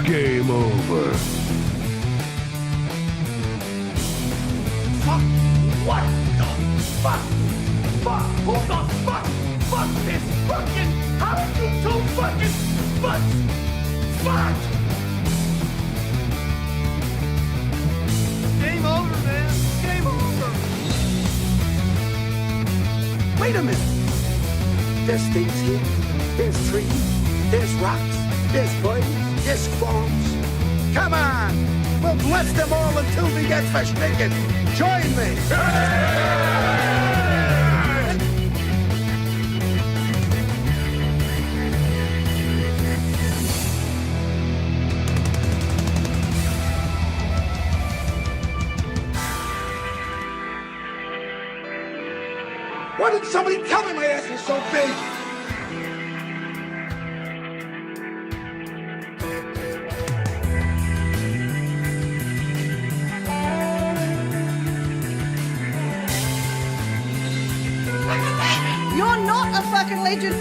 Game over. Fuck! What the fuck? Fuck! Who the fuck? Fuck this fucking... How did you two fucking... Fuck! Game over, man. Game over. Wait a minute. There's things here. There's trees. There's rocks. There's flames. There's farms. Come on. We'll bless them all until we get fish naked. Join me. Why didn't somebody tell me my ass is so big? You're not a fucking legend.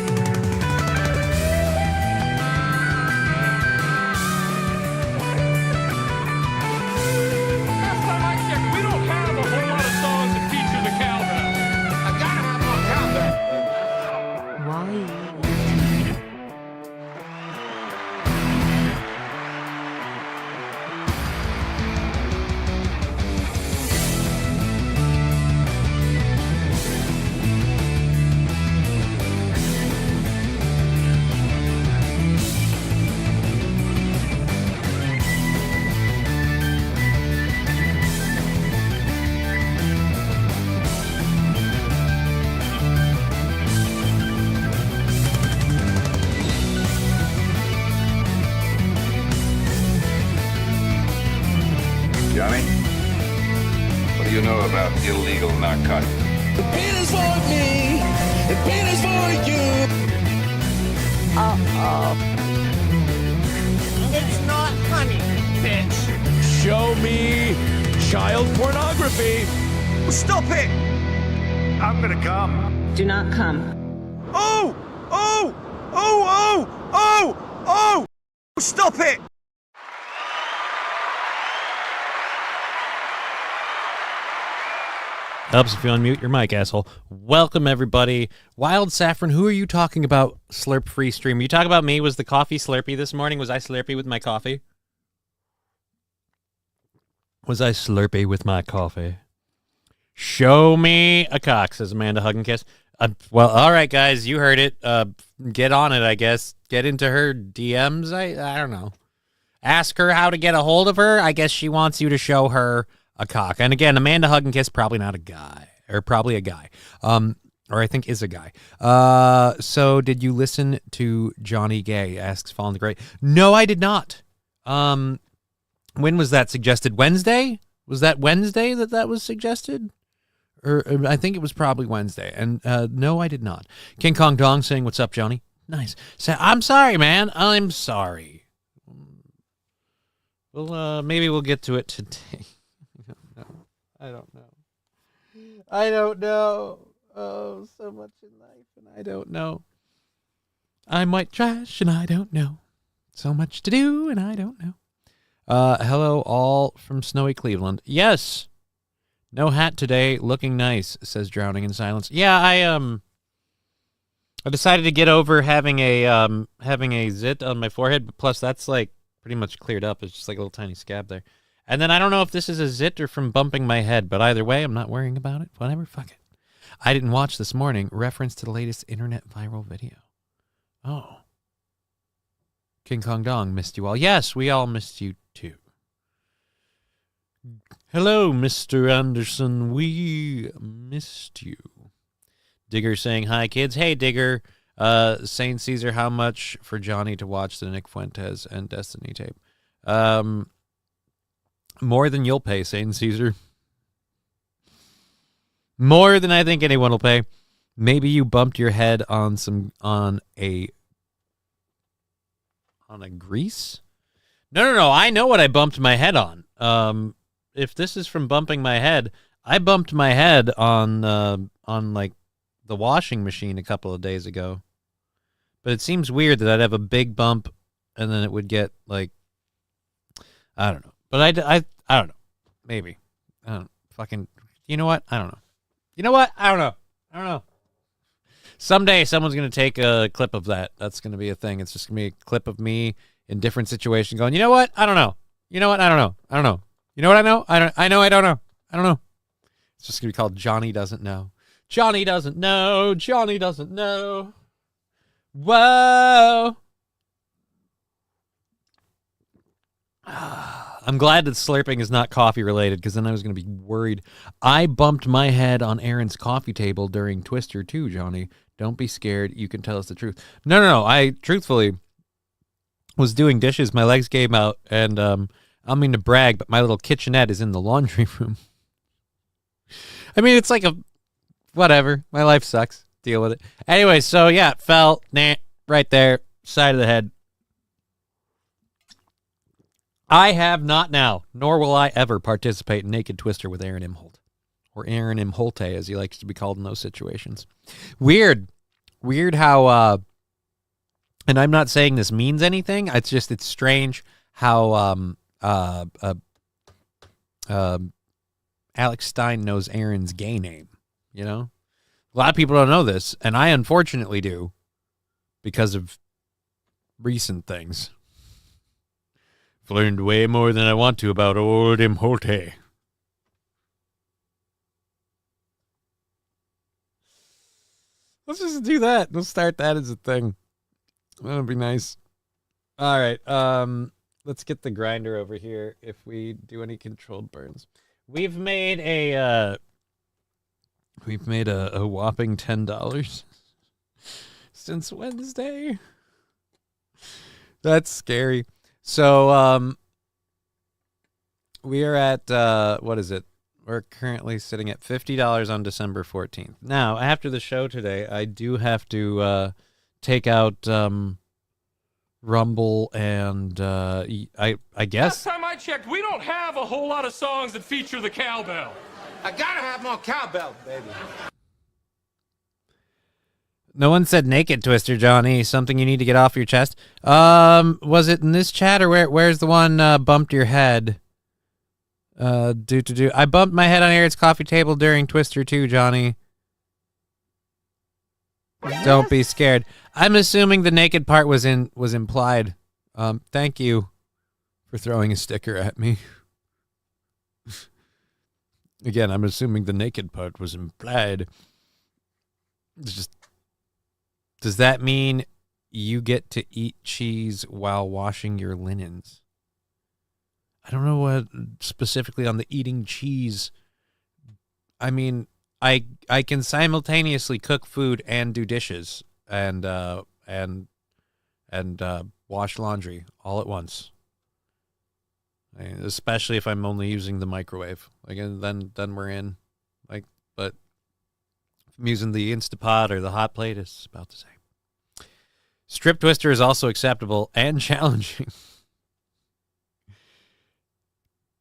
Last time I checked, we don't have a whole lot of songs that feature the cowbell. I gotta have more cowbell. Johnny, what do you know about illegal narcotics? The pain is for me, the pain is for you. It's not honey, bitch. Show me child pornography. Stop it! I'm gonna come. Do not come. Oh! Oh! Oh! Oh! Oh! Oh! Stop it! Helps if you unmute your mic, asshole. Welcome, everybody. Wild Saffron, who are you talking about, Slurp-free stream? You talking about me? Was the coffee Slurpee this morning? Was I Slurpee with my coffee? Was I Slurpee with my coffee? Show me a cock, says Amanda Hug and Kiss. Well, all right, guys, you heard it. Get on it, I guess. Get into her DMs. I don't know. Ask her how to get a hold of her. I guess she wants you to show her a cock. And again, Amanda Hug and Kiss, probably not a guy. Or probably a guy. Or I think is a guy. So did you listen to Johnny Gay? Asks Fallen the Great. No, I did not. When was that suggested? Wednesday? Was that Wednesday that was suggested? Or I think it was probably Wednesday. And no, I did not. King Kong Dong saying, "What's up, Johnny?" Nice. So, I'm sorry, man. I'm sorry. Well, maybe we'll get to it today. I don't know. Oh, so much in life, and I don't know. I'm white trash, and I don't know. So much to do, and I don't know. Hello, all from snowy Cleveland. Yes. No hat today, looking nice, says Drowning in Silence. Yeah, I decided to get over having a zit on my forehead, but plus that's like pretty much cleared up. It's just like a little tiny scab there. And then I don't know if this is a zit or from bumping my head, but either way, I'm not worrying about it. Whatever, fuck it. I didn't watch this morning. Reference to the latest internet viral video. Oh. King Kong Dong missed you all. Yes, we all missed you too. Hello, Mr. Anderson. We missed you. Digger saying, "Hi, kids." Hey, Digger. Saint Caesar, how much for Johnny to watch the Nick Fuentes and Destiny tape? More than you'll pay, Saint Caesar. More than I think anyone will pay. Maybe you bumped your head on a grease? No. I know what I bumped my head on. If this is from bumping my head, I bumped my head on like the washing machine a couple of days ago. But it seems weird that I'd have a big bump and then it would get like I don't know. But I don't know. Maybe. I don't fucking. You know what? I don't know. You know what? I don't know. I don't know. Someday someone's going to take a clip of that. That's going to be a thing. It's just going to be a clip of me in different situations going, you know what? I don't know. You know what? I don't know. I don't know. You know what I know? I know I don't know. I don't know. It's just going to be called Johnny Doesn't Know. Johnny doesn't know. Johnny doesn't know. Whoa. I'm glad that slurping is not coffee related, because then I was going to be worried. I bumped my head on Aaron's coffee table during Twister too, Johnny. Don't be scared. You can tell us the truth. No. I truthfully was doing dishes. My legs came out, and I don't mean to brag, but my little kitchenette is in the laundry room. I mean, it's like a whatever. My life sucks. Deal with it. Anyway, so yeah, it fell right there, side of the head. I have not now, nor will I ever participate in Naked Twister with Aaron M. Holt. Or Aaron M. Holte, as he likes to be called in those situations. Weird how, and I'm not saying this means anything. It's strange how Alex Stein knows Aaron's gay name, you know? A lot of people don't know this, and I unfortunately do, because of recent things. I've learned way more than I want to about old M. Holte. Let's just do that. Let's start that as a thing. That'll be nice. All right. Let's get the grinder over here if we do any controlled burns. We've made a whopping $10 since Wednesday. That's scary. So we are at what is it? We're currently sitting at $50 on December 14th. Now, after the show today, I do have to take out Rumble and I guess. Last time I checked, we don't have a whole lot of songs that feature the cowbell. I gotta have more cowbell, baby. No one said Naked Twister, Johnny. Something you need to get off your chest. Was it in this chat or where's the one bumped your head? I bumped my head on Aaron's coffee table during Twister 2, Johnny. Don't be scared. I'm assuming the naked part was implied. Thank you for throwing a sticker at me. Again, I'm assuming the naked part was implied. It's just, does that mean you get to eat cheese while washing your linens? I don't know what specifically on the eating cheese. I mean, I can simultaneously cook food and do dishes and wash laundry all at once. Especially if I'm only using the microwave. Like, and then we're in. Like, but if I'm using the Instapot or the hot plate, it's about the same. Strip Twister is also acceptable and challenging.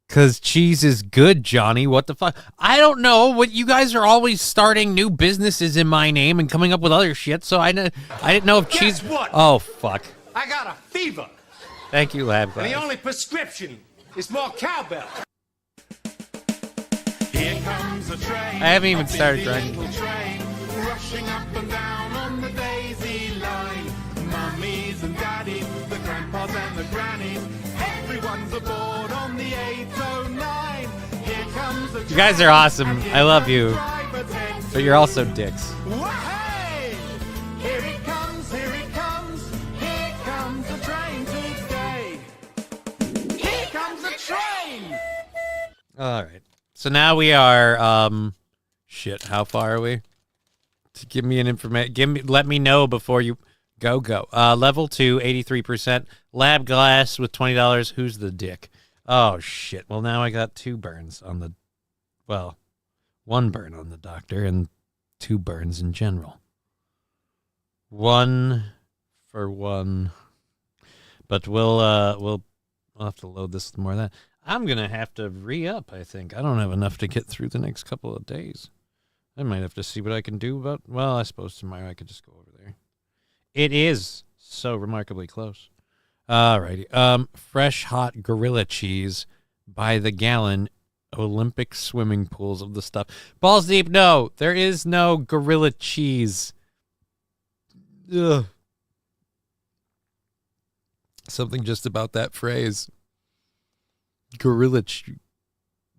Because cheese is good, Johnny. What the fuck? I don't know. What you guys are always starting new businesses in my name and coming up with other shit, so I didn't know if cheese... Guess what? Oh, fuck. I got a fever. Thank you, Lab And Glass. the only prescription is more cowbell. Here comes a train. I haven't even started grinding. Train, rushing up and down on the daisy line. Mummies and daddies, the grandpas and the grannies. Everyone's aboard on the 809. Here comes the train. You guys are awesome. I love you. But you're also dicks. Hey! Here it comes, here it comes. Here comes the train today. Here comes the train! All right. So now we are, shit, how far are we? To give me an let me know before you go. Level 2, 83%. Lab Glass with $20. Who's the dick? Oh, shit. Well, now I got 2 burns on the, well, 1 burn on the doctor and 2 burns in general. 1 for 1. But we'll have to load this with more of that. I'm going to have to re-up, I think. I don't have enough to get through the next couple of days. I might have to see what I can do about... Well, I suppose tomorrow I could just go over there. It is so remarkably close. Alrighty. Fresh hot gorilla cheese by the gallon. Olympic swimming pools of the stuff. Balls deep. No, there is no gorilla cheese. Ugh. Something just about that phrase. Gorilla cheese.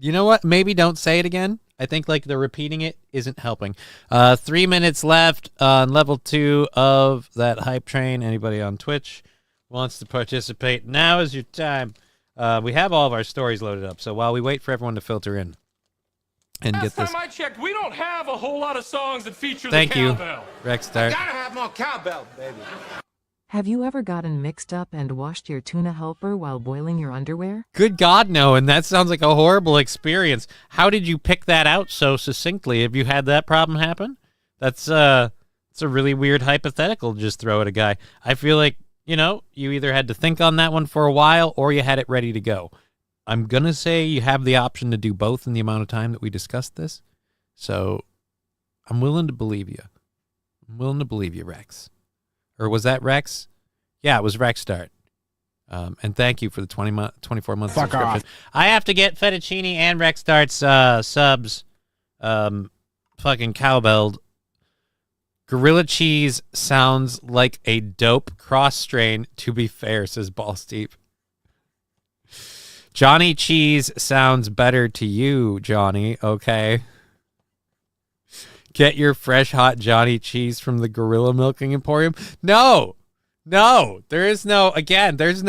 You know what? Maybe don't say it again. I think like the repeating it isn't helping. 3 minutes left on level 2 of that hype train. Anybody on Twitch wants to participate? Now is your time. We have all of our stories loaded up, so while we wait for everyone to filter in and get this. Last time I checked, we don't have a whole lot of songs that feature Thank the you, cowbell. Rex Start. Gotta have more cowbell, baby. Have you ever gotten mixed up and washed your tuna helper while boiling your underwear? Good God, no, and that sounds like a horrible experience. How did you pick that out so succinctly? Have you had that problem happen? It's a really weird hypothetical to just throw at a guy. I feel like, you know, you either had to think on that one for a while or you had it ready to go. I'm going to say you have the option to do both in the amount of time that we discussed this. So I'm willing to believe you. I'm willing to believe you, Rex. Or was that Rex? Yeah, it was Rex Start. And thank you for the 24-month subscription. Off. I have to get Fettuccine and Rex Start's subs fucking cowbelled. Gorilla cheese sounds like a dope cross strain, to be fair, says Ball Steve. Johnny Cheese sounds better to you, Johnny, okay? Get your fresh hot Johnny Cheese from the Gorilla Milking Emporium. No, there's no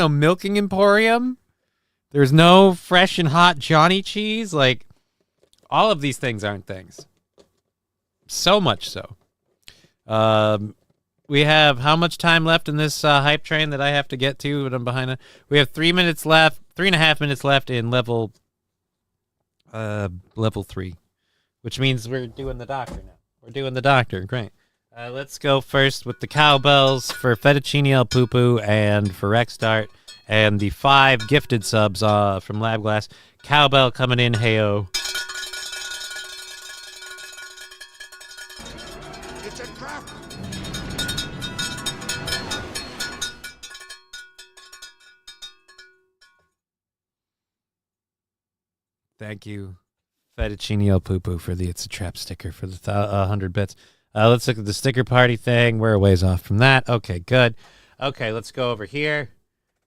Milking Emporium. There's no fresh and hot Johnny Cheese. Like, all of these things aren't things. So much so. We have how much time left in this hype train that I have to get to, but I'm behind it. We have 3 minutes left, 3.5 minutes left in level 3, which means we're doing the doctor now. We're doing the doctor. Great. Let's go first with the cowbells for Fettuccine El Poo and for Rex Start, and the 5 gifted subs from Lab Glass. Cowbell coming in, heyo. It's a trap. Thank you, Fettuccine El Poo for the It's a Trap sticker for the 100 bits. Let's look at the sticker party thing. We're a ways off from that. Okay, good. Okay, let's go over here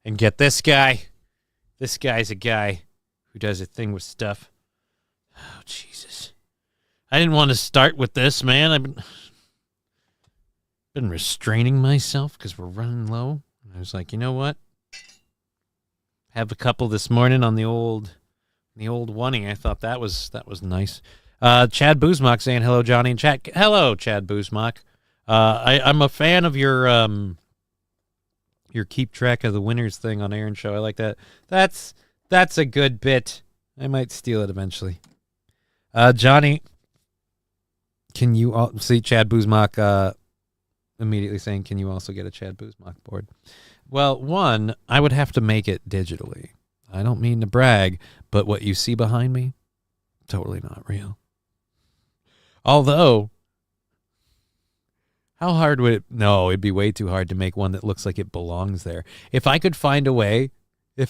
and get this guy. This guy's a guy who does a thing with stuff. Oh, Jesus. I didn't want to start with this, man. I've been restraining myself because we're running low. I was like, you know what? Have a couple this morning on the old oney. I thought that was nice. Chad Boozmock saying hello, Johnny and chat. Hello, Chad Boozmock. I'm a fan of your keep track of the winners thing on Aaron's show. I like that. That's a good bit. I might steal it eventually. Johnny, can you see Chad Boozmock immediately saying, can you also get a Chad Boozmock board? Well, one, I would have to make it digitally. I don't mean to brag, but what you see behind me, totally not real. Although, how hard would it? No, it'd be way too hard to make one that looks like it belongs there. If I could find a way to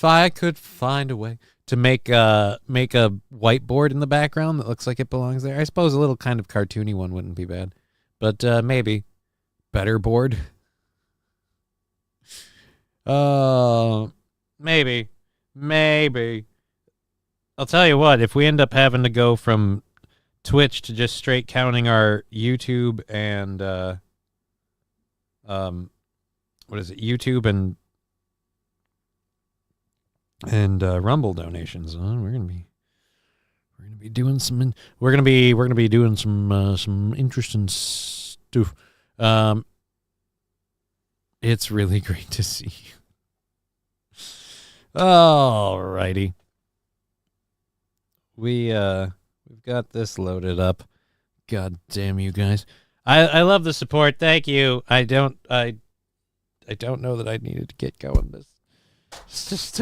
make a whiteboard in the background that looks like it belongs there, I suppose a little kind of cartoony one wouldn't be bad. But maybe better board. Maybe. I'll tell you what, if we end up having to go from Twitch to just straight counting our YouTube and YouTube and Rumble donations, we're gonna be doing some interesting stuff. It's really great to see you. Alrighty. We've got this loaded up. God damn you guys. I love the support. Thank you. I don't know that I needed to get going. This just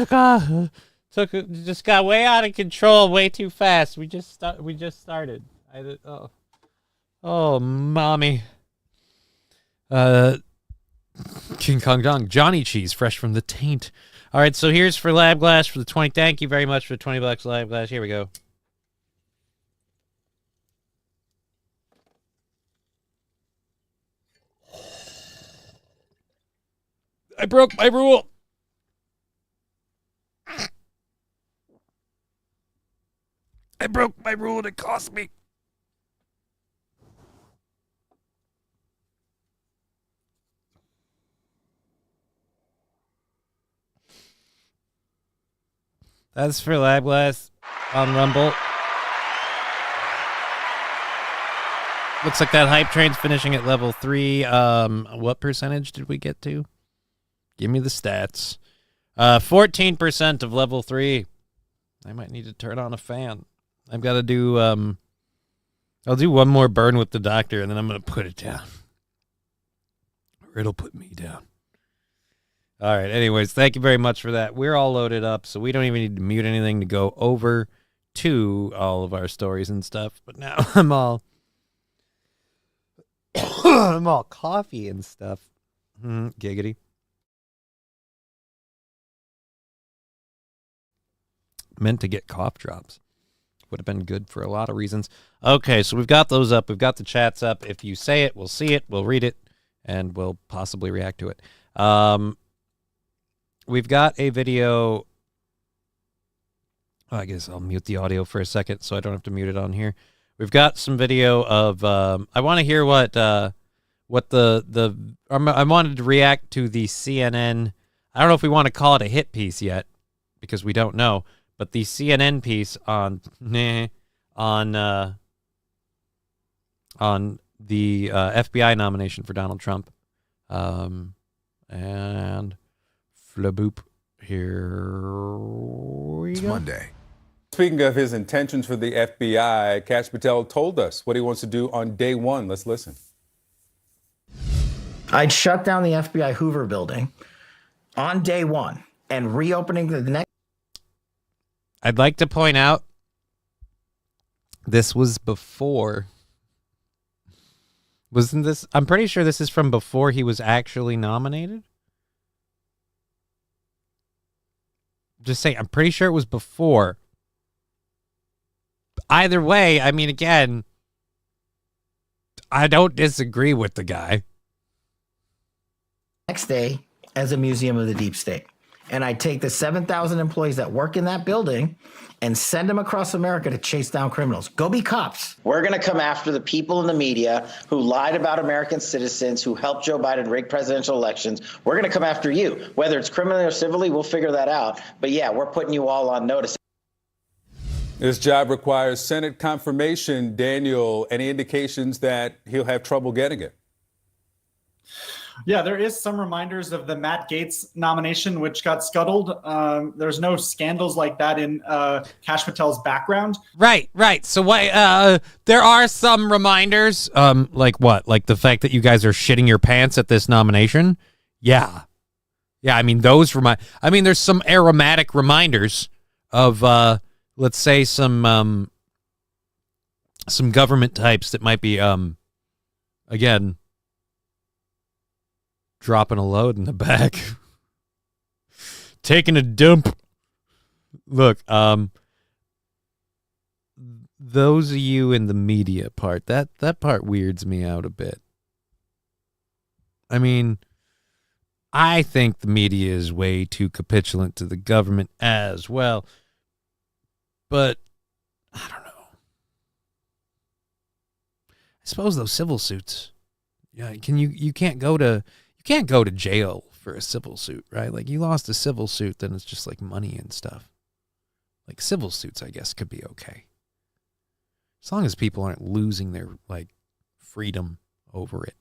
just got way out of control way too fast. We just started. Oh mommy. King Kong Dong. Johnny Cheese, fresh from the taint. All right, so here's for Lab Glass for the 20. Thank you very much for the $20, Lab Glass. Here we go. I broke my rule. I broke my rule and it cost me. That's for Lab Glass on Rumble. Looks like that hype train's finishing at level 3. What percentage did we get to? Give me the stats. 14% of level 3. I might need to turn on a fan. I've got to do, I'll do one more burn with the doctor, and then I'm going to put it down. Or it'll put me down. All right, anyways, thank you very much for that. We're all loaded up, so we don't even need to mute anything to go over to all of our stories and stuff. But now I'm all... I'm all coffee and stuff. Giggity. Meant to get cough drops. Would have been good for a lot of reasons. Okay, so we've got those up. We've got the chats up. If you say it, we'll see it, we'll read it, and we'll possibly react to it. We've got a video. I guess I'll mute the audio for a second so I don't have to mute it on here. We've got some video of. I want to hear what the I wanted to react to the CNN. I don't know if we want to call it a hit piece yet because we don't know. But the CNN piece on the FBI nomination for Donald Trump, and flaboop, here we go. Monday. Speaking of his intentions for the FBI, Kash Patel told us what he wants to do on day one. Let's listen. I'd shut down the FBI Hoover building on day one and reopening the next. I'd like to point out this was before. Wasn't this? I'm pretty sure this is from before he was actually nominated. Just saying, I'm pretty sure it was before. Either way, I mean, again, I don't disagree with the guy. Next day as a museum of the deep state. And I take the 7,000 employees that work in that building and send them across America to chase down criminals. Go be cops. We're going to come after the people in the media who lied about American citizens, who helped Joe Biden rig presidential elections. We're going to come after you. Whether it's criminally or civilly, we'll figure that out. But yeah, we're putting you all on notice. This job requires Senate confirmation. Daniel, any indications that he'll have trouble getting it? Yeah, there is some reminders of the Matt Gaetz nomination, which got scuttled. There's no scandals like that in Kash Patel's background. Right. So why? There are some reminders. Like what? Like the fact that you guys are shitting your pants at this nomination. Yeah. I mean, there's some aromatic reminders of, let's say, some government types that might be, again, dropping a load in the back. Taking a dump. Look, those of you in the media part, that part weirds me out a bit. I mean, I think the media is way too capitulant to the government as well. But I don't know. I suppose those civil suits. Yeah, you can't go to jail for a civil suit, right? Like you lost a civil suit, then it's just like money and stuff. Like civil suits, I guess, could be okay. As long as people aren't losing their like freedom over it.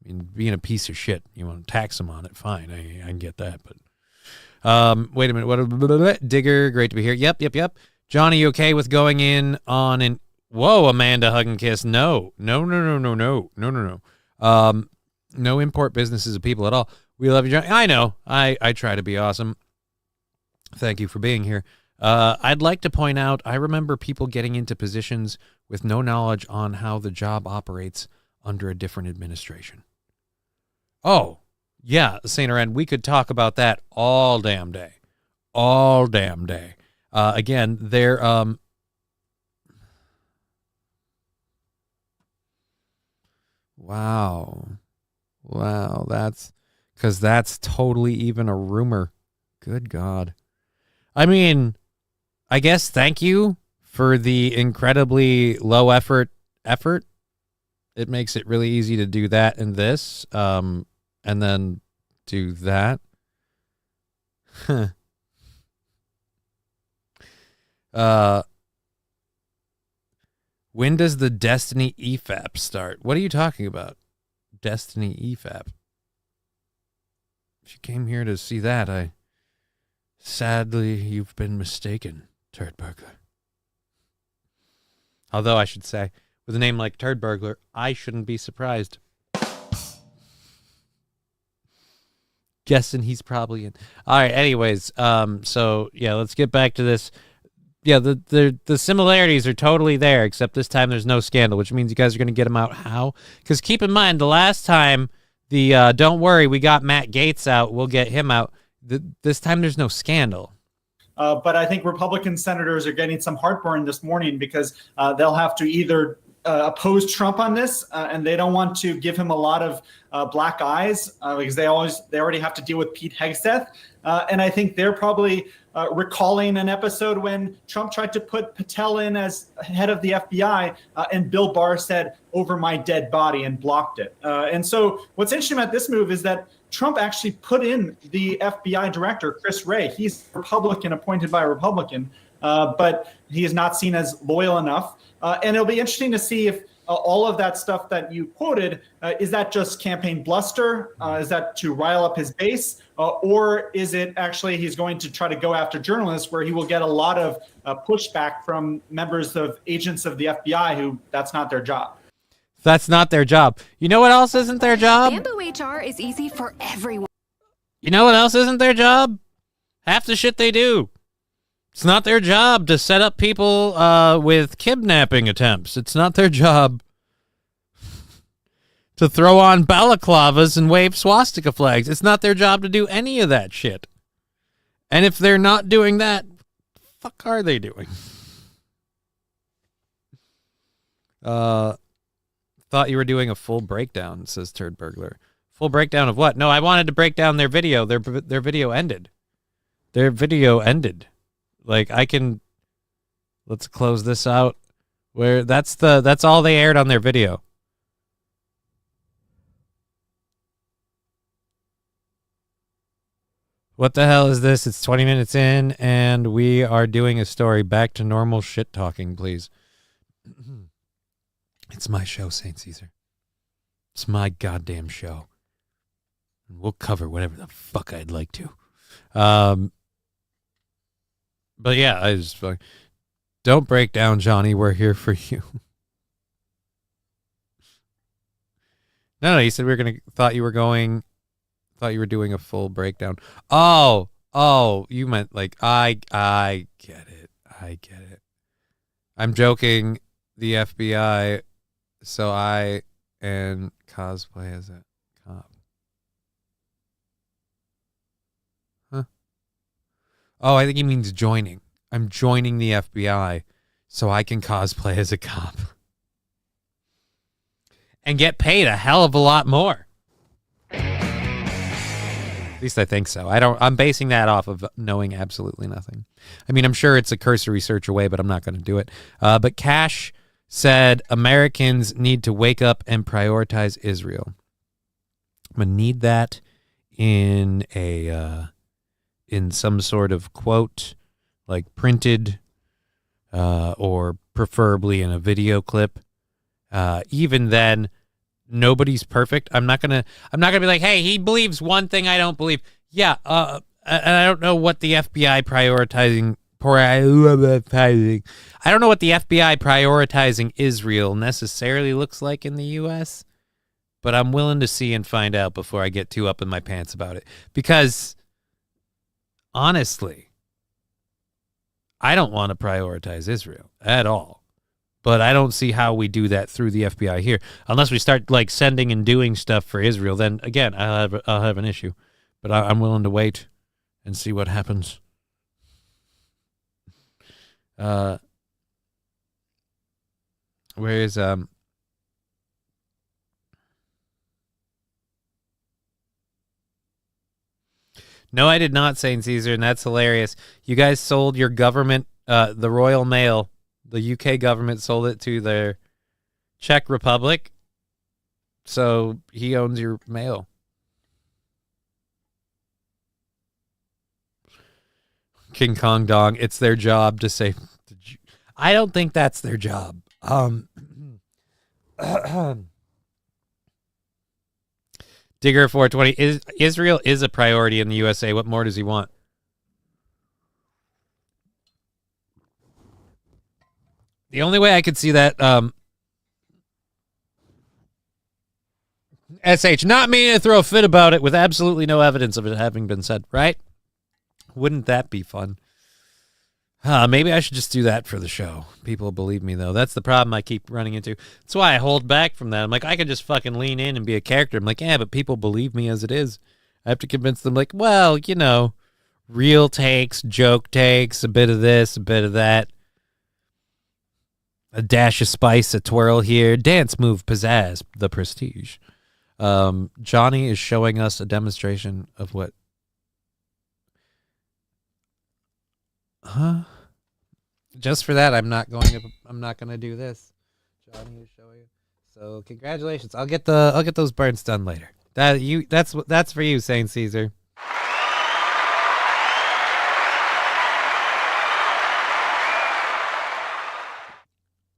I mean, being a piece of shit, you want to tax them on it, fine. I can get that, but wait a minute. What? Digger, great to be here. Yep. Johnny, you okay with going in on an... Whoa, Amanda, hug and kiss. No. No import businesses of people at all. We love you, Johnny. I know. I try to be awesome. Thank you for being here. I'd like to point out, I remember people getting into positions with no knowledge on how the job operates under a different administration. Oh, yeah, Saint Aren, we could talk about that all damn day. All damn day. Again, they're wow. That's because that's totally even a rumor. Good God. I mean, I guess thank you for the incredibly low effort. It makes it really easy to do that and this, and then do that. When does the Destiny EFAP start? What are you talking about? Destiny EFAP. If you came here to see that, sadly, you've been mistaken, Turd Burglar. Although I should say, with a name like Turd Burglar, I shouldn't be surprised. Guessing he's probably in. All right, anyways, so yeah, let's get back to this. Yeah, the similarities are totally there, except this time there's no scandal, which means you guys are going to get him out. How? Because keep in mind, the last time, don't worry, we got Matt Gaetz out, we'll get him out. This time there's no scandal. But I think Republican senators are getting some heartburn this morning because they'll have to either oppose Trump on this, and they don't want to give him a lot of black eyes because they already have to deal with Pete Hegseth. And I think they're probably recalling an episode when Trump tried to put Patel in as head of the FBI, and Bill Barr said, "over my dead body," and blocked it. And so what's interesting about this move is that Trump actually put in the FBI director, Chris Wray. He's a Republican, appointed by a Republican, but he is not seen as loyal enough. And it'll be interesting to see if all of that stuff that you quoted, is that just campaign bluster? Is that to rile up his base? Or is it actually he's going to try to go after journalists where he will get a lot of pushback from members of agents of the FBI who that's not their job? That's not their job. You know what else isn't their job? Bamboo HR is easy for everyone. You know what else isn't their job? Half the shit they do. It's not their job to set up people with kidnapping attempts. It's not their job to throw on balaclavas and wave swastika flags. It's not their job to do any of that shit. And if they're not doing that, what the fuck are they doing? Thought you were doing a full breakdown, says Turd Burglar. Full breakdown of what? No, I wanted to break down their video. Their video ended. Their video ended. Like, I can... Let's close this out. Where that's all they aired on their video. What the hell is this? It's 20 minutes in, and we are doing a story. Back to normal shit talking, please. It's my show, St. Caesar. It's my goddamn show. And we'll cover whatever the fuck I'd like to. But yeah, I just like, don't break down, Johnny. We're here for you. No, you said thought you were doing a full breakdown. Oh, you meant like, I get it. I'm joking. The FBI, so I and cosplay as a cop. Huh? Oh, I think he means joining. I'm joining the FBI so I can cosplay as a cop. And get paid a hell of a lot more. At least I think so. I'm basing that off of knowing absolutely nothing. I mean, I'm sure it's a cursory search away, but I'm not going to do it. But Cash said Americans need to wake up and prioritize Israel. I'm going to need that in some sort of quote, like printed, or preferably in a video clip. Even then, nobody's perfect. I'm not gonna be like, hey, he believes one thing I don't believe. Yeah, and I don't know what the FBI prioritizing. I don't know what the FBI prioritizing Israel necessarily looks like in the U.S., but I'm willing to see and find out before I get too up in my pants about it. Because, honestly, I don't want to prioritize Israel at all. But I don't see how we do that through the FBI here, unless we start like sending and doing stuff for Israel. Then again, I'll have an issue. But I'm willing to wait and see what happens. Where is No, I did not, St. Caesar, and that's hilarious. You guys sold your government, the Royal Mail. The UK government sold it to the Czech Republic, so he owns your mail. King Kong Dong, it's their job to say... I don't think that's their job. Digger 420, Israel is a priority in the USA. What more does he want? The only way I could see that, SH, not me to throw a fit about it with absolutely no evidence of it having been said, right? Wouldn't that be fun? Maybe I should just do that for the show. People believe me, though. That's the problem I keep running into. That's why I hold back from that. I'm like, I could just fucking lean in and be a character. I'm like, yeah, but people believe me as it is. I have to convince them, like, well, you know, real takes, joke takes, a bit of this, a bit of that. A dash of spice, a twirl here, dance move, pizzazz, the prestige. Johnny is showing us a demonstration of what... Huh? Just for that, I'm not going to do this. Johnny is showing. So congratulations. I'll get those burns done later. That's for you, Saint Caesar.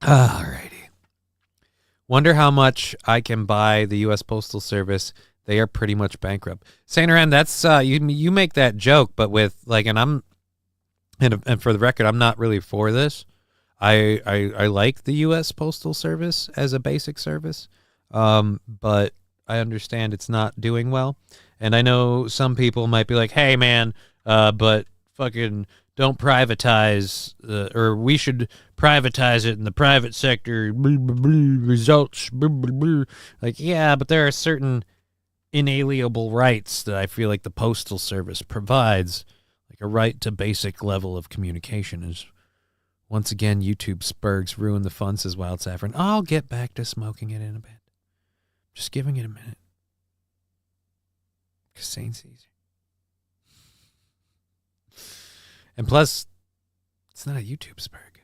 Alrighty. Wonder how much I can buy the U.S. Postal Service. They are pretty much bankrupt. Saint Aran, that's you make that joke, but with like, and for the record, I'm not really for this. I like the U.S. Postal Service as a basic service, but I understand it's not doing well. And I know some people might be like, "Hey, man, but fucking." Don't privatize, or we should privatize it in the private sector. Results. Like, yeah, but there are certain inalienable rights that I feel like the Postal Service provides, like a right to basic level of communication. Is once again, YouTube spurgs ruin the fun, says Wild Saffron. I'll get back to smoking it in a bit. Just giving it a minute. Because Saint Caesar. And plus, it's not a YouTube spurg.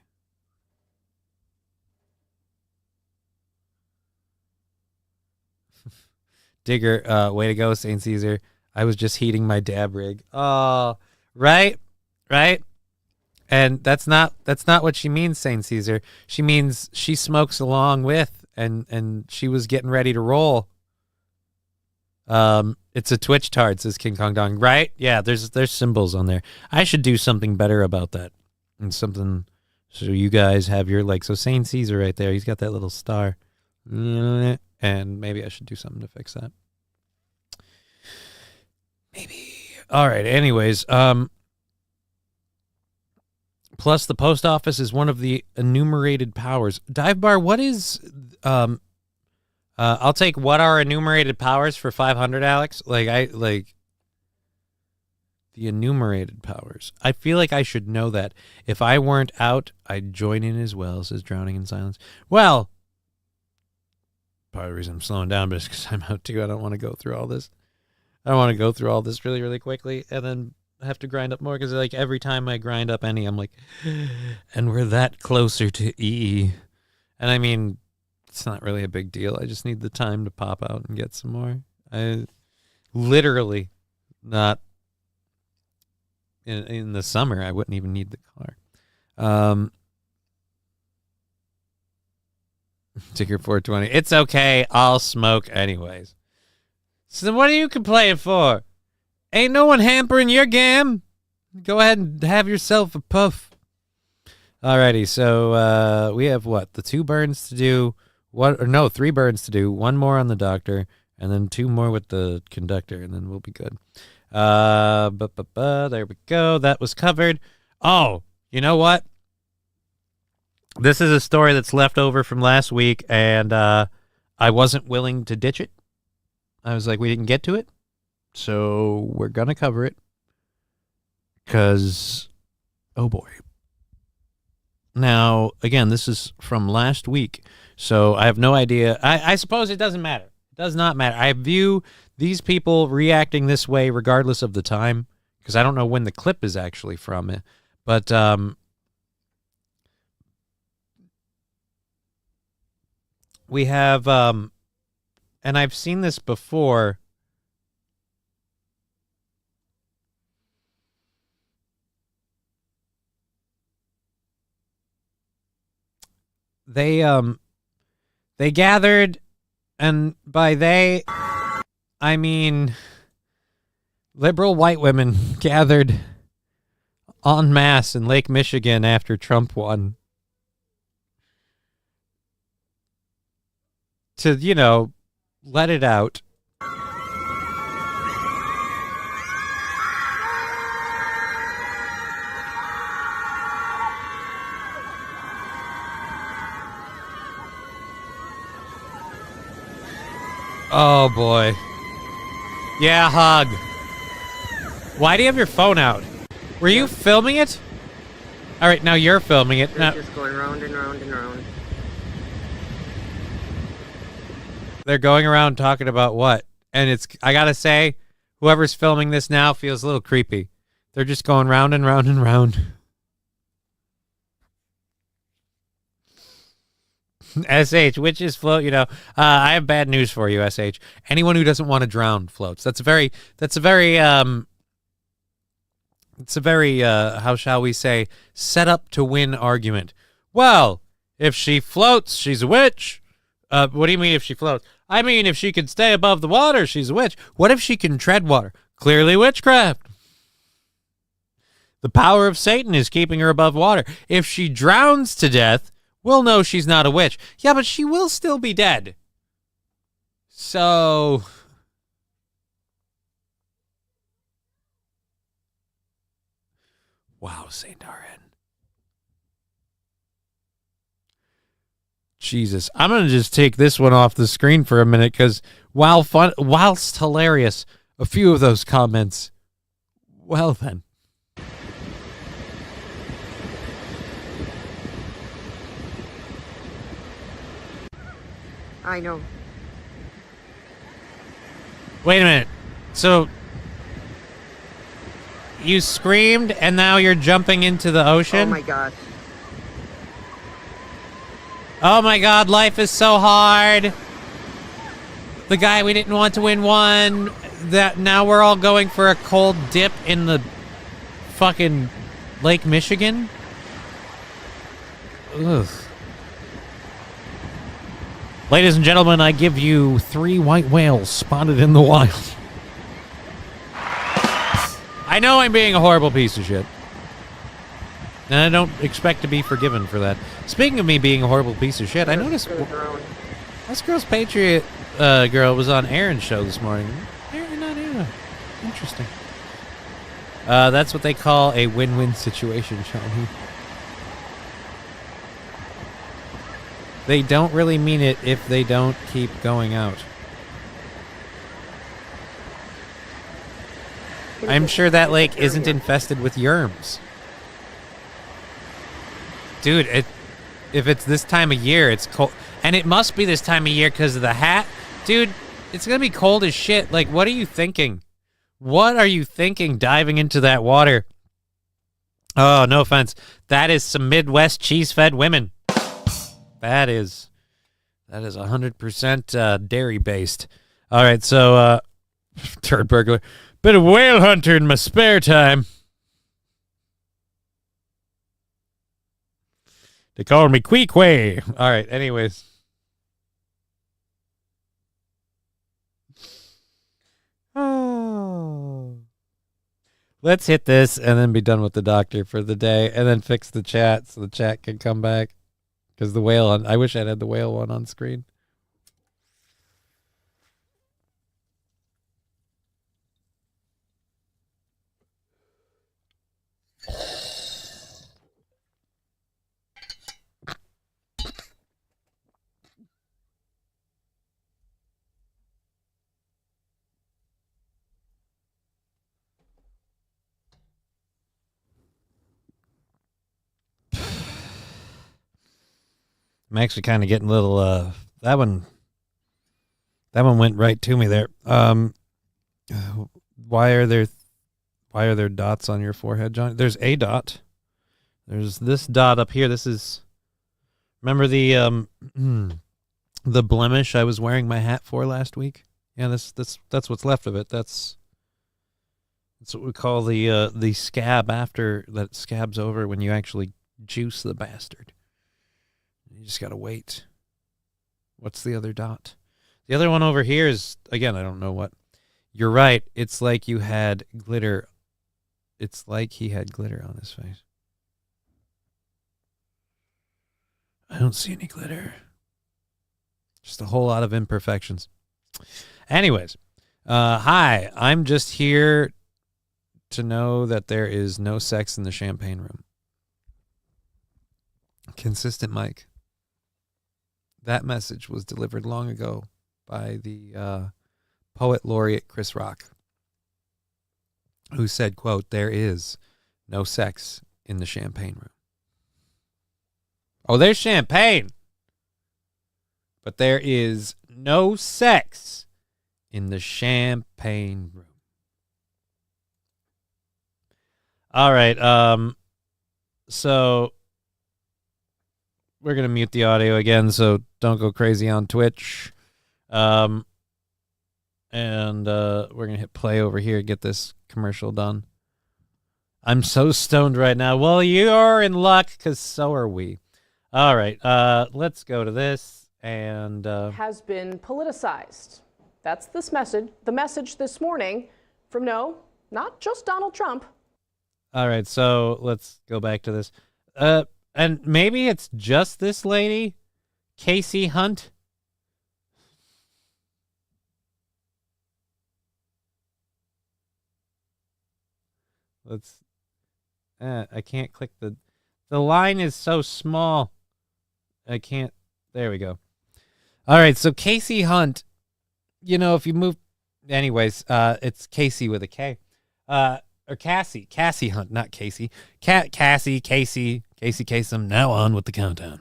Digger, way to go, St. Caesar. I was just heating my dab rig. Oh, right? And that's not what she means, St. Caesar. She means she smokes along with, and she was getting ready to roll. It's a Twitch tard, says King Kong Dong. Right? Yeah, there's symbols on there. I should do something better about that. And something so you guys have your, like, so Saint Caesar right there, he's got that little star. And maybe I should do something to fix that. Maybe. All right, anyways, plus the post office is one of the enumerated powers. Dive Bar, what is I'll take what are enumerated powers for 500, Alex. The enumerated powers. I feel like I should know that. If I weren't out, I'd join in as well, says Drowning in Silence. Well, part of the reason I'm slowing down is because I'm out too. I don't want to go through all this. I don't want to go through all this really, really quickly and then have to grind up more because like every time I grind up any, I'm like, and we're that closer to E. And I mean, it's not really a big deal. I just need the time to pop out and get some more. I literally not in the summer. I wouldn't even need the car. Ticker 420. It's okay. I'll smoke anyways. So then what are you complaining for? Ain't no one hampering your gam. Go ahead and have yourself a puff. Alrighty. So we have what? The 2 burns to do. 3 burns to do. 1 more on the doctor, and then 2 more with the conductor, and then we'll be good. There we go. That was covered. Oh, you know what? This is a story that's left over from last week, and I wasn't willing to ditch it. I was like, we didn't get to it, so we're going to cover it. Because, oh boy. Now, again, this is from last week, so I have no idea. I suppose it doesn't matter. It does not matter. I view these people reacting this way regardless of the time, because I don't know when the clip is actually from it. But we have, and I've seen this before. They gathered, and by they, I mean liberal white women gathered en masse in Lake Michigan after Trump won to, you know, let it out. Oh, boy. Yeah, hug. Why do you have your phone out? Were you filming it? All right, now you're filming it. They're just going round and round and round. They're going around talking about what? And it's, I gotta say, whoever's filming this now feels a little creepy. They're just going round and round and round. SH, witches float, you know. I have bad news for you, SH. Anyone who doesn't want to drown floats. That's a very, how shall we say, set up to win argument. Well, if she floats, she's a witch. What do you mean if she floats? I mean, if she can stay above the water, she's a witch. What if she can tread water? Clearly witchcraft. The power of Satan is keeping her above water. If she drowns to death, we'll know she's not a witch. Yeah, but she will still be dead. So... wow, St. Darren. Jesus. I'm going to just take this one off the screen for a minute because whilst hilarious, a few of those comments, well then. I know. Wait a minute. So you screamed and now you're jumping into the ocean? Oh my gosh. Oh my God, life is so hard. The guy we didn't want to win won. That now we're all going for a cold dip in the fucking Lake Michigan? Ugh. Ladies and gentlemen, I give you 3 white whales spotted in the wild. I know I'm being a horrible piece of shit. And I don't expect to be forgiven for that. Speaking of me being a horrible piece of shit, I noticed this Girl's Patriot girl was on Aaron's show this morning. Aaron, not Aaron. Interesting. That's what they call a win-win situation, Johnny. They don't really mean it if they don't keep going out. I'm sure that lake isn't infested with yerms. Dude, if it's this time of year, it's cold. And it must be this time of year because of the hat. Dude, it's going to be cold as shit. Like, what are you thinking? What are you thinking diving into that water? Oh, no offense. That is some Midwest cheese-fed women. That is 100% dairy-based. All right, so, turd burglar. Bit of whale hunter in my spare time. They call me Queequay. All right, anyways. Oh. Let's hit this and then be done with the doctor for the day and then fix the chat so the chat can come back. Because the whale on, I wish I'd had the whale one on screen. I'm actually kind of getting a little, that one went right to me there. Why are there dots on your forehead, John? There's a dot. There's this dot up here. This is, remember the blemish I was wearing my hat for last week? Yeah, that's what's left of it. That's what we call the scab after that scabs over when you actually juice the bastard. You just gotta wait. What's the other dot? The other one over here is, again, I don't know what. You're right. It's like you had glitter. It's like he had glitter on his face. I don't see any glitter. Just a whole lot of imperfections. Anyways, hi. I'm just here to know that there is no sex in the champagne room. Consistent Mike. That message was delivered long ago by the poet laureate Chris Rock, who said, quote, there is no sex in the champagne room. Oh, there's champagne, but there is no sex in the champagne room. All right, so we're going to mute the audio again, so don't go crazy on Twitch. And we're going to hit play over here, get this commercial done. I'm so stoned right now. Well, you're in luck, because so are we. All right, let's go to this. And has been politicized. That's this message. The message this morning from not just Donald Trump. All right, so let's go back to this. And maybe it's just this lady, Casey Hunt. I can't click the line is so small. I can't. There we go. All right, so Casey Hunt, if you move, anyways, it's Casey with a K, or Cassie Hunt, not Casey. Cassie Kasem. Now on with the countdown.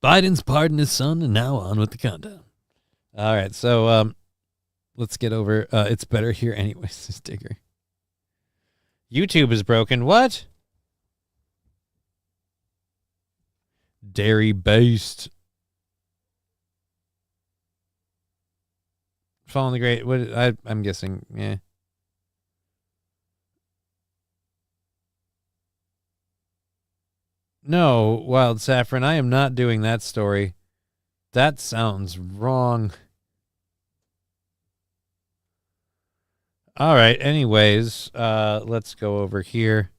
Biden's pardoned his son, and now on with the countdown. All right, so let's get over. It's better here anyways, this digger. YouTube is broken. What? Dairy-based. Following the great. What? I'm guessing. Yeah. No, Wild Saffron. I am not doing that story. That sounds wrong. All right. Anyways, let's go over here.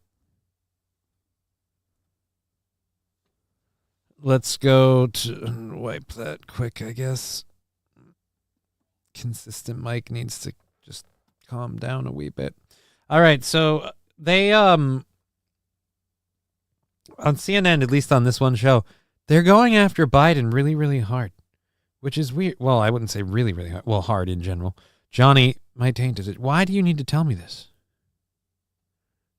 Let's go to wipe that quick, I guess. Consistent Mike needs to just calm down a wee bit. All right, so they on CNN, at least on this one show, they're going after Biden really, really hard, which is weird. Well, I wouldn't say really, really hard. Well, hard in general. Johnny, my taint is it. Why do you need to tell me this?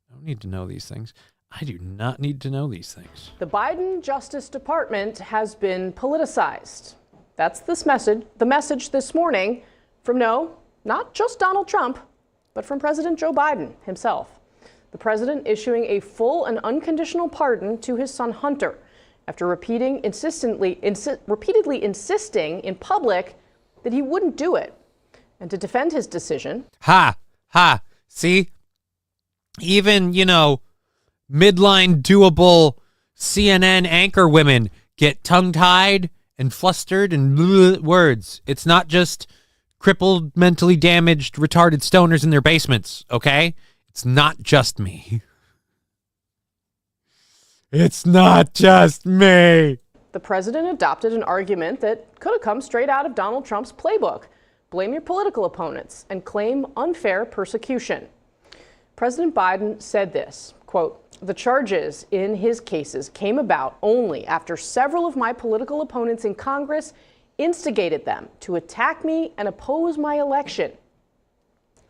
I don't need to know these things. I do not need to know these things. The Biden Justice Department has been politicized. That's this message. The message this morning from not just Donald Trump, but from President Joe Biden himself. The president issuing a full and unconditional pardon to his son Hunter after repeatedly insisting in public that he wouldn't do it. And to defend his decision. See? Even, midline doable CNN anchor women get tongue-tied and flustered and words. It's not just crippled, mentally damaged, retarded stoners in their basements, okay? It's not just me. It's not just me. The president adopted an argument that could have come straight out of Donald Trump's playbook. Blame your political opponents and claim unfair persecution. President Biden said this, quote, the charges in his cases came about only after several of my political opponents in Congress instigated them to attack me and oppose my election.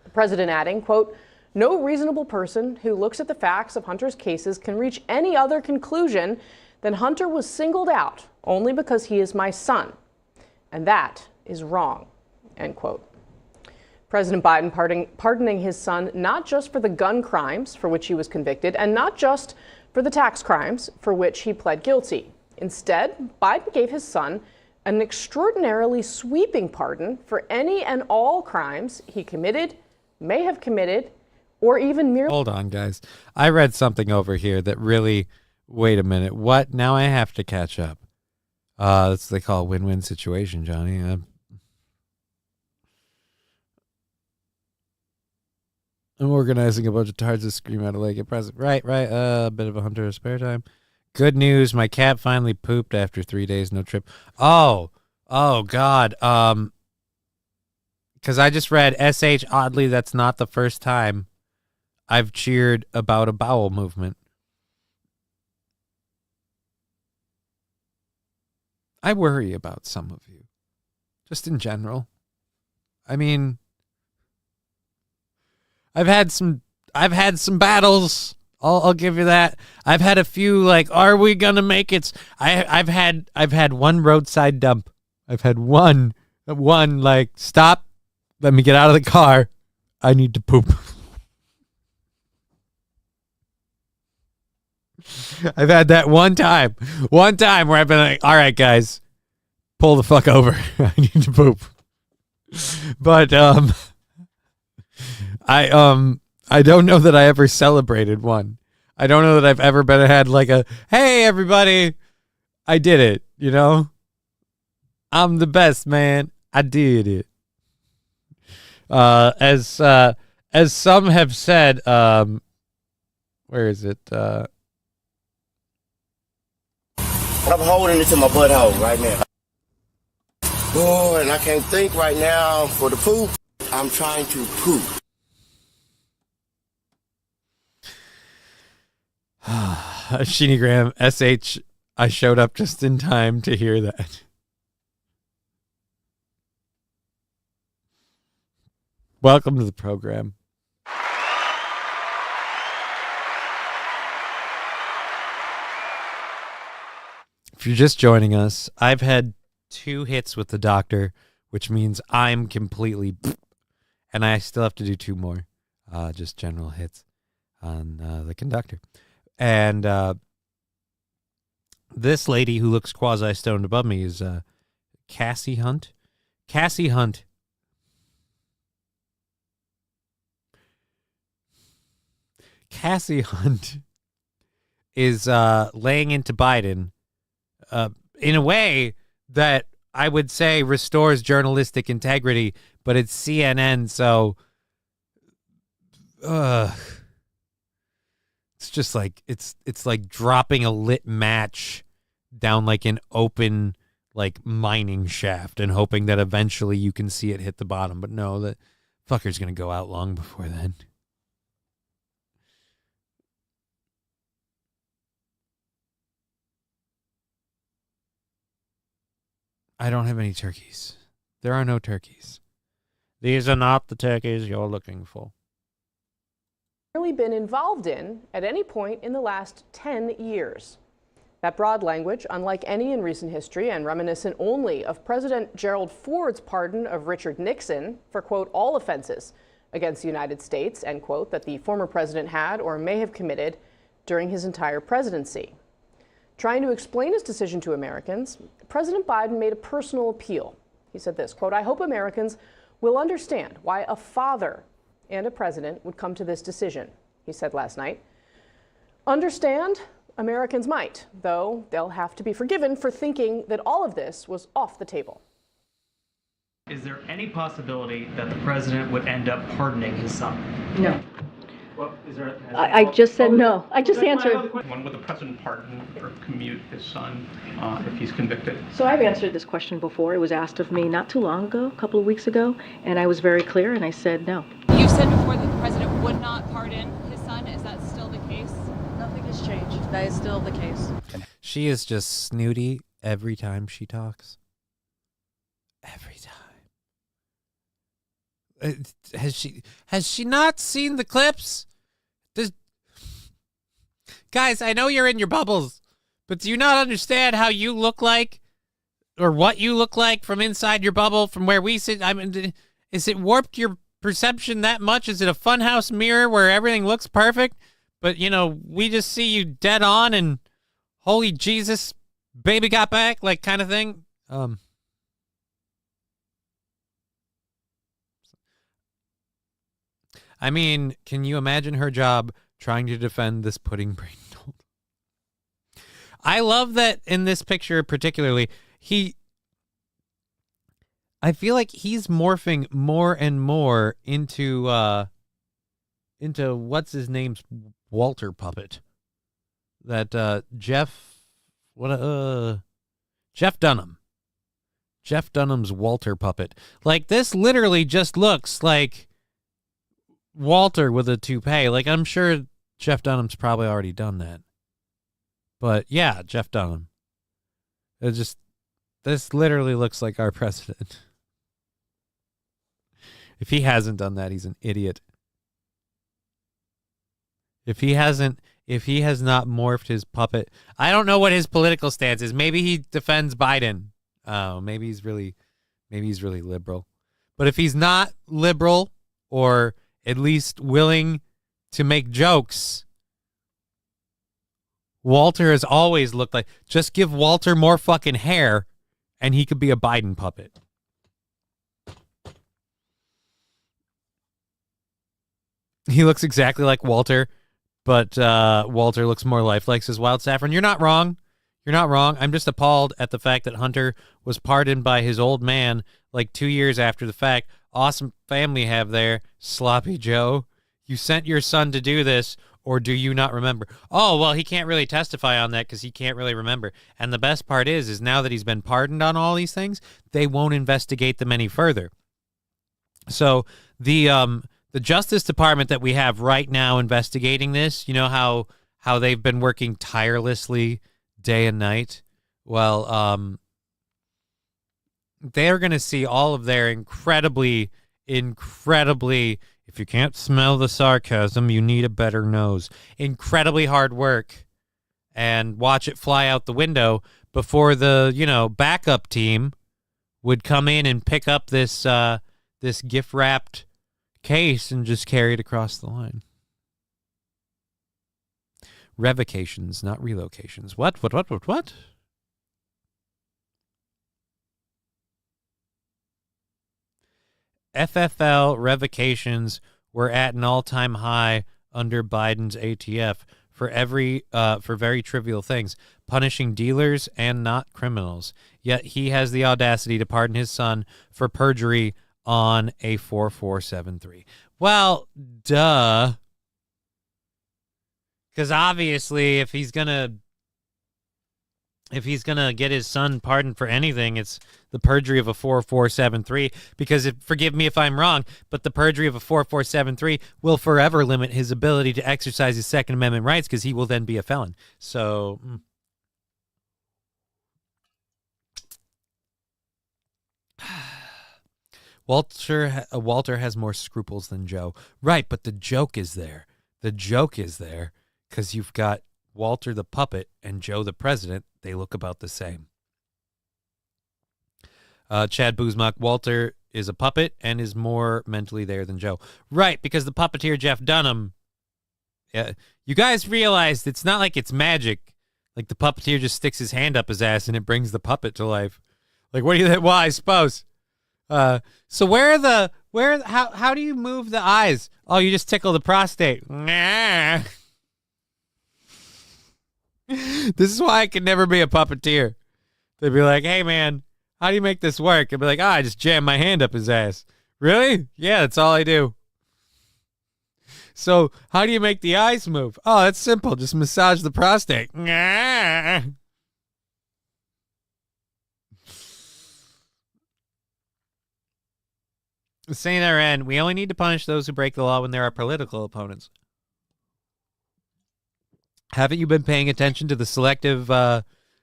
The president adding, quote, No reasonable person who looks at the facts of Hunter's cases can reach any other conclusion than Hunter was singled out only because he is my son. And that is wrong, end quote. President Biden pardoning his son not just for the gun crimes for which he was convicted and not just for the tax crimes for which he pled guilty. Instead, Biden gave his son an extraordinarily sweeping pardon for any and all crimes he committed, may have committed, or even merely... Hold on, guys. I read something over here that really... Wait a minute. What? Now I have to catch up. That's what they call a win-win situation, Johnny. I'm organizing a bunch of tards to scream at a lake at present. Right. A bit of a Hunter of spare time. Good news. My cat finally pooped after 3 days. No trip. Oh, God. Because I just read SH. Oddly, that's not the first time I've cheered about a bowel movement. I worry about some of you, just in general. I mean, I've had some battles. I'll give you that. I've had a few like, are we gonna make it? I've had one roadside dump. I've had one like, stop, let me get out of the car. I need to poop. I've had that one time where I've been like, all right, guys, pull the fuck over. I need to poop. But I don't know that I ever celebrated one. I don't know that I've ever had like a, hey, everybody, I did it, you know? I'm the best, man. I did it. As some have said, where is it? I'm holding it to my butthole right now. Oh, and I can't think right now for the poop. I'm trying to poop. Sheenigram, SH, I showed up just in time to hear that. Welcome to the program. If you're just joining us, I've had 2 hits with the doctor, which means I'm completely... And I still have to do 2 more. Just general hits on the conductor. And this lady who looks quasi-stoned above me is Cassie Hunt. Cassie Hunt. Cassie Hunt is laying into Biden in a way that I would say restores journalistic integrity, but it's CNN, so it's just like it's like dropping a lit match down like an open like mining shaft and hoping that eventually you can see it hit the bottom. But no, the fucker's gonna go out long before then. I don't have any turkeys. There are no turkeys. These are not the turkeys you're looking for. Really been involved in at any point in the last 10 years. That broad language, unlike any in recent history and reminiscent only of President Gerald Ford's pardon of Richard Nixon for, quote, all offenses against the United States, end quote, that the former president had or may have committed during his entire presidency. Trying to explain his decision to Americans, President Biden made a personal appeal. He said this, quote, I hope Americans will understand why a father and a president would come to this decision, he said last night. Understand? Americans might, though they'll have to be forgiven for thinking that all of this was off the table. Is there any possibility that the president would end up pardoning his son? No. Well, is there, I just said no. I just answered. When would the president pardon or commute his son if he's convicted? So I've answered this question before. It was asked of me not too long ago, a couple of weeks ago, and I was very clear, and I said no. You said before that the president would not pardon his son. Is that still the case? Nothing has changed. That is still the case. She is just snooty every time she talks. Every time. Has she not seen the clips? Guys, I know you're in your bubbles, but do you not understand how you look like, or what you look like from inside your bubble, from where we sit? I mean, is it warped your perception that much? Is it a funhouse mirror where everything looks perfect, but we just see you dead on and holy Jesus, baby got back, like kind of thing? I mean, can you imagine her job trying to defend this pudding brain doll? I love that in this picture particularly, I feel like he's morphing more and more into what's his name's Walter puppet. That Jeff Dunham. Jeff Dunham's Walter puppet. Like, this literally just looks like Walter with a toupee. Like, I'm sure Jeff Dunham's probably already done that. But yeah, Jeff Dunham. This literally looks like our president. If he hasn't done that, he's an idiot. If he has not morphed his puppet, I don't know what his political stance is. Maybe he defends Biden. Maybe he's really liberal. But if he's not liberal, or at least willing to make jokes, Walter has always looked like, just give Walter more fucking hair and he could be a Biden puppet. He looks exactly like Walter, but Walter looks more lifelike, says Wild Saffron. You're not wrong. You're not wrong. I'm just appalled at the fact that Hunter was pardoned by his old man like 2 years after the fact. Awesome family you have there, Sloppy Joe. You sent your son to do this, or do you not remember? Oh, well, he can't really testify on that because he can't really remember. And the best part is now that he's been pardoned on all these things, they won't investigate them any further. So the Justice Department that we have right now investigating this, you know how they've been working tirelessly day and night? Well, they're going to see all of their incredibly, if you can't smell the sarcasm, you need a better nose, incredibly hard work, and watch it fly out the window before the, backup team would come in and pick up this gift-wrapped case and just carry it across the line. Revocations, not relocations. What? FFL revocations were at an all-time high under Biden's ATF for very trivial things, punishing dealers and not criminals. Yet he has the audacity to pardon his son for perjury on a 4473. Well, duh. Because obviously, if he's gonna get his son pardoned for anything, it's the perjury of a 4473. Because forgive me if I'm wrong, but the perjury of a 4473 will forever limit his ability to exercise his Second Amendment rights, because he will then be a felon. So. Walter has more scruples than Joe. Right, but the joke is there. The joke is there because you've got Walter the puppet and Joe the president. They look about the same. Chad Buzmak, Walter is a puppet and is more mentally there than Joe. Right, because the puppeteer Jeff Dunham, you guys realized it's not like it's magic. Like the puppeteer just sticks his hand up his ass and it brings the puppet to life. Like, what do you think? Well, I suppose. So how do you move the eyes? Oh, you just tickle the prostate. Nah. This is why I could never be a puppeteer. They'd be like, hey man, how do you make this work? I'd be like, I just jam my hand up his ass. Really? Yeah, that's all I do. So how do you make the eyes move? Oh, that's simple. Just massage the prostate. Nah. Saying our end, we only need to punish those who break the law when there are political opponents. Haven't you been paying attention to the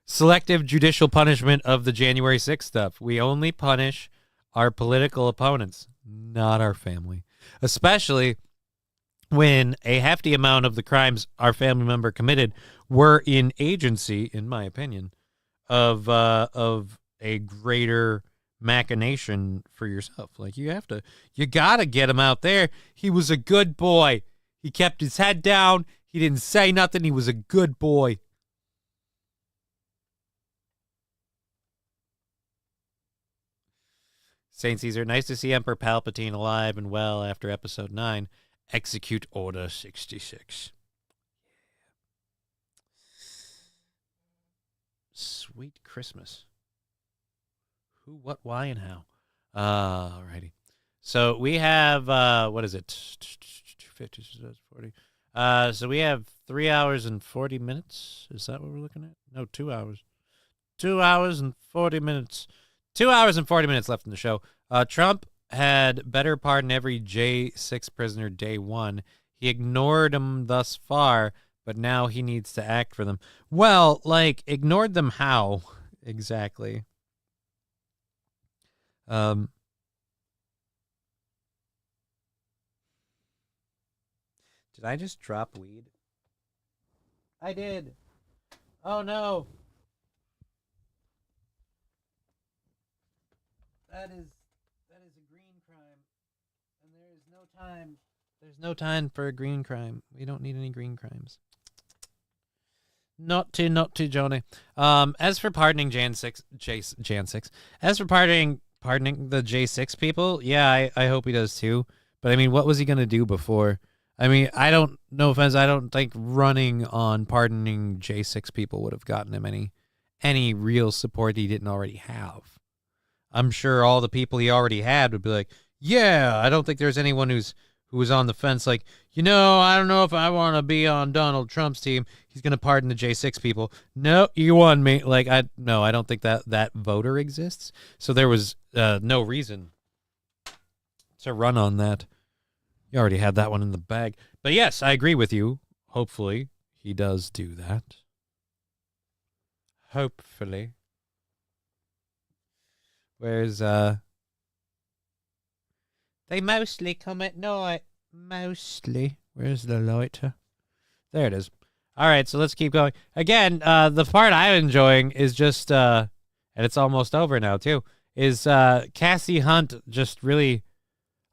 selective judicial punishment of the January 6th stuff? We only punish our political opponents. Not our family. Especially when a hefty amount of the crimes our family member committed were in agency, in my opinion, of a greater machination for yourself. Like, you gotta get him out there. He was a good boy. He kept his head down. He didn't say nothing. He was a good boy. Saint Caesar, nice to see Emperor Palpatine alive and well after episode 9. Execute Order 66. Sweet Christmas. Who, what, why, and how? Alrighty. So we have, what is it? 50, 40. So we have 3 hours and 40 minutes. Is that what we're looking at? No, 2 hours. 2 hours and 40 minutes. 2 hours and 40 minutes left in the show. Trump had better pardon every J6 prisoner day one. He ignored them thus far, but now he needs to act for them. Well, like, ignored them how exactly? Did I just drop weed? I did. Oh no. That is a green crime. And there is no time. There's no time for a green crime. We don't need any green crimes. Not to Johnny. As for pardoning Jan 6, as for pardoning the J6 people, yeah, I hope he does too. But I mean, what was he gonna do before? I mean, no offense, I don't think running on pardoning J6 people would have gotten him any real support he didn't already have. I'm sure all the people he already had would be like, yeah, I don't think there's anyone who was on the fence like, I don't know if I want to be on Donald Trump's team. He's going to pardon the J6 people. No, you won me. Like, I don't think that voter exists. So there was no reason to run on that. You already had that one in the bag. But yes, I agree with you. Hopefully he does do that. Hopefully. Where's, they mostly come at night. Mostly. Where's the lighter? There it is. All right, so let's keep going. Again, the part I'm enjoying is just, and it's almost over now, too, is Cassie Hunt just really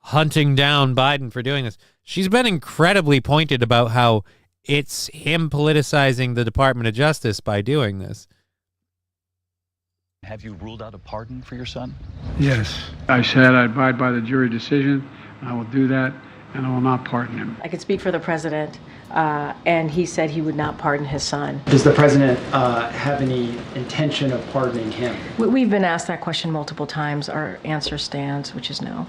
hunting down Biden for doing this. She's been incredibly pointed about how it's him politicizing the Department of Justice by doing this. Have you ruled out a pardon for your son? Yes. I said I abide by the jury decision. I will do that, and I will not pardon him. I could speak for the president, and he said he would not pardon his son. Does the president have any intention of pardoning him? We've been asked that question multiple times. Our answer stands, which is no.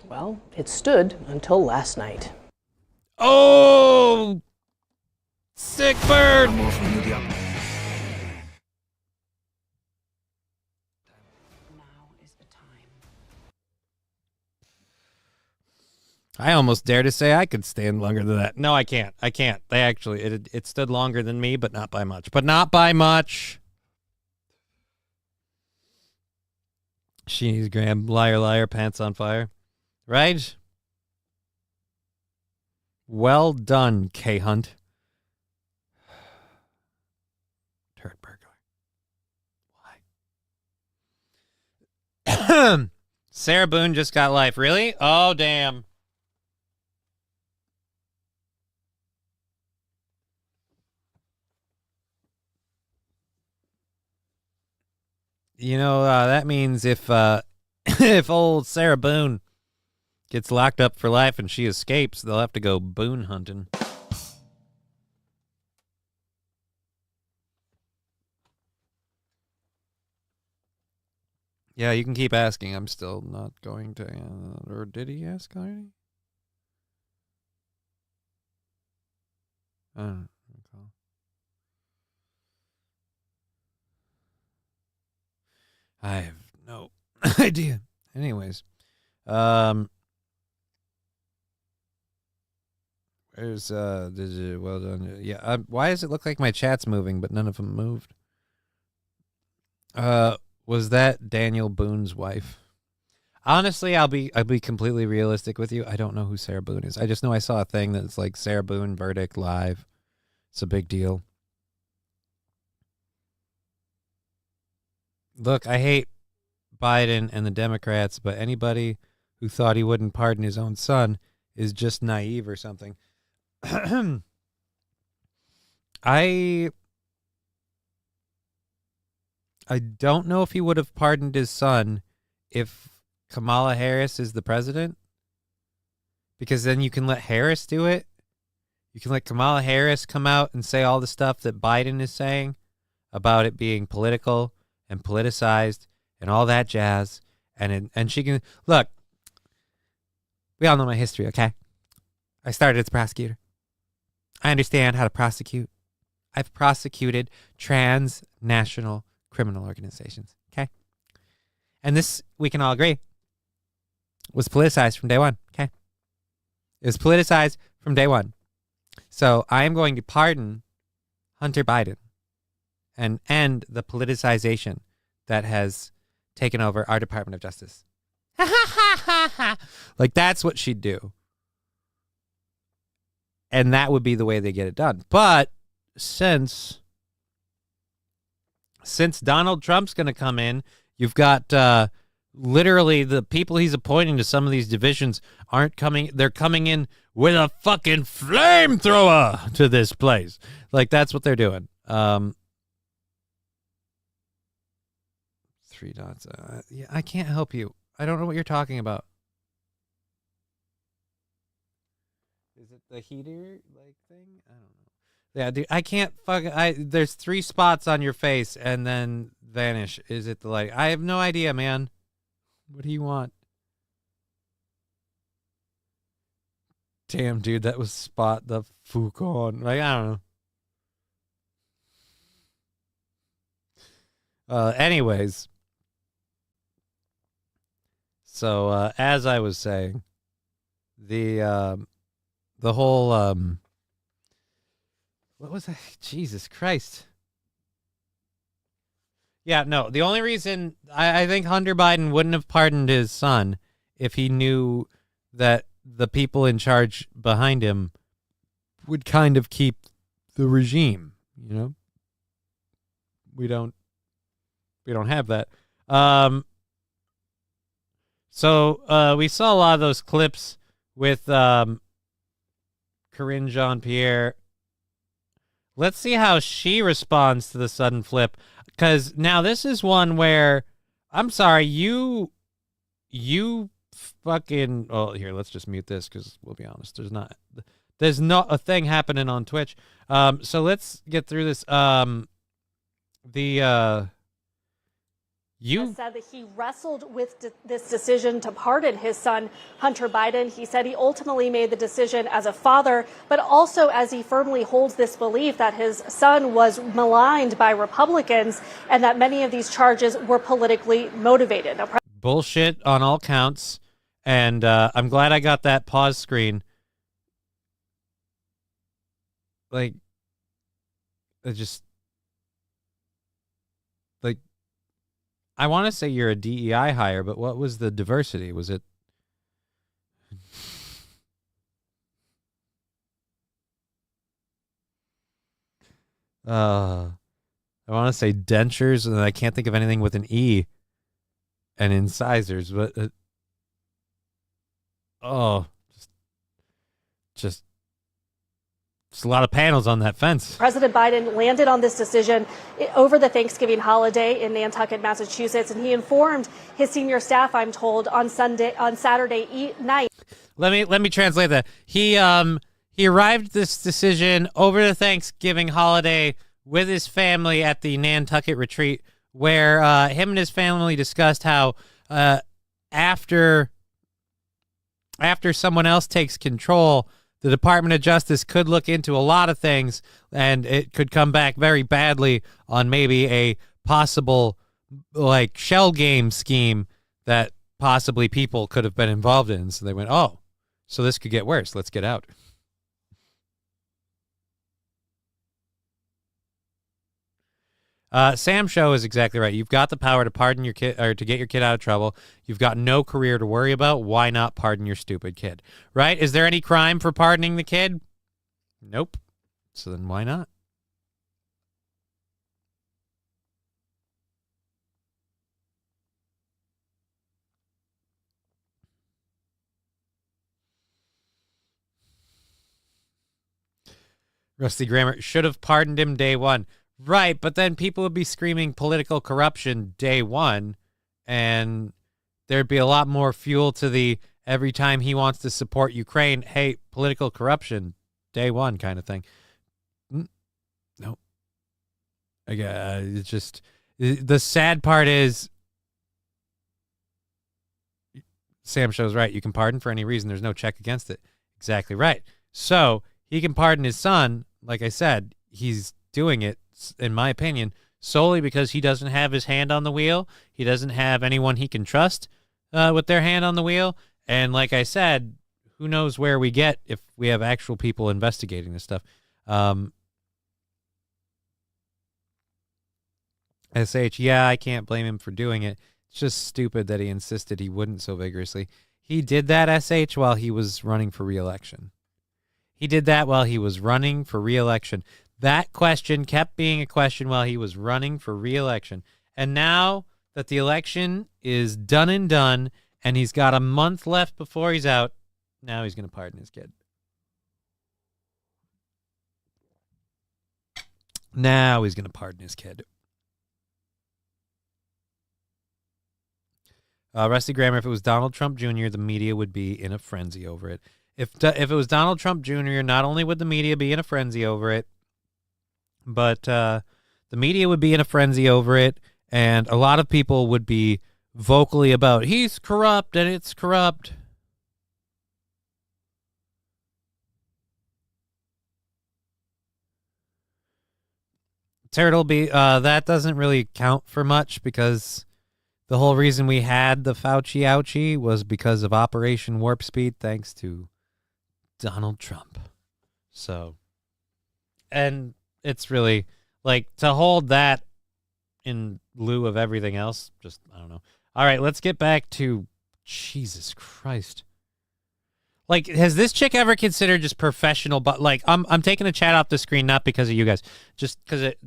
Well, it stood until last night. Oh! Sick bird! I almost dare to say I could stand longer than that. No, I can't. They actually, it stood longer than me, but not by much. She's Graham, liar, liar, pants on fire. Right? Well done, K. Hunt. Turd burglar. Why? Sarah Boone just got life. Really? Oh, damn. That means if old Sarah Boone gets locked up for life and she escapes, they'll have to go Boone hunting. Yeah, you can keep asking. I'm still not going to. Or did he ask already? I don't recall. I have no idea. Anyways, where's well done. Yeah, why does it look like my chat's moving, but none of them moved? Was that Daniel Boone's wife? Honestly, I'll be completely realistic with you. I don't know who Sarah Boone is. I just know I saw a thing that's like Sarah Boone verdict live. It's a big deal. Look, I hate Biden and the Democrats, but anybody who thought he wouldn't pardon his own son is just naive or something. I don't know if he would have pardoned his son if Kamala Harris is the president, because then you can let Harris do it. You can let Kamala Harris come out and say all the stuff that Biden is saying about it being political and politicized and all that jazz. And she can, look, we all know my history, okay? I started as a prosecutor. I understand how to prosecute. I've prosecuted transnational criminal organizations, okay? And this, we can all agree, was politicized from day one, okay? It was politicized from day one. So I am going to pardon Hunter Biden and end the politicization that has taken over our Department of Justice. Like, that's what she'd do. And that would be the way they get it done. But since Donald Trump's going to come in, you've got literally the people he's appointing to some of these divisions aren't coming. They're coming in with a fucking flamethrower to this place. Like, that's what they're doing. 3 dots. Yeah, I can't help you. I don't know what you're talking about. Is it the heater like thing? I don't know. Yeah, dude, I can't there's 3 spots on your face and then vanish. Is it the light? I have no idea, man. What do you want? Damn, dude, that was spot the fuck on. Like, I don't know. Anyways. So, as I was saying, the whole, what was that? Jesus Christ. Yeah, no, the only reason I think Hunter Biden wouldn't have pardoned his son if he knew that the people in charge behind him would kind of keep the regime, you know? We don't have that. So we saw a lot of those clips with Karine Jean-Pierre. Let's see how she responds to the sudden flip. Because now this is one where, I'm sorry, you fucking, oh, here, let's just mute this because we'll be honest, there's not a thing happening on Twitch. So let's get through this. You said that he wrestled with this decision to pardon his son, Hunter Biden. He said he ultimately made the decision as a father, but also as he firmly holds this belief that his son was maligned by Republicans and that many of these charges were politically motivated. Now, bullshit on all counts. And I'm glad I got that pause screen. Like, it just, like, I want to say you're a DEI hire, but what was the diversity? Was it? I want to say dentures, and I can't think of anything with an E. And incisors, but just a lot of panels on that fence. President Biden landed on this decision over the Thanksgiving holiday in Nantucket, Massachusetts, and he informed his senior staff, I'm told, on Saturday night. Let me translate that. He arrived at this decision over the Thanksgiving holiday with his family at the Nantucket retreat, where him and his family discussed how after someone else takes control, the Department of Justice could look into a lot of things, and it could come back very badly on maybe a possible, like, shell game scheme that possibly people could have been involved in. So they went, oh, so this could get worse. Let's get out. Sam Show is exactly right. You've got the power to pardon your kid or to get your kid out of trouble. You've got no career to worry about. Why not pardon your stupid kid? Right? Is there any crime for pardoning the kid? Nope. So then why not? Rusty Grammar should have pardoned him day one. Right, but then people would be screaming political corruption day one, and there'd be a lot more fuel to the every time he wants to support Ukraine, hey, political corruption day one kind of thing. No. Again, it's just, the sad part is, Sam Show's right. You can pardon for any reason. There's no check against it. Exactly right. So he can pardon his son. Like I said, he's doing it, in my opinion, solely because he doesn't have his hand on the wheel. He doesn't have anyone he can trust with their hand on the wheel. And like I said, who knows where we get if we have actual people investigating this stuff. SH, yeah, I can't blame him for doing it. It's just stupid that he insisted he wouldn't so vigorously. He did that, SH, while he was running for re-election. He did that while he was running for re-election. That question kept being a question while he was running for re-election. And now that the election is done and done, and he's got a month left before he's out, now he's going to pardon his kid. Now he's going to pardon his kid. Rusty Grammar, if it was Donald Trump Jr., the media would be in a frenzy over it. If it was Donald Trump Jr., not only would the media be in a frenzy over it, but the media would be in a frenzy over it, and a lot of people would be vocally about, he's corrupt and it's corrupt. Turtle B, that doesn't really count for much because the whole reason we had the Fauci ouchie was because of Operation Warp Speed, thanks to Donald Trump. So, and it's really, like, to hold that in lieu of everything else, just, I don't know. All right, let's get back to, Jesus Christ. Like, has this chick ever considered just professional, but, like, I'm taking the chat off the screen, not because of you guys, just because it...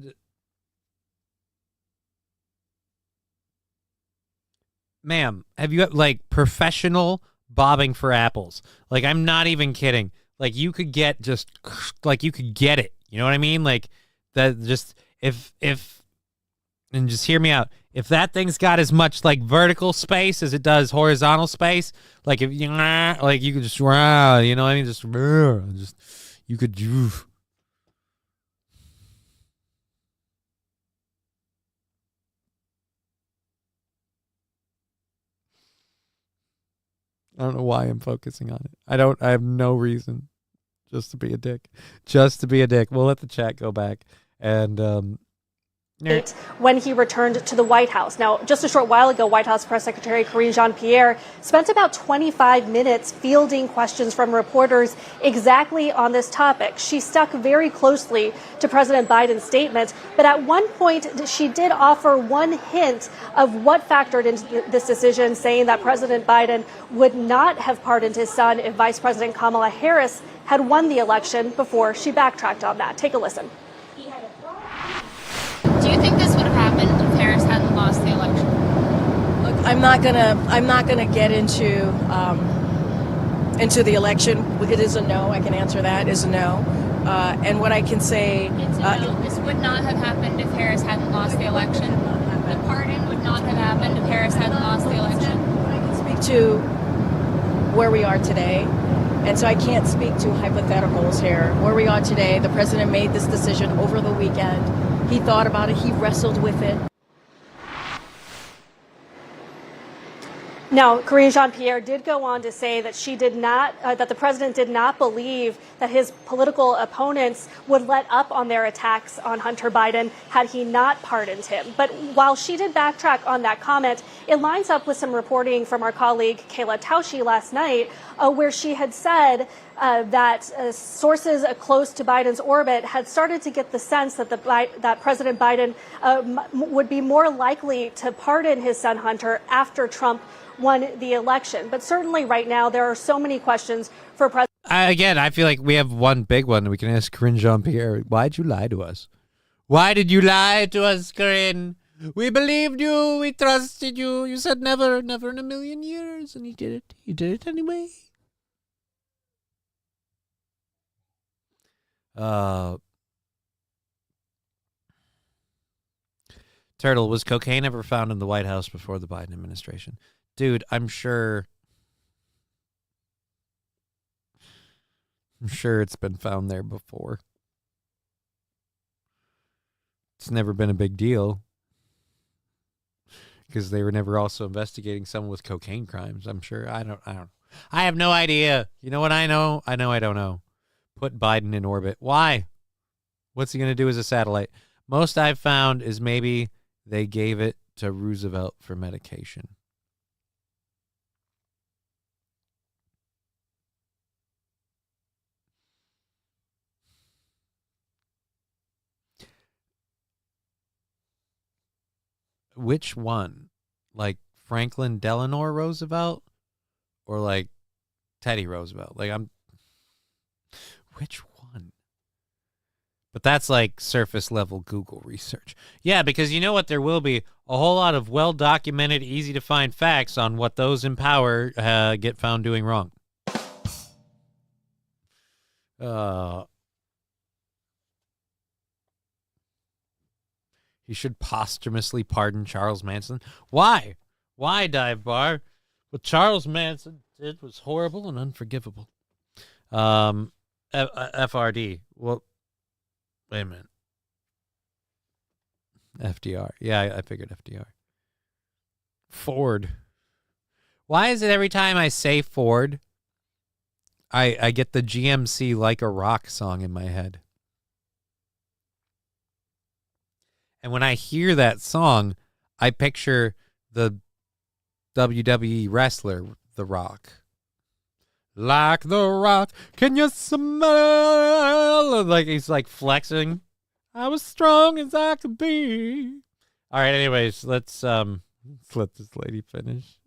Ma'am, have you, like, professional bobbing for apples? Like, I'm not even kidding. Like, you could get just, like, you could get it. You know what I mean? Like, that just, if, and just hear me out. If that thing's got as much, like, vertical space as it does horizontal space, like, if you, like, you could just, you know what I mean? Just, you could, I don't know why I'm focusing on it. I have no reason. Just to be a dick. Just to be a dick. We'll let the chat go back. And, when he returned to the White House. Now, just a short while ago, White House Press Secretary Karine Jean-Pierre spent about 25 minutes fielding questions from reporters exactly on this topic. She stuck very closely to President Biden's statement, but at one point she did offer one hint of what factored into this decision, saying that President Biden would not have pardoned his son if Vice President Kamala Harris had won the election, before she backtracked on that. Take a listen. Do you think this would have happened if Harris hadn't lost the election? Look, I'm not gonna get into the election. It is a no. I can answer that. It is a no. And what I can say, It's a no. This would not have happened if Harris hadn't lost the election. The pardon would not have happened if Harris hadn't lost the election. I can speak to where we are today. And so I can't speak to hypotheticals here. Where we are today, the president made this decision over the weekend. He thought about it. He wrestled with it. Now, Karine Jean-Pierre did go on to say that she did not, that the president did not believe that his political opponents would let up on their attacks on Hunter Biden had he not pardoned him. But while she did backtrack on that comment, it lines up with some reporting from our colleague Kayla Tausche last night, where she had said that sources close to Biden's orbit had started to get the sense that that President Biden would be more likely to pardon his son Hunter after Trump won the election. But certainly right now, there are so many questions for President. Again, I feel like we have one big one. We can ask Karine Jean-Pierre, why'd you lie to us? Why did you lie to us, Karine? We believed you. We trusted you. You said never, never in a million years. And he did it. He did it anyway. Turtle, was cocaine ever found in the White House before the Biden administration? Dude, I'm sure it's been found there before. It's never been a big deal because they were never also investigating someone with cocaine crimes. I'm sure. I don't. I have no idea. You know what I know? I know I don't know. Put Biden in orbit. Why? What's he going to do as a satellite? Most I've found is maybe they gave it to Roosevelt for medication. Which one? Like Franklin Delano Roosevelt or like Teddy Roosevelt? Which one? But that's like surface level Google research. Yeah, because you know what? There will be a whole lot of well-documented, easy-to-find facts on what those in power get found doing wrong. He should posthumously pardon Charles Manson. Why? Why, Dive Bar? What Charles Manson did was horrible and unforgivable. FRD. Well, wait a minute. FDR. Yeah, I figured FDR. Ford. Why is it every time I say Ford, I get the GMC Like a Rock song in my head? And when I hear that song, I picture the WWE wrestler, The Rock. Like The Rock, can you smell? Like he's like flexing. I was strong as I could be. All right, anyways, let's let this lady finish.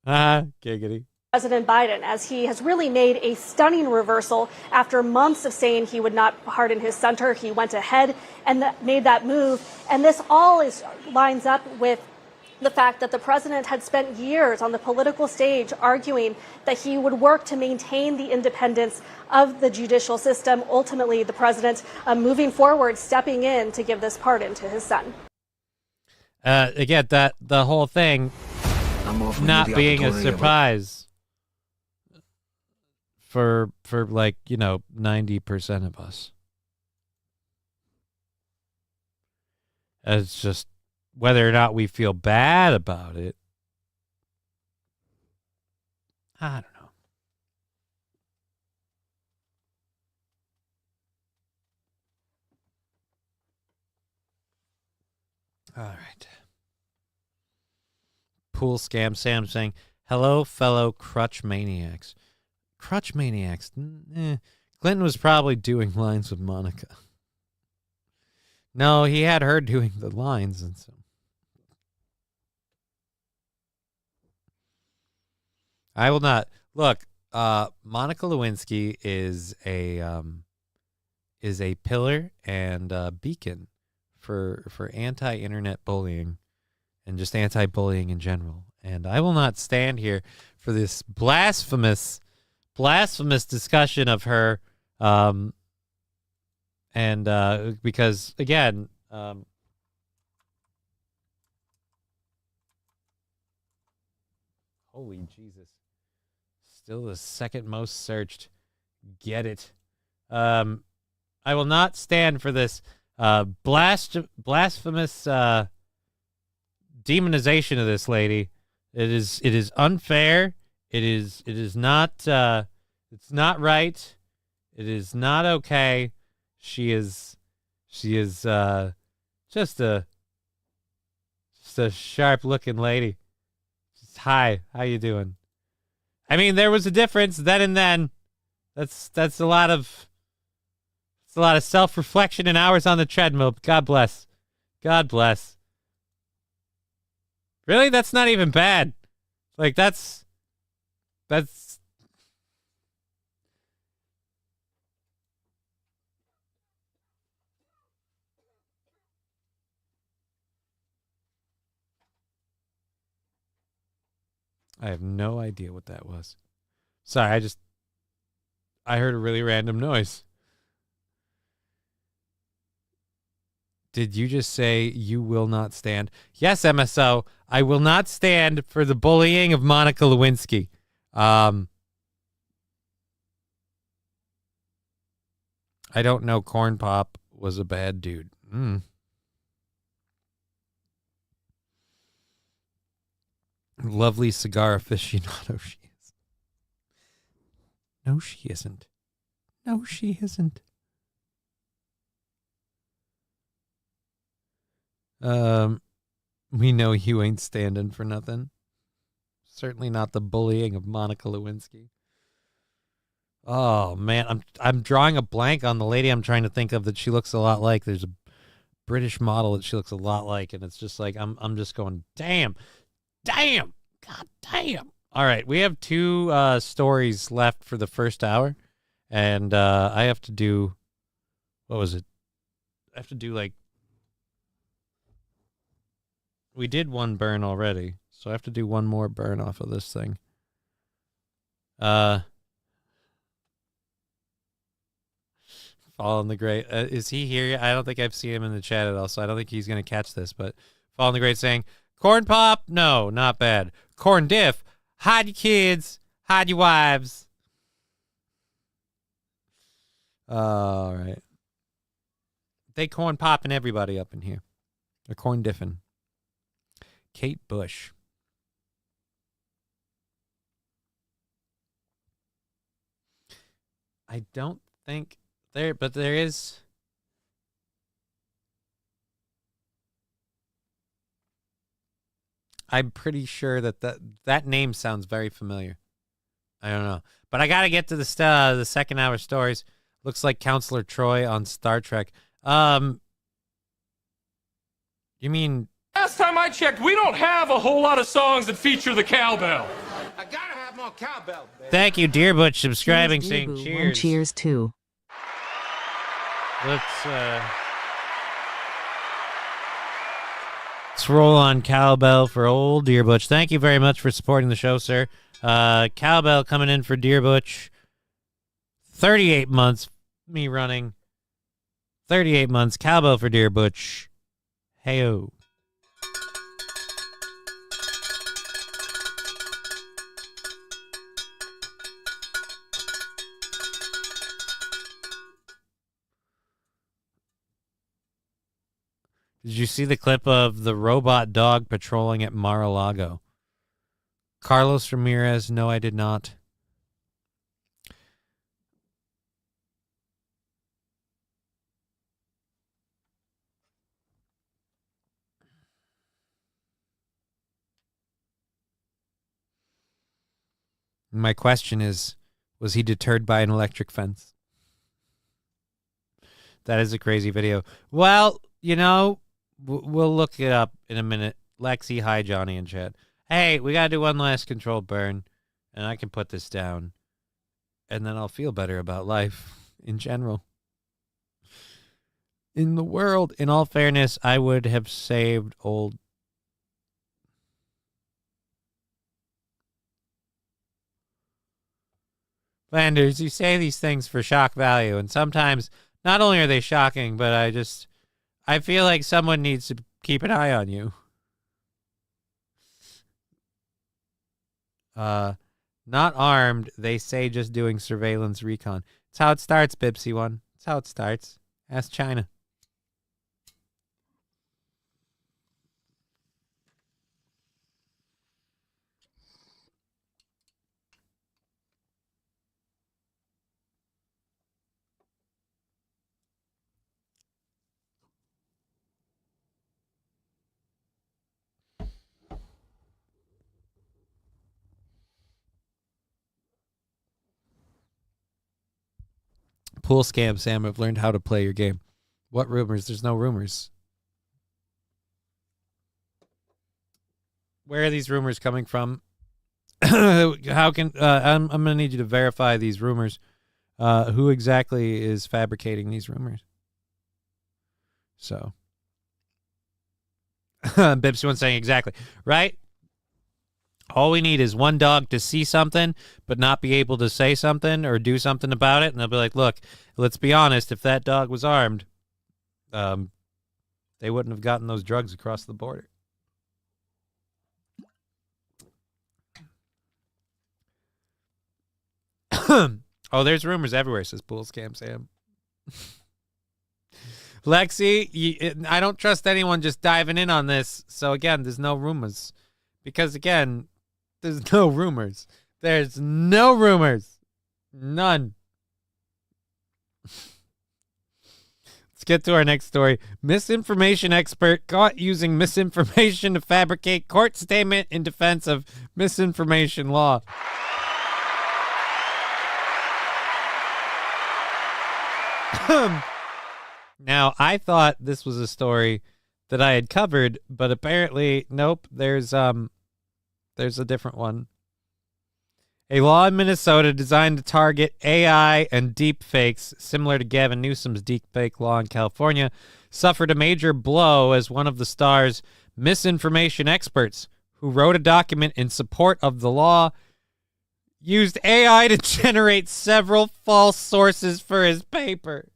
Giggity. President Biden, as he has really made a stunning reversal after months of saying he would not pardon his son. He went ahead and made that move. And this all lines up with the fact that the president had spent years on the political stage arguing that he would work to maintain the independence of the judicial system. Ultimately, the president moving forward, stepping in to give this pardon to his son. Again, that the whole thing not being a surprise for like, 90% of us. It's just whether or not we feel bad about it. I don't know. All right. Pool scam Sam saying, hello, fellow crutch maniacs. Crutch maniacs. Clinton was probably doing lines with Monica. No, he had her doing the lines and so. I will not look. Monica Lewinsky is a pillar and a beacon for anti-internet bullying and just anti-bullying in general. And I will not stand here for this blasphemous discussion of her. Because again, holy Jesus. Still the second most searched. Get it. I will not stand for this blasphemous demonization of this lady It is unfair. It is not it's not right. It is not okay. She is just a sharp looking lady. Just, hi, how you doing? I mean, there was a difference then and then. That's a lot of self-reflection and hours on the treadmill. God bless. God bless. Really? That's not even bad. Like, that's... I have no idea what that was. Sorry, I heard a really random noise. Did you just say you will not stand? Yes, MSO, I will not stand for the bullying of Monica Lewinsky. I don't know Corn Pop was a bad dude. Lovely cigar aficionado she is. No, she isn't. No, she isn't. We know you ain't standing for nothing. Certainly not the bullying of Monica Lewinsky. Oh man, I'm drawing a blank on the lady I'm trying to think of that she looks a lot like. There's a British model that she looks a lot like, and it's just like I'm just going, damn, god damn. All right, we have 2 stories left for the first hour, and I have to do, what was it? I have to do like, we did one burn already, so I have to do one more burn off of this thing. Fallen the Great. Is he here? I don't think I've seen him in the chat at all, so I don't think he's going to catch this. But Fallen the Great saying, Corn Pop? No, not bad. Corn Diff? Hide your kids. Hide your wives. All right. They corn popping everybody up in here. They're corn diffing. Kate Bush. I don't think there, but there is. I'm pretty sure that name sounds very familiar. I don't know, but I gotta get to the second hour stories. Looks like Counselor Troy on Star Trek. You mean? Last time I checked, we don't have a whole lot of songs that feature the cowbell. I gotta have more cowbell, baby. Thank you, Dear Butch, subscribing, Cheers, saying Dear Boo. cheers. One cheers too. Let's roll on cowbell for old Dear Butch. Thank you very much for supporting the show, sir. Cowbell coming in for Dear Butch. 38 months, me running. 38 months, cowbell for Dear Butch. Hey-o. Did you see the clip of the robot dog patrolling at Mar-a-Lago? Carlos Ramirez, no, I did not. My question is, was he deterred by an electric fence? That is a crazy video. Well, you know, we'll look it up in a minute. Lexi, hi, Johnny in chat. Hey, we got to do one last controlled burn, and I can put this down, and then I'll feel better about life in general. In the world, in all fairness, I would have saved old... Landers, you say these things for shock value, and sometimes not only are they shocking, but I feel like someone needs to keep an eye on you. Not armed, they say just doing surveillance recon. It's how it starts, Bibsy one. It's how it starts. Ask China. Pool Scam Sam have learned how to play your game. What rumors? There's no rumors. Where are these rumors coming from? How can I'm gonna need you to verify these rumors. Who exactly is fabricating these rumors? So, Bibsy one saying exactly right. All we need is one dog to see something, but not be able to say something or do something about it, and they'll be like, "Look, let's be honest. If that dog was armed, they wouldn't have gotten those drugs across the border." Oh, there's rumors everywhere, says Pool Scam Sam. Lexi, I don't trust anyone just diving in on this. So, again, there's no rumors. Because, again, there's no rumors. There's no rumors. None. Let's get to our next story. Misinformation expert caught using misinformation to fabricate court statement in defense of misinformation law. Now, I thought this was a story that I had covered, but apparently, nope, there's a different one. A law in Minnesota designed to target AI and deepfakes, similar to Gavin Newsom's deepfake law in California, suffered a major blow as one of the star's misinformation experts, who wrote a document in support of the law, used AI to generate several false sources for his paper.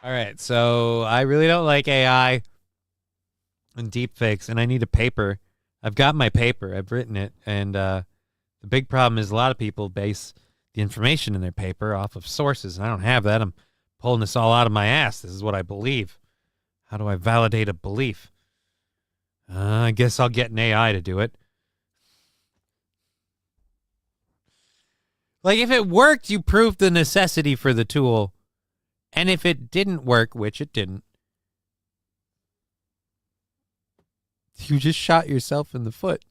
All right, so I really don't like AI and deepfakes, and I need a paper. I've got my paper. I've written it, and the big problem is a lot of people base the information in their paper off of sources, and I don't have that. I'm pulling this all out of my ass. This is what I believe. How do I validate a belief? I guess I'll get an AI to do it. Like, if it worked, you proved the necessity for the tool. And if it didn't work, which it didn't, you just shot yourself in the foot.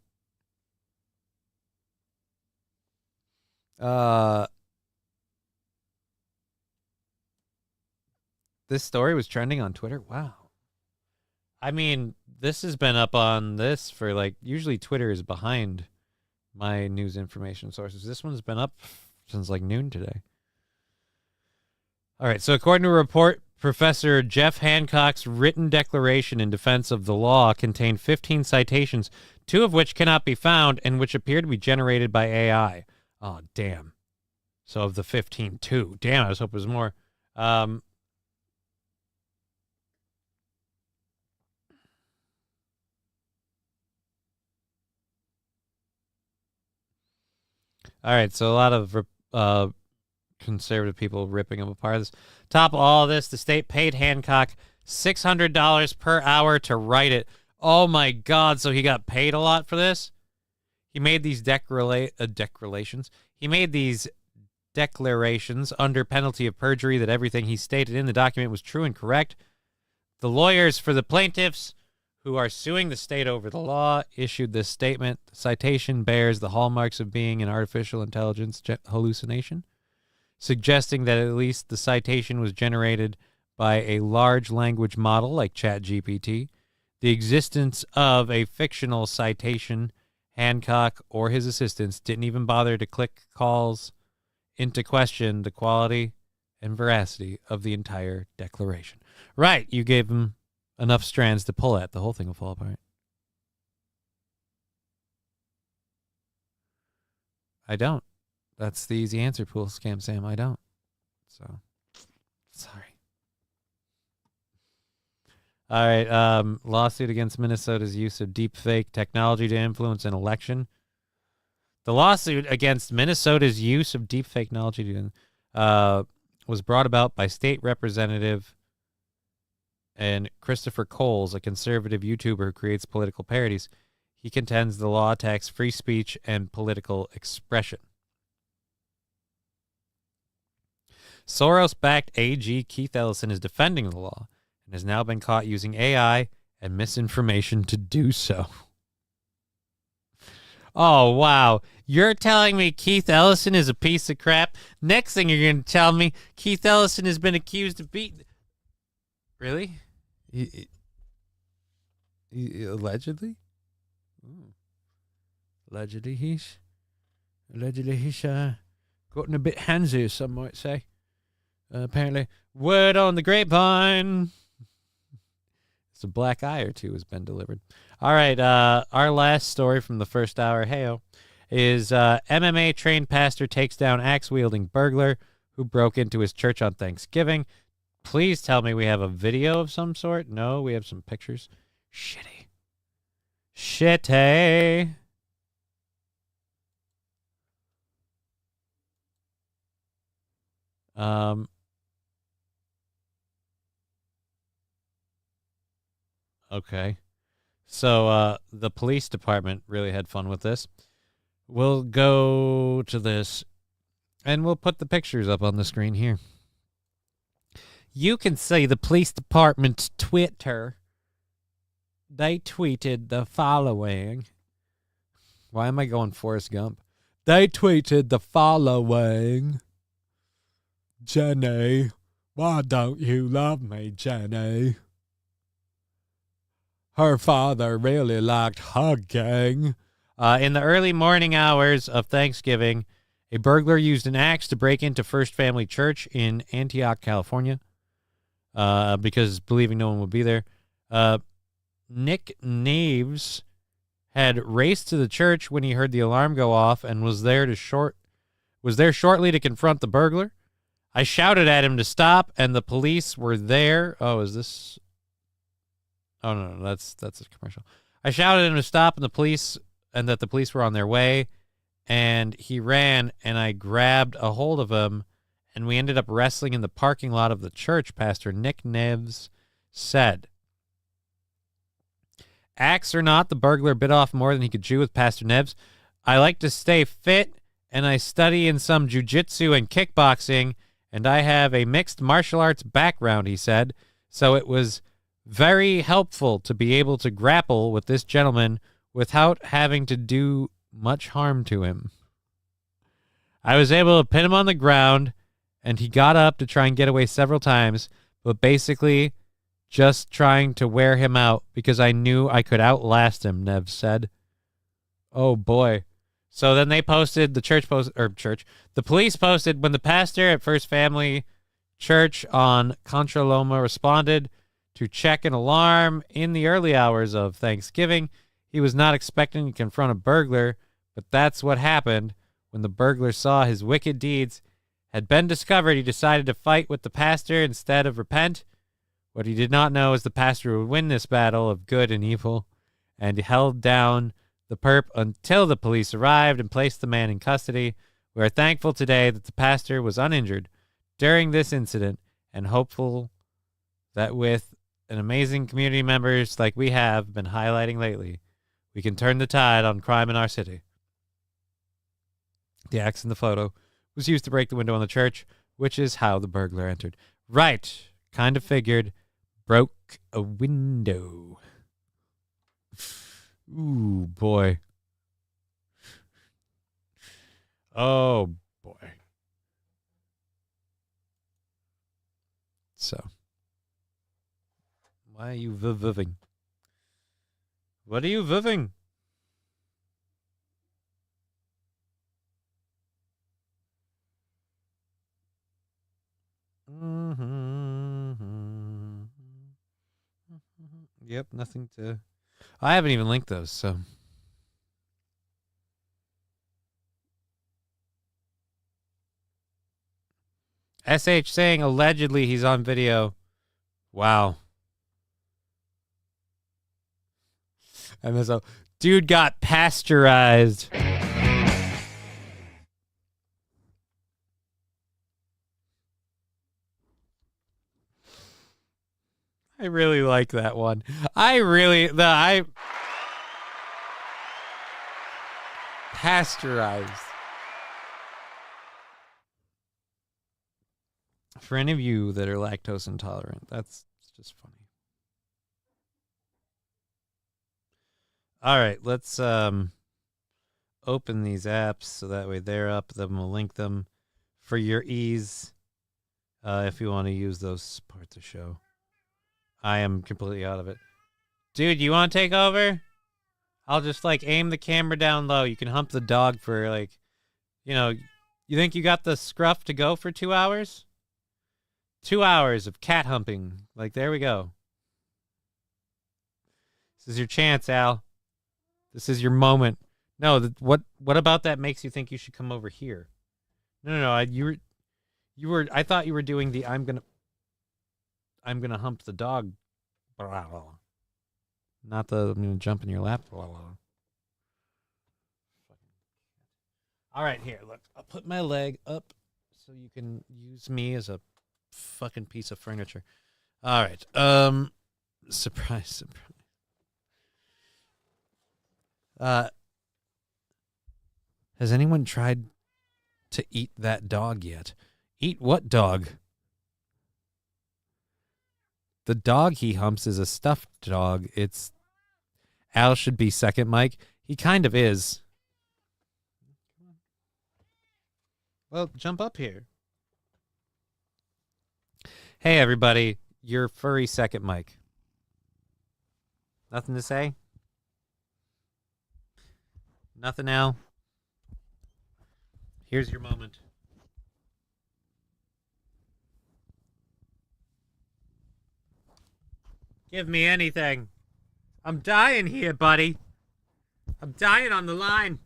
This story was trending on Twitter. Wow. I mean, this has been up on this for usually Twitter is behind my news information sources. This one's been up since noon today. All right, so according to a report, Professor Jeff Hancock's written declaration in defense of the law contained 15 citations, 2 of which cannot be found and which appear to be generated by AI. Oh, damn. So of the 15, 2. Damn, I was hoping it was more. All right, so a lot of conservative people ripping him apart. This top of all this, the state paid Hancock $600 per hour to write it. Oh my God! So he got paid a lot for this. He made these declarations. He made these declarations under penalty of perjury that everything he stated in the document was true and correct. The lawyers for the plaintiffs, who are suing the state over the law, issued this statement. The citation bears the hallmarks of being an artificial intelligence hallucination, suggesting that at least the citation was generated by a large language model like ChatGPT. The existence of a fictional citation, Hancock or his assistants didn't even bother to click calls into question the quality and veracity of the entire declaration. Right, you gave them enough strands to pull at. The whole thing will fall apart. I don't. That's the easy answer, Pool Scam Sam. I don't. So, sorry. All right. Lawsuit against Minnesota's use of deepfake technology to influence an election. The lawsuit against Minnesota's use of deepfake technology was brought about by state representative and Christopher Coles, a conservative YouTuber who creates political parodies. He contends the law attacks free speech and political expression. Soros-backed AG Keith Ellison is defending the law and has now been caught using AI and misinformation to do so. Oh, wow. You're telling me Keith Ellison is a piece of crap? Next thing you're going to tell me Keith Ellison has been accused of beating... Really? Allegedly? Ooh. Allegedly he's gotten a bit handsy, some might say. Apparently. Word on the grapevine. It's a black eye or two has been delivered. All right, our last story from the first hour, heyo, is MMA trained pastor takes down axe-wielding burglar who broke into his church on Thanksgiving. Please tell me we have a video of some sort. No, we have some pictures. Shitty. Okay. So the police department really had fun with this. We'll go to this, and we'll put the pictures up on the screen here. You can see the police department's Twitter. They tweeted the following. Why am I going Forrest Gump? They tweeted the following. Jenny, why don't you love me, Jenny? Her father really liked hugging. In the early morning hours of Thanksgiving, a burglar used an axe to break into First Family Church in Antioch, California, because believing no one would be there. Nick Naves had raced to the church when he heard the alarm go off and was there shortly to confront the burglar. I shouted at him to stop, and the police were there. Oh, is this? Oh no, that's a commercial. I shouted at him to stop, and that the police were on their way, and he ran, and I grabbed a hold of him, and we ended up wrestling in the parking lot of the church. Pastor Nick Neves said. Axe or not, the burglar bit off more than he could chew with Pastor Neves. I like to stay fit, and I study in some jiu-jitsu and kickboxing, and I have a mixed martial arts background, he said. So it was very helpful to be able to grapple with this gentleman without having to do much harm to him. I was able to pin him on the ground, and he got up to try and get away several times, but basically just trying to wear him out because I knew I could outlast him, Nev said. Oh, boy. So then they posted, the police posted, when the pastor at First Family Church on Contra Loma responded to check an alarm in the early hours of Thanksgiving. He was not expecting to confront a burglar, but that's what happened. When the burglar saw his wicked deeds had been discovered, he decided to fight with the pastor instead of repent. What he did not know is the pastor would win this battle of good and evil, and he held down the perp until the police arrived and placed the man in custody. We are thankful today that the pastor was uninjured during this incident and hopeful that with an amazing community members like we have been highlighting lately, we can turn the tide on crime in our city. The axe in the photo was used to break the window on the church, which is how the burglar entered. Right. Kind of figured. Broke a window. Ooh, boy. Oh, boy. So. Why are you viving? What are you viving? Yep, nothing to... I haven't even linked those, so... SH saying allegedly he's on video. Wow. And there's a dude got pasteurized. I really like that one. Pasteurized. For any of you that are lactose intolerant, that's just funny. All right, let's open these apps so that way they're up. Then we'll link them for your ease if you want to use those parts of the show. I am completely out of it. Dude, you want to take over? I'll just, like, aim the camera down low. You can hump the dog for, like, you know, you think you got the scruff to go for 2 hours? 2 hours of cat humping. Like, there we go. This is your chance, Al. This is your moment. No, what about that makes you think you should come over here? No. You were. I thought you were doing the I'm gonna hump the dog. Blah, blah. Not the I'm gonna jump in your lap. Blah, blah. All right, here. Look, I'll put my leg up so you can use me as a fucking piece of furniture. All right. Surprise. Has anyone tried to eat that dog yet? Eat what dog? The dog he humps is a stuffed dog. Al should be second, Mike. He kind of is. Well, jump up here. Hey, everybody. You're furry second, Mike. Nothing to say? Nothing, Al? Here's your moment. Give me anything. I'm dying here, buddy. I'm dying on the line.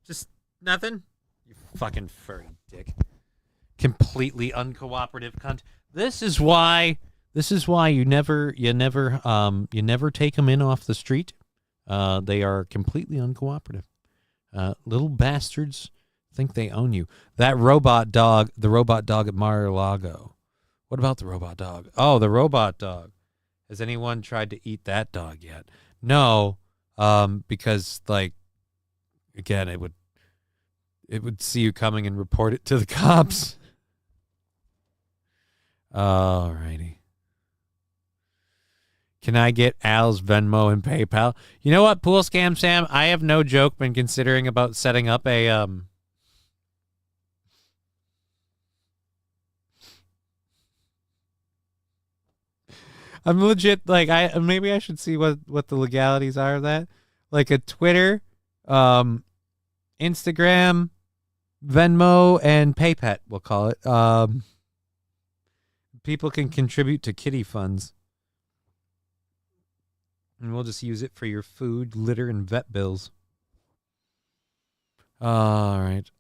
Just nothing? You fucking furry dick. Completely uncooperative cunt. This is why you never take them in off the street. They are completely uncooperative. Little bastards think they own you. That robot dog, the robot dog at Mar-a-Lago. What about the robot dog? Oh, the robot dog. Has anyone tried to eat that dog yet? No, because, like, again, it would see you coming and report it to the cops. Alrighty. Can I get Al's Venmo and PayPal? You know what, Pool Scam Sam? I have no joke been considering about setting up a I'm legit, like, maybe I should see what the legalities are of that. Like a Twitter, Instagram, Venmo, and PayPal, we'll call it. People can contribute to kitty funds. And we'll just use it for your food, litter, and vet bills. All right.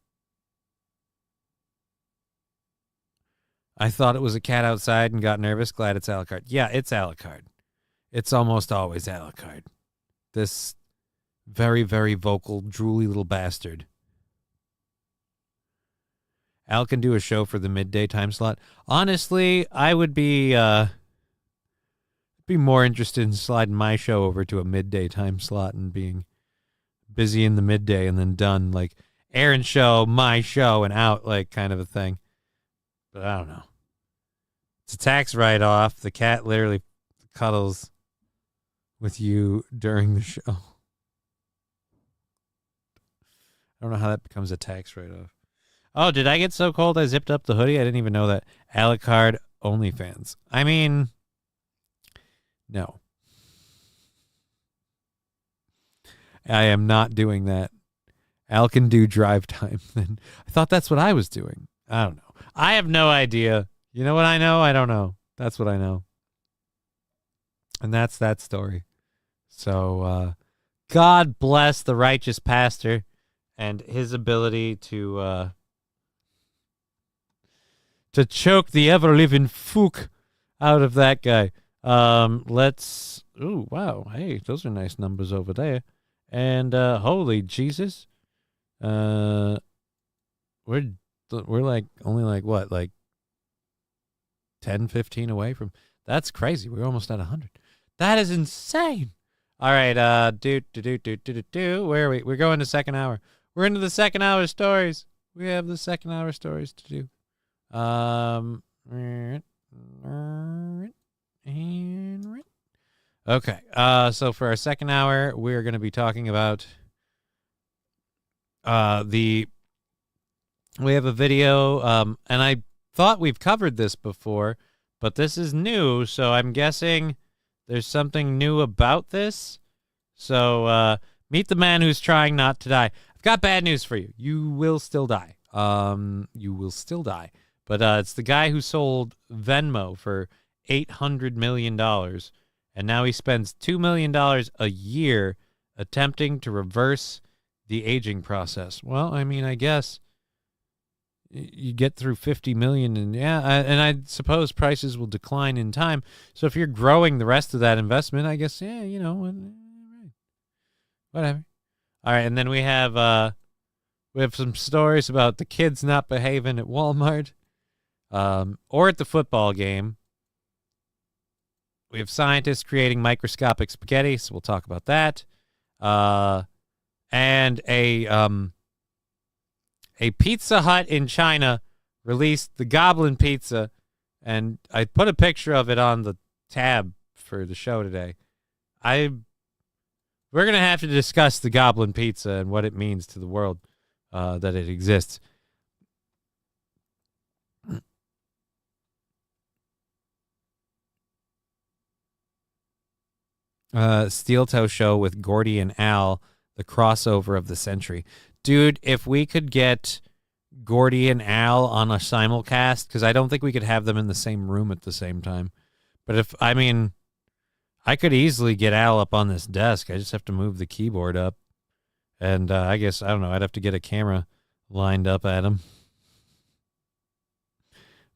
I thought it was a cat outside and got nervous. Glad it's Alucard. Yeah, it's Alucard. It's almost always Alucard. This very, very vocal, drooly little bastard. Al can do a show for the midday time slot. Honestly, I would be more interested in sliding my show over to a midday time slot and being busy in the midday and then done, like Aaron's show, my show, and out, like, kind of a thing. But I don't know. It's a tax write-off. The cat literally cuddles with you during the show. I don't know how that becomes a tax write-off. Oh, did I get so cold I zipped up the hoodie? I didn't even know that. Alucard OnlyFans. I mean, no. I am not doing that. Al can do drive time. Then I thought that's what I was doing. I don't know. I have no idea. You know what I know? I don't know. That's what I know. And that's that story. So, God bless the righteous pastor and his ability to choke the ever-living fook out of that guy. Let's... Ooh, wow. Hey, those are nice numbers over there. And, holy Jesus. We're like only like what, like 10, 15 away from. That's crazy. We're almost at 100. That is insane. All right, where are we? We're going to second hour. We're into the second hour stories. We have the second hour stories to do. Okay. So for our second hour, we're going to be talking about We have a video, and I thought we've covered this before, but this is new, so I'm guessing there's something new about this. So, meet the man who's trying not to die. I've got bad news for you. You will still die. You will still die. But it's the guy who sold Venmo for $800 million, and now he spends $2 million a year attempting to reverse the aging process. Well, I mean, I guess you get through 50 million and and I suppose prices will decline in time. So if you're growing the rest of that investment, I guess, whatever. All right. And then we have some stories about the kids not behaving at Walmart, or at the football game. We have scientists creating microscopic spaghetti. So we'll talk about that. And a Pizza Hut in China released the Goblin pizza, and I put a picture of it on the tab for the show today. We're going to have to discuss the Goblin pizza and what it means to the world, that it exists. Steel Toe Show with Gordy and Al, the crossover of the century. Dude, if we could get Gordy and Al on a simulcast, because I don't think we could have them in the same room at the same time. But I could easily get Al up on this desk. I just have to move the keyboard up. And I guess, I don't know, I'd have to get a camera lined up at him.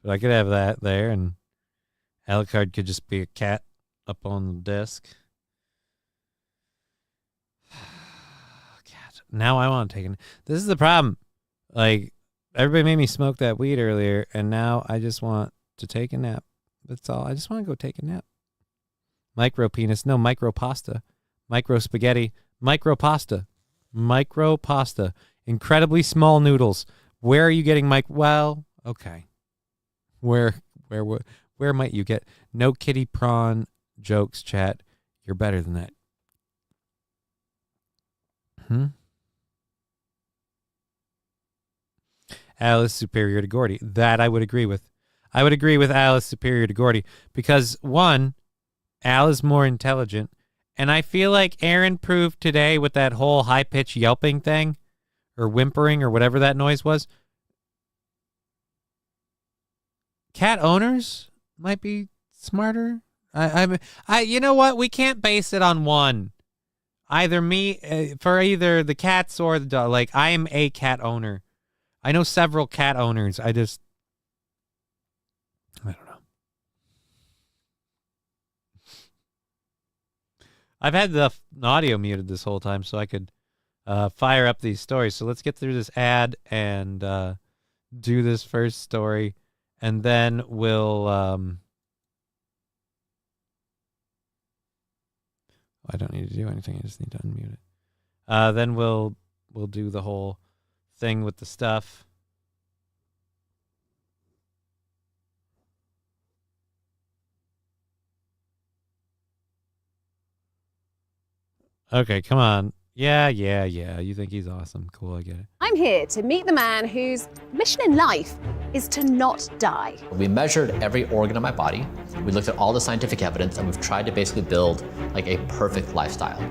But I could have that there, and Alucard could just be a cat up on the desk. Now I want to take it. This is the problem. Like, everybody made me smoke that weed earlier, and now I just want to take a nap. That's all. I just want to go take a nap. Micro penis. No, micro pasta. Micro spaghetti. Micro pasta. Micro pasta. Incredibly small noodles. Where are you getting well, okay. Where might you get? No kitty prawn jokes, chat. You're better than that. Al is superior to Gordy. That I would agree with. I would agree with Al is superior to Gordy because, one, Al is more intelligent, and I feel like Aaron proved today with that whole high-pitched yelping thing, or whimpering, or whatever that noise was. Cat owners might be smarter. You know what? We can't base it on one. Either me, for either the cats or the dog. Like, I am a cat owner. I know several cat owners. I don't know. I've had the audio muted this whole time so I could fire up these stories. So let's get through this ad and do this first story. And then we'll... I don't need to do anything. I just need to unmute it. Then we'll do the whole thing with the stuff. Okay, come on. Yeah. You think he's awesome. Cool, I get it. I'm here to meet the man whose mission in life is to not die. We measured every organ of my body. We looked at all the scientific evidence, and we've tried to basically build like a perfect lifestyle.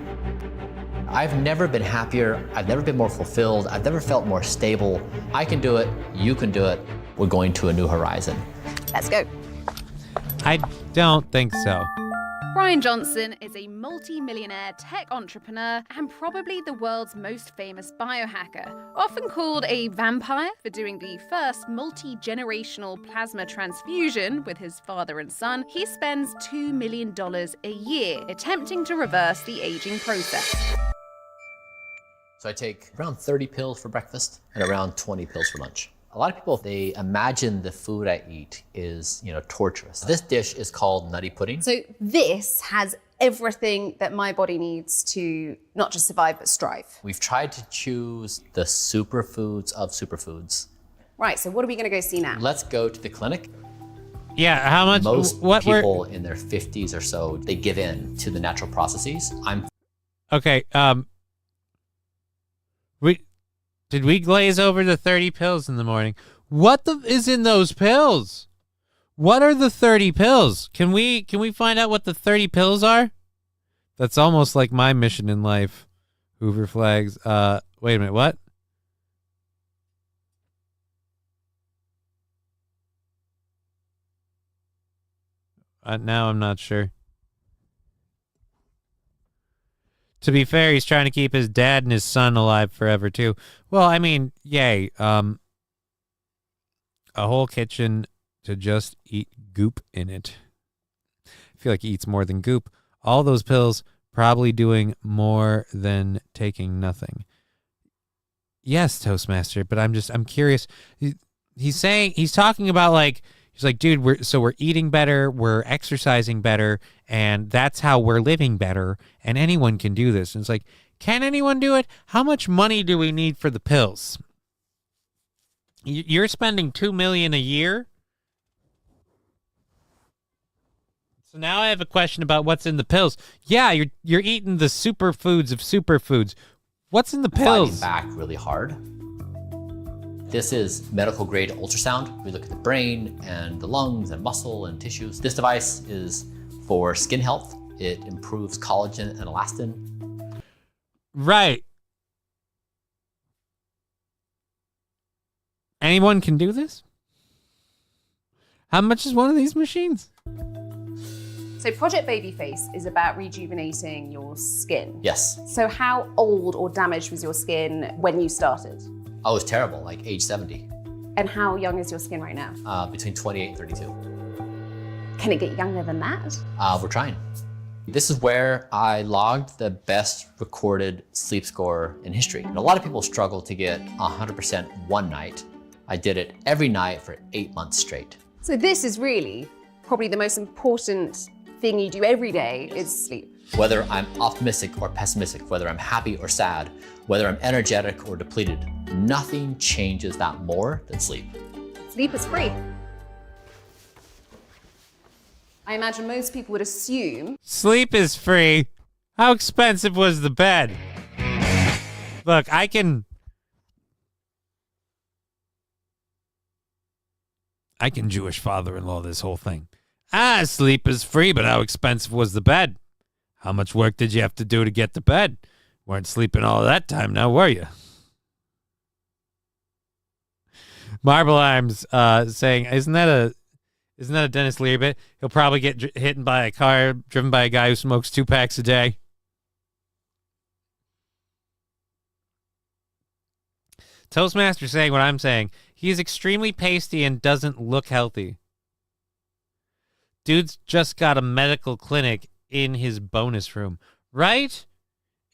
I've never been happier. I've never been more fulfilled. I've never felt more stable. I can do it. You can do it. We're going to a new horizon. Let's go. I don't think so. Brian Johnson is a multi-millionaire tech entrepreneur and probably the world's most famous biohacker. Often called a vampire for doing the first multi-generational plasma transfusion with his father and son, he spends $2 million a year attempting to reverse the aging process. So I take around 30 pills for breakfast and around 20 pills for lunch. A lot of people, they imagine the food I eat is, torturous. This dish is called nutty pudding. So this has everything that my body needs to not just survive, but strive. We've tried to choose the superfoods of superfoods. Right, so what are we gonna go see now? Let's go to the clinic. Yeah, how much? Most people in their 50s or so, they give in to the natural processes. Okay, Did we glaze over the 30 pills in the morning? What is in those pills? What are the 30 pills? Can we find out what the 30 pills are? That's almost like my mission in life. Hoover flags. Wait a minute, what? Now I'm not sure. To be fair, he's trying to keep his dad and his son alive forever, too. Well, I mean, yay. A whole kitchen to just eat goop in it. I feel like he eats more than goop. All those pills probably doing more than taking nothing. Yes, Toastmaster, but I'm curious. He's talking about like, he's like, dude, we're eating better, we're exercising better, and that's how we're living better, and anyone can do this. And it's like, can anyone do it? How much money do we need for the pills? You're spending $2 million a year? So now I have a question about what's in the pills. Yeah, you're eating the superfoods of superfoods. What's in the pills? Fighting back really hard. This is medical grade ultrasound. We look at the brain and the lungs and muscle and tissues. This device is for skin health. It improves collagen and elastin. Right. Anyone can do this? How much is one of these machines? So Project Babyface is about rejuvenating your skin. Yes. So how old or damaged was your skin when you started? I was terrible, like age 70. And how young is your skin right now? Between 28 and 32. Can it get younger than that? We're trying. This is where I logged the best recorded sleep score in history. And a lot of people struggle to get 100% one night. I did it every night for 8 months straight. So this is really probably the most important thing you do every day is sleep. Whether I'm optimistic or pessimistic, whether I'm happy or sad, whether I'm energetic or depleted, nothing changes that more than sleep. Sleep is free. I imagine most people would assume sleep is free. How expensive was the bed? Look, I can Jewish father-in-law this whole thing. Sleep is free, but how expensive was the bed? How much work did you have to do to get the bed? Weren't sleeping all that time now, were you? Marble Arms saying, isn't that a Dennis Leary bit? He'll probably get hit by a car driven by a guy who smokes 2 packs a day. Toastmaster saying what I'm saying. He is extremely pasty and doesn't look healthy. Dude's just got a medical clinic in his bonus room, right?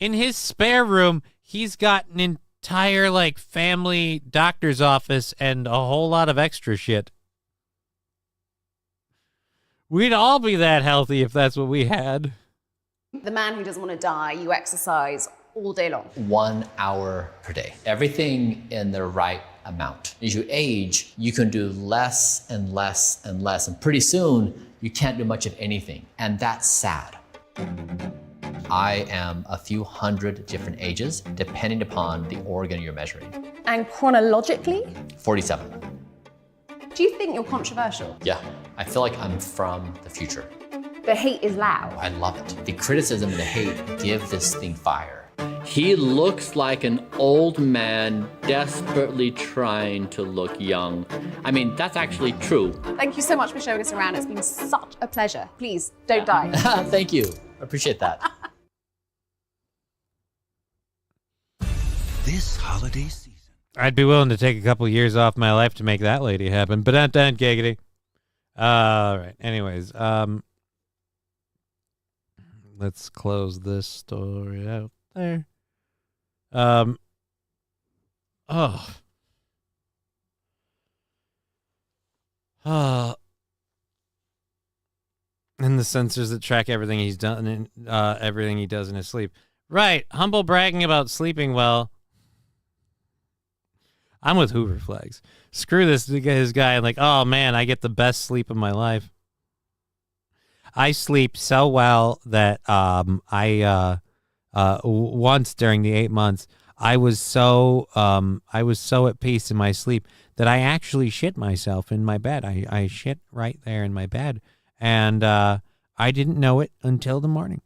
In his spare room, he's got an entire like family doctor's office and a whole lot of extra shit. We'd all be that healthy if that's what we had. the man who doesn't want to die, you exercise all day long. 1 hour per day. Everything in the right amount. As you age, you can do less and less and less. And pretty soon, you can't do much of anything. And that's sad. I am a few hundred different ages, depending upon the organ you're measuring. And chronologically? 47. Do you think you're controversial? Yeah, I feel like I'm from the future. The hate is loud. I love it. The criticism and the hate give this thing fire. He looks like an old man desperately trying to look young. I mean, that's actually true. Thank you so much for showing us around. It's been such a pleasure. Please, don't die. Thank you. I appreciate that. This holiday season. I'd be willing to take a couple years off my life to make that lady happen, but not done, giggity. All right. Anyways, let's close this story out there. And the sensors that track everything he's done and everything he does in his sleep. Right. Humble bragging about sleeping well. I'm with Hoover flags. Screw this guy. I'm like, oh man, I get the best sleep of my life. I sleep so well that once during the 8 months, I was so at peace in my sleep that I actually shit myself in my bed. I shit right there in my bed, and I didn't know it until the morning.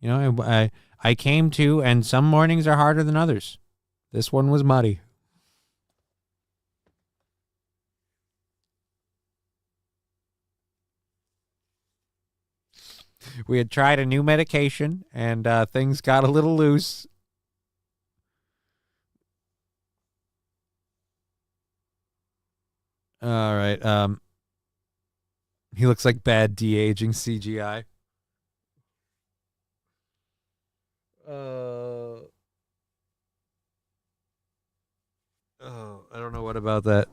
You know, I came to, and some mornings are harder than others. This one was muddy. We had tried a new medication, and things got a little loose. All right. He looks like bad de-aging CGI. I don't know what about that.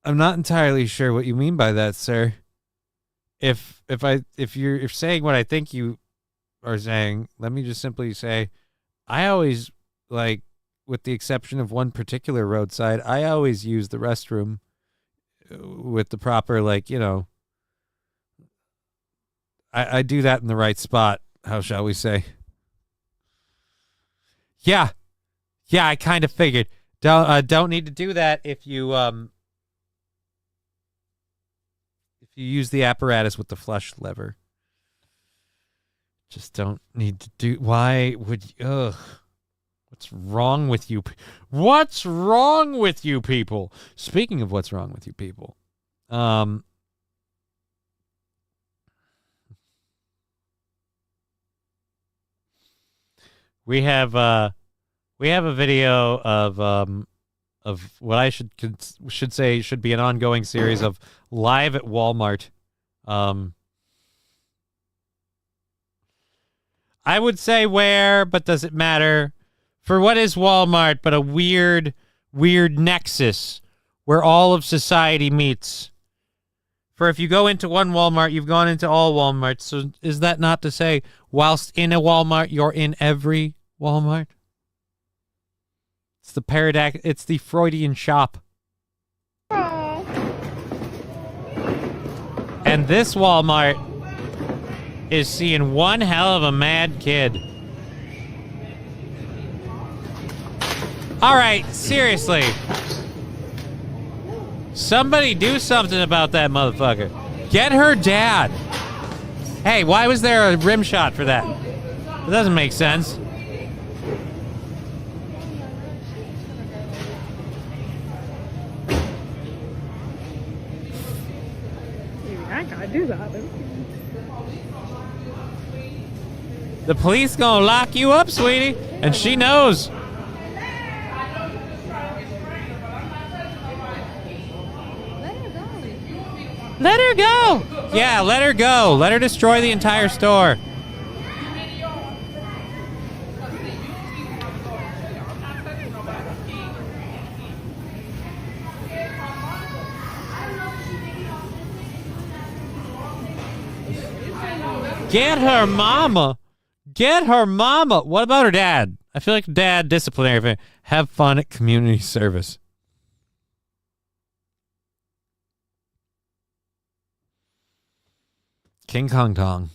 I'm not entirely sure what you mean by that, sir. If you're saying what I think you are saying, let me just simply say, I always, like, with the exception of one particular roadside, I always use the restroom with the proper, like, you know, I do that in the right spot. How shall we say? Yeah, I kind of figured. Don't need to do that if you use the apparatus with the flush lever. Just don't need to do. Why would you? Ugh. What's wrong with you? What's wrong with you people? Speaking of what's wrong with you people, we have a video of what I should say should be an ongoing series of live at Walmart. I would say where, but does it matter? For what is Walmart but a weird nexus where all of society meets? For if you go into one Walmart, you've gone into all Walmarts. So is that not to say, whilst in a Walmart, you're in every Walmart? It's the paradox. It's the Freudian shop. And this Walmart is seeing one hell of a mad kid. All right, seriously. Somebody do something about that motherfucker. Get her dad. Hey, why was there a rim shot for that? It doesn't make sense. I gotta do that. The police gonna lock you up, sweetie, and she knows. Let her go. Yeah, let her go. Let her destroy the entire store. Get her mama. Get her mama. What about her dad? I feel like dad, disciplinary. Have fun at community service. King Kong Tong.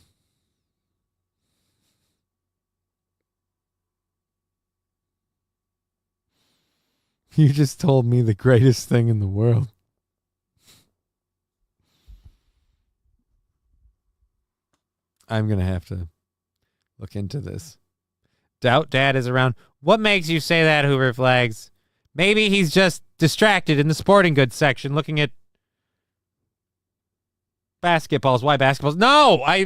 You just told me the greatest thing in the world. I'm going to have to look into this. Doubt Dad is around. What makes you say that, Hoover Flags? Maybe he's just distracted in the sporting goods section looking at basketballs. Why basketballs? No, I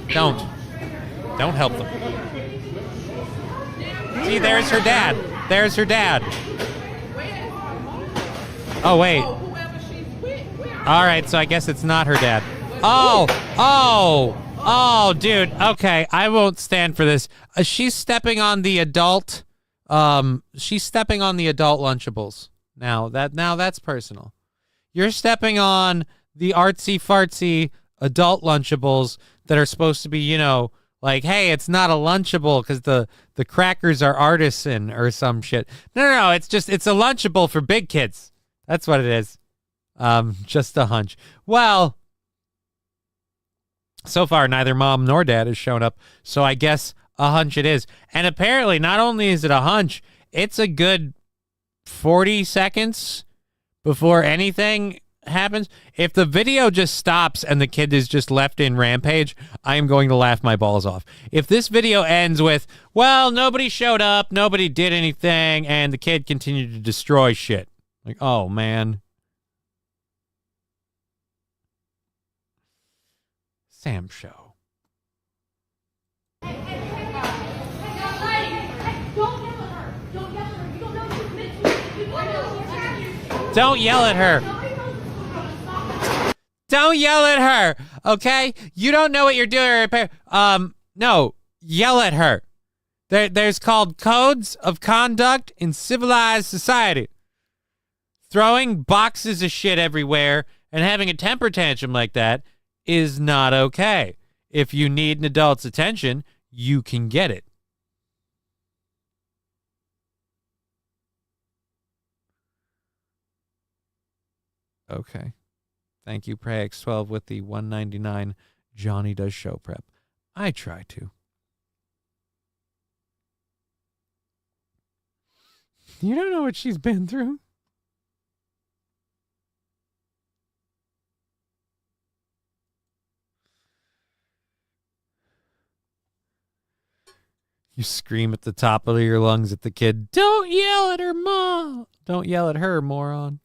don't help them. See, there's her dad. There's her dad. Oh, wait. All right, so I guess it's not her dad. Oh, dude. Okay, I won't stand for this. She's stepping on the adult. She's stepping on the adult Lunchables. Now that's personal. You're stepping on the artsy fartsy adult Lunchables that are supposed to be, you know, like, hey, it's not a Lunchable because the crackers are artisan or some shit. No. It's a Lunchable for big kids. That's what it is. Just a hunch. Well, So far, neither mom nor dad has shown up, so I guess a hunch it is. And apparently, not only is it a hunch, it's a good 40 seconds before anything happens. If the video just stops and the kid is just left in rampage, I am going to laugh my balls off. If this video ends with, well, nobody showed up, nobody did anything, and the kid continued to destroy shit. Like, oh, man. Sam Show. Don't yell at her. Don't yell at her, okay? You don't know what you're doing. No, yell at her. There's called codes of conduct in civilized society. Throwing boxes of shit everywhere and having a temper tantrum like that is not okay. If you need an adult's attention, you can get it. Okay. Thank you, PreyX12, with the $1.99 Johnny Does Show Prep. I try to. You don't know what she's been through. You scream at the top of your lungs at the kid, don't yell at her, Mom. Don't yell at her, moron.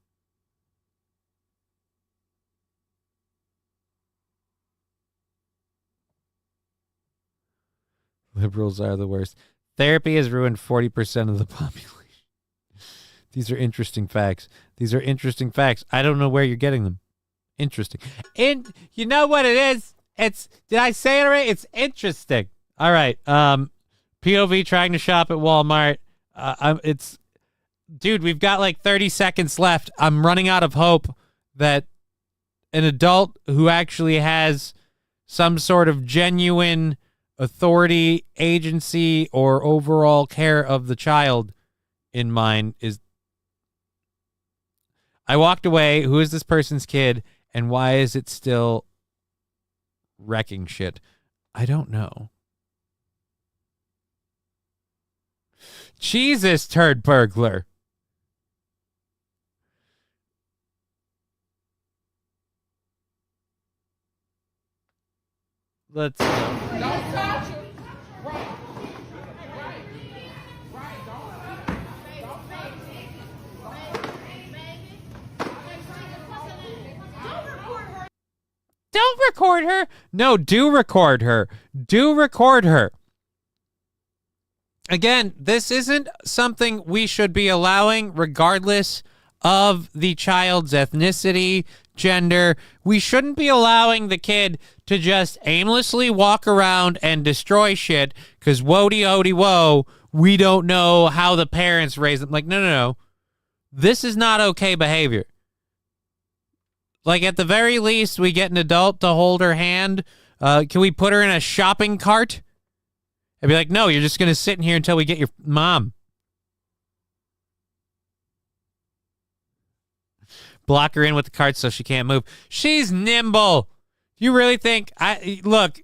Liberals are the worst. Therapy has ruined 40% of the population. These are interesting facts. These are interesting facts. I don't know where you're getting them. Interesting. And you know what it is? Did I say it right? It's interesting. All right. POV trying to shop at Walmart. Dude, we've got like 30 seconds left. I'm running out of hope that an adult who actually has some sort of genuine authority, agency, or overall care of the child in mind is... I walked away. Who is this person's kid, and why is it still wrecking shit? I don't know. Jesus, turd burglar. Let's go. Don't record her. No, do record her. Do record her. Again, this isn't something we should be allowing regardless of the child's ethnicity, gender. We shouldn't be allowing the kid to just aimlessly walk around and destroy shit because whoa, we don't know how the parents raised them. Like, no. This is not okay behavior. Like, at the very least, we get an adult to hold her hand. Can we put her in a shopping cart? I'd be like, no, you're just going to sit in here until we get your mom. Block her in with the cart so she can't move. She's nimble. You really think... Look,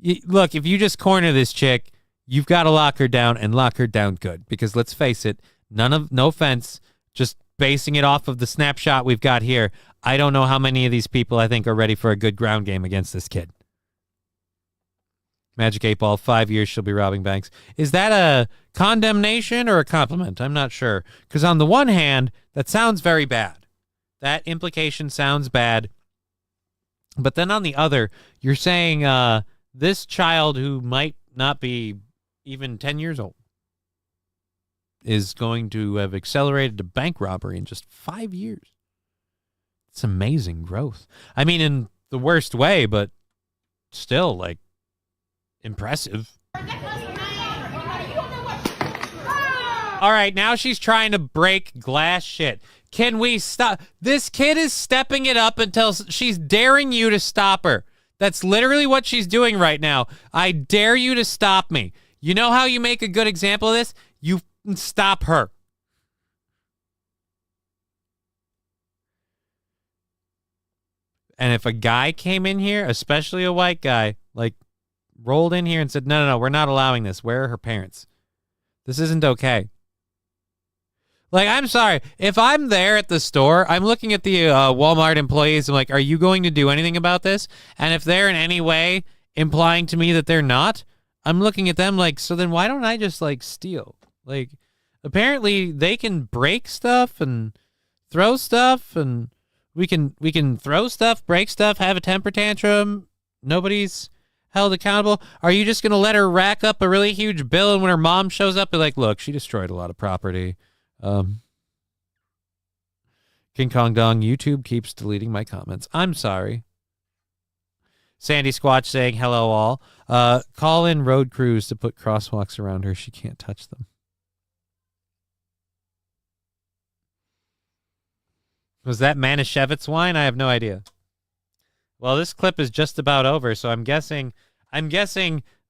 if you just corner this chick, you've got to lock her down and lock her down good. Because let's face it, no offense, just basing it off of the snapshot we've got here, I don't know how many of these people I think are ready for a good ground game against this kid. Magic 8 Ball, 5 years she'll be robbing banks. Is that a condemnation or a compliment? I'm not sure. Because on the one hand, that sounds very bad. That implication sounds bad. But then on the other, you're saying this child who might not be even 10 years old is going to have accelerated a bank robbery in just 5 years. It's amazing growth. I mean, in the worst way, but still, like, impressive. All right, now she's trying to break glass shit. Can we stop? This kid is stepping it up until she's daring you to stop her. That's literally what she's doing right now. I dare you to stop me. You know how you make a good example of this? You stop her. And if a guy came in here, especially a white guy, like rolled in here and said, no, we're not allowing this. Where are her parents? This isn't okay. Like, I'm sorry. If I'm there at the store, I'm looking at the Walmart employees. I'm like, are you going to do anything about this? And if they're in any way implying to me that they're not, I'm looking at them like, so then why don't I just, like, steal? Like, apparently they can break stuff and throw stuff, and we can throw stuff, break stuff, have a temper tantrum. Nobody's held accountable. Are you just going to let her rack up a really huge bill, and when her mom shows up, be like, look, she destroyed a lot of property. King Kong Dong, YouTube keeps deleting my comments. I'm sorry. Sandy Squatch saying, hello all. Call in road crews to put crosswalks around her. She can't touch them. Was that Manischewitz wine? I have no idea. Well, this clip is just about over, so I'm guessing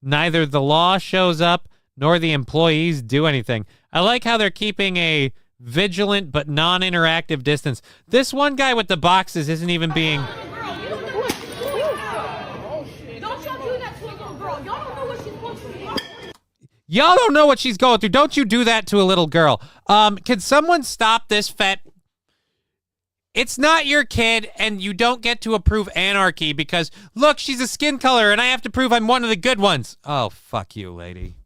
neither the law shows up nor the employees do anything. I like how they're keeping a vigilant but non-interactive distance. This one guy with the boxes isn't even being... Y'all don't know what she's going through. Don't you do that to a little girl. Can someone stop this fat... It's not your kid, and you don't get to approve anarchy because, look, she's a skin color, and I have to prove I'm one of the good ones. Oh, fuck you, lady.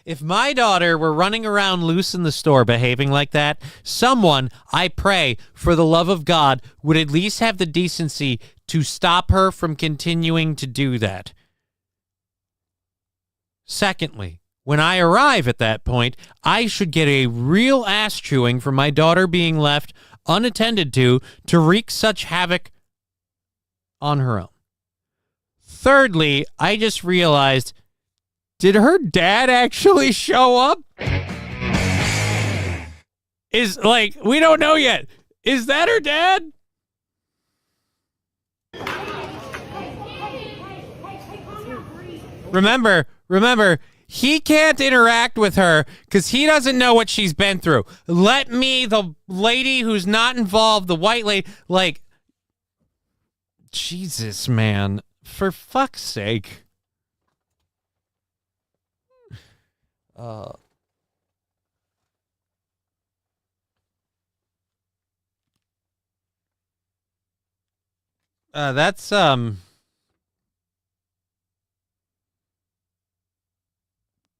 If my daughter were running around loose in the store behaving like that, someone, I pray, for the love of God, would at least have the decency to stop her from continuing to do that. Secondly, when I arrive at that point, I should get a real ass chewing for my daughter being left unattended to wreak such havoc on her own. Thirdly, I just realized, did her dad actually show up? We don't know yet. Is that her dad? Remember, he can't interact with her because he doesn't know what she's been through. Let me, the lady who's not involved, the white lady, like, Jesus, man, for fuck's sake.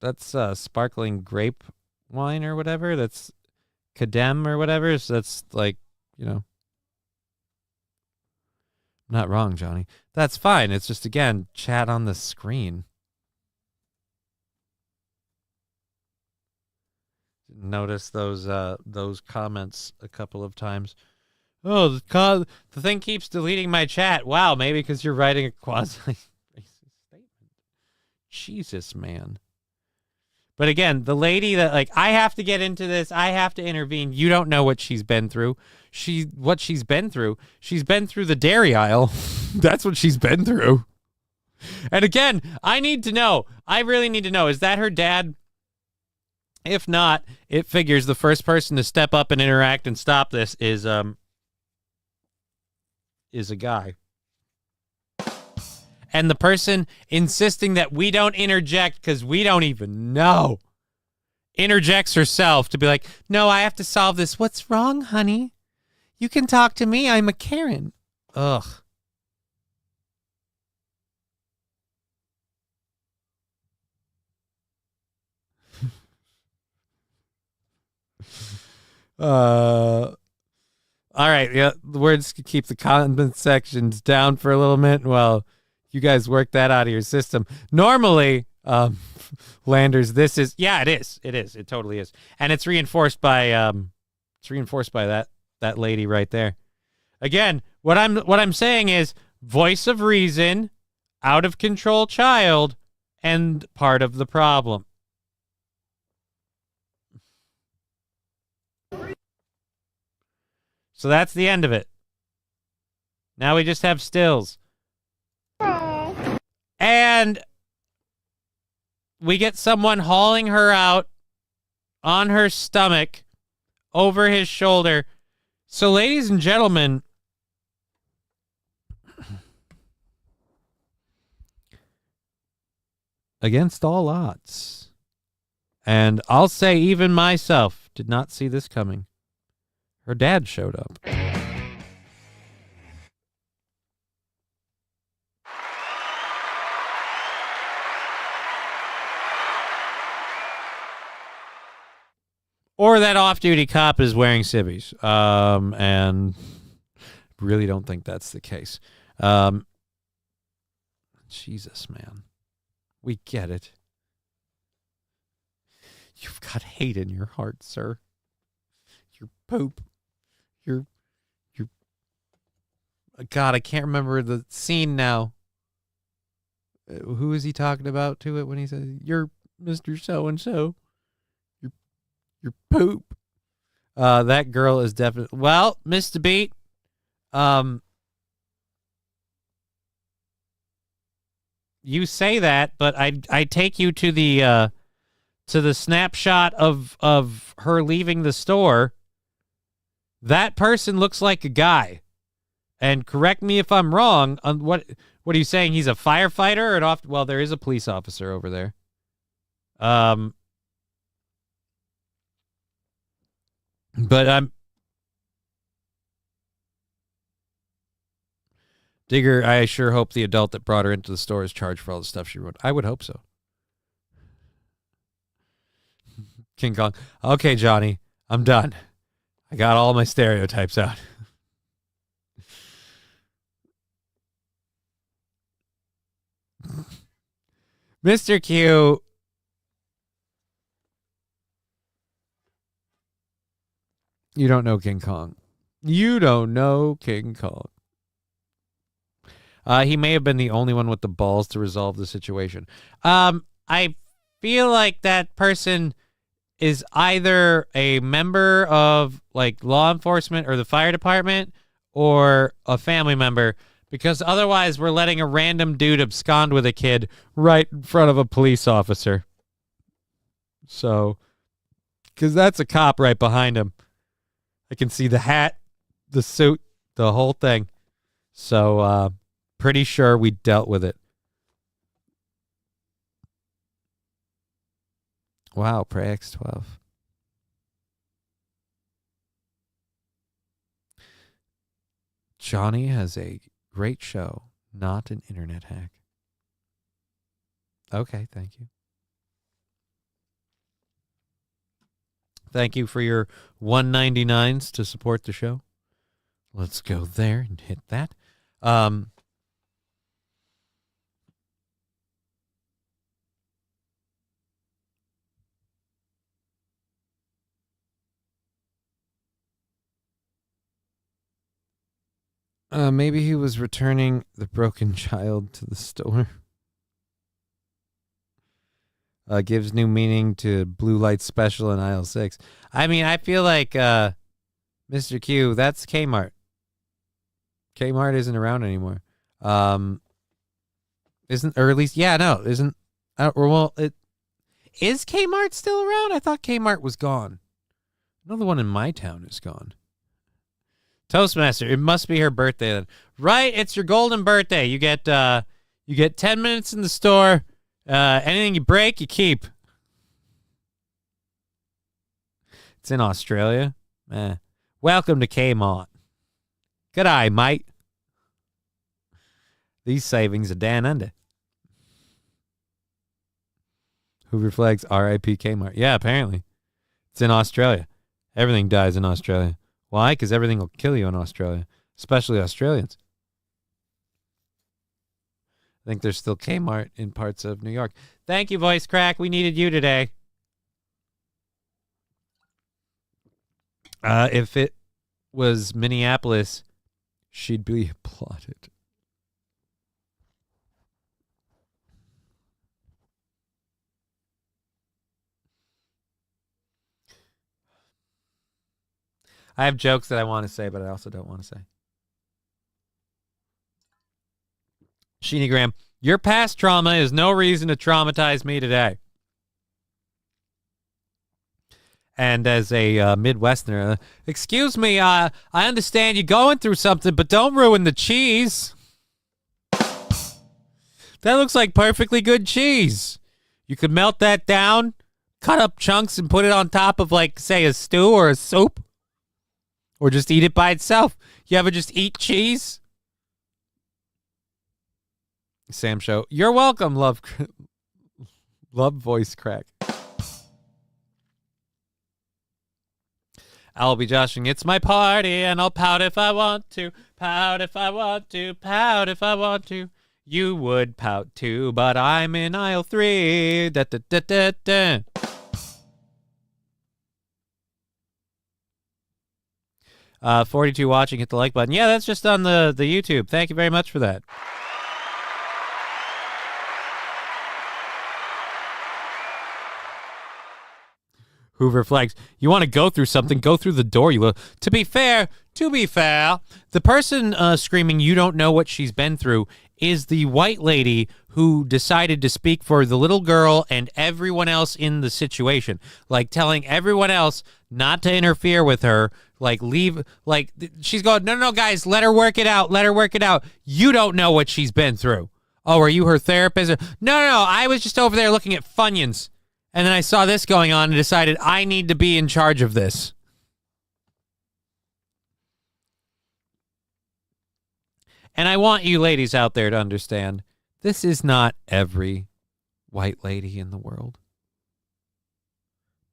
That's sparkling grape wine or whatever. That's Cadem or whatever. So that's like, not wrong, Johnny. That's fine. It's just, again, chat on the screen. Notice those comments a couple of times. Oh, the thing keeps deleting my chat. Wow, maybe because you're writing a quasi-racist statement. Jesus, man. But again, the lady that, like, I have to get into this. I have to intervene. You don't know what she's been through. She's been through the dairy aisle. That's what she's been through. And again, I need to know. I really need to know. Is that her dad? If not, it figures the first person to step up and interact and stop this is a guy. And the person insisting that we don't interject because we don't even know interjects herself to be like, no, I have to solve this. What's wrong, honey? You can talk to me. I'm a Karen. Ugh. All right. Yeah, we're just gonna keep the comment sections down for a little minute while you guys work that out of your system. Normally, Landers, this is, yeah, it is. It totally is, and it's reinforced by that lady right there. Again, what I'm saying is voice of reason, out of control child, and part of the problem. So that's the end of it. Now we just have stills. And we get someone hauling her out on her stomach over his shoulder. So, ladies and gentlemen, against all odds, and I'll say even myself did not see this coming, her dad showed up. Or that off-duty cop is wearing civvies. And really don't think that's the case. Jesus, man. We get it. You've got hate in your heart, sir. You're poop. You're... God, I can't remember the scene now. Who is he talking about to it when he says, "You're Mr. So-and-so. You're poop." That girl is definitely... Well, Mr. Beat, you say that, but I take you to the snapshot of her leaving the store. That person looks like a guy. And correct me if I'm wrong. What are you saying? He's a firefighter or an off? Well, there is a police officer over there. But Digger, I sure hope the adult that brought her into the store is charged for all the stuff she wrote. I would hope so. King Kong. Okay, Johnny, I'm done. I got all my stereotypes out. Mr. Q. You don't know King Kong. You don't know King Kong. He may have been the only one with the balls to resolve the situation. I feel like that person is either a member of like law enforcement or the fire department or a family member, because otherwise we're letting a random dude abscond with a kid right in front of a police officer. So, because that's a cop right behind him. I can see the hat, the suit, the whole thing. So, pretty sure we dealt with it. Wow, Prey X12. Johnny has a great show, not an internet hack. Okay, thank you. Thank you for your $1.99s to support the show. Let's go there and hit that. Maybe he was returning the broken child to the store. Gives new meaning to Blue Light Special in aisle 6. I mean, I feel like Mr. Q, that's Kmart. Kmart isn't around anymore. Isn't, or at least, yeah, no, isn't. Well, it is Kmart still around? I thought Kmart was gone. I know the one in my town is gone. Toastmaster, it must be her birthday then. Right, it's your golden birthday. You get 10 minutes in the store. Anything you break, you keep. It's in Australia. Welcome to Kmart. G'day, mate. These savings are down under. Hoover flags, R.I.P. Kmart. Yeah, apparently. It's in Australia. Everything dies in Australia. Why? Because everything will kill you in Australia, especially Australians. I think there's still Kmart in parts of New York. Thank you, Voice Crack. We needed you today. If it was Minneapolis, she'd be applauded. I have jokes that I want to say, but I also don't want to say. Sheeny Graham, your past trauma is no reason to traumatize me today. And as a Midwesterner, excuse me, I understand you're going through something, but don't ruin the cheese. That looks like perfectly good cheese. You could melt that down, cut up chunks, and put it on top of, like, say, a stew or a soup. Or just eat it by itself. You ever just eat cheese? Sam Show. You're welcome, love voice crack. I'll be joshing. It's my party, and I'll pout if I want to. Pout if I want to. Pout if I want to. You would pout too, but I'm in aisle 3. Da, da, da, da, da. 42 watching, hit the like button. Yeah, that's just on the YouTube. Thank you very much for that. Hoover flags. You want to go through something, go through the door. You will. To be fair, the person screaming, you don't know what she's been through, is the white lady who decided to speak for the little girl and everyone else in the situation. Like telling everyone else not to interfere with her, like leave, like she's going, no, guys, let her work it out. Let her work it out. You don't know what she's been through. Oh, are you her therapist? No, I was just over there looking at Funyuns. And then I saw this going on and decided I need to be in charge of this. And I want you ladies out there to understand, this is not every white lady in the world.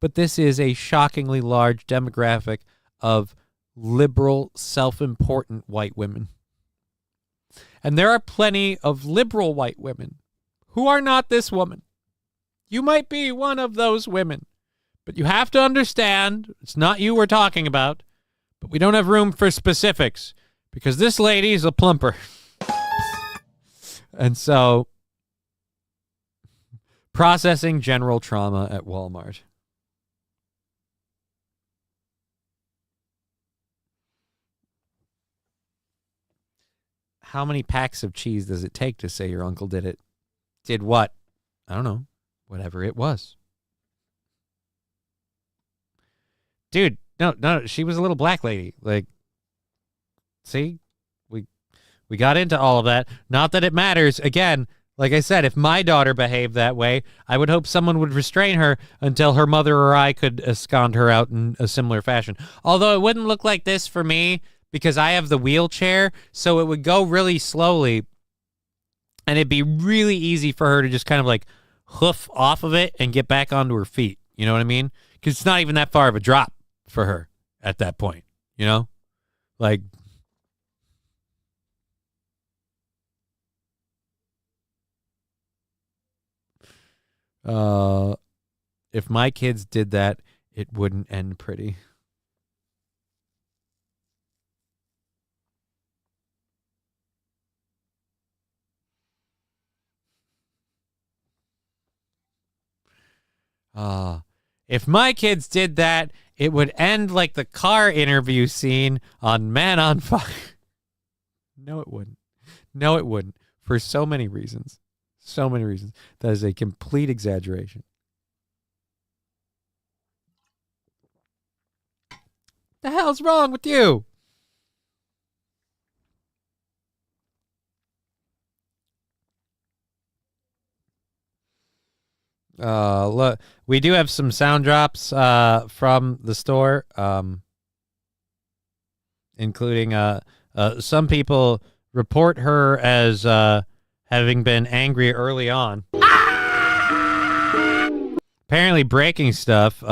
But this is a shockingly large demographic of liberal, self-important white women. And there are plenty of liberal white women who are not this woman. You might be one of those women, but you have to understand it's not you we're talking about, but we don't have room for specifics because this lady is a plumper. And so, processing general trauma at Walmart. How many packs of cheese does it take to say your uncle did it? Did what? I don't know. Whatever it was. Dude, no, she was a little black lady. Like, see? We got into all of that. Not that it matters. Again, like I said, if my daughter behaved that way, I would hope someone would restrain her until her mother or I could abscond her out in a similar fashion. Although it wouldn't look like this for me because I have the wheelchair, so it would go really slowly, and it'd be really easy for her to just kind of like hoof off of it and get back onto her feet. You know what I mean? Because it's not even that far of a drop for her at that point, you know? Like, if my kids did that, it wouldn't end pretty. If my kids did that, it would end like the car interview scene on Man on Fire. No, it wouldn't. No, it wouldn't. For so many reasons. So many reasons. That is a complete exaggeration. The hell's wrong with you? Look, we do have some sound drops from the store, including some people report her as having been angry early on. Apparently breaking stuff.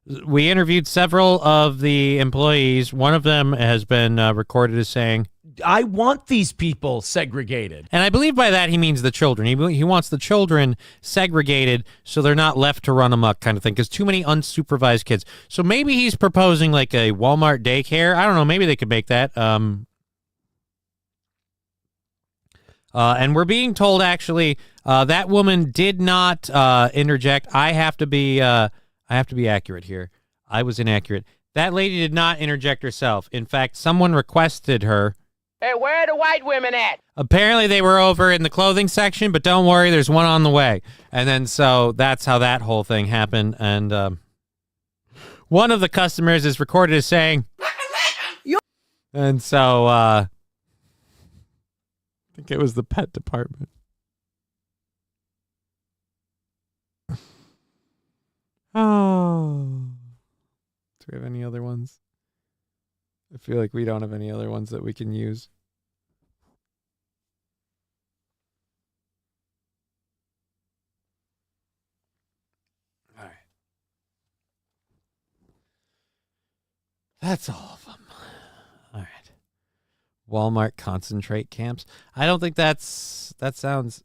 We interviewed several of the employees. One of them has been recorded as saying, I want these people segregated. And I believe by that he means the children. He wants the children segregated so they're not left to run amok kind of thing, because too many unsupervised kids. So maybe he's proposing like a Walmart daycare. I don't know. Maybe they could make that. And we're being told, actually, that woman did not interject. I have to be accurate here. I was inaccurate. That lady did not interject herself. In fact, someone requested her. Hey, where are the white women at? Apparently they were over in the clothing section, but don't worry, there's one on the way. And then so that's how that whole thing happened. And one of the customers is recorded as saying, and so I think it was the pet department. Oh. Do we have any other ones? I feel like we don't have any other ones that we can use. All right. That's all of them. All right. Walmart concentrate camps. I don't think that sounds...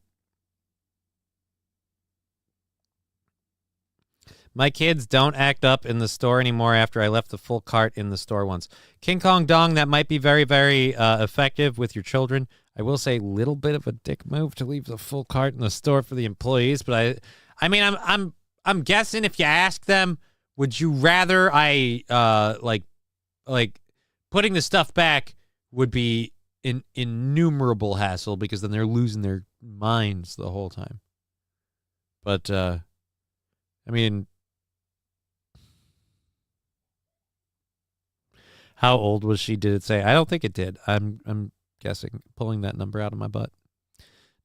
My kids don't act up in the store anymore after I left the full cart in the store once. King Kong Dong, that might be very, very effective with your children. I will say, little bit of a dick move to leave the full cart in the store for the employees, but I'm guessing if you ask them, would you rather like putting the stuff back would be an innumerable hassle because then they're losing their minds the whole time. But I mean, how old was she? Did it say? I don't think it did. I'm guessing, pulling that number out of my butt.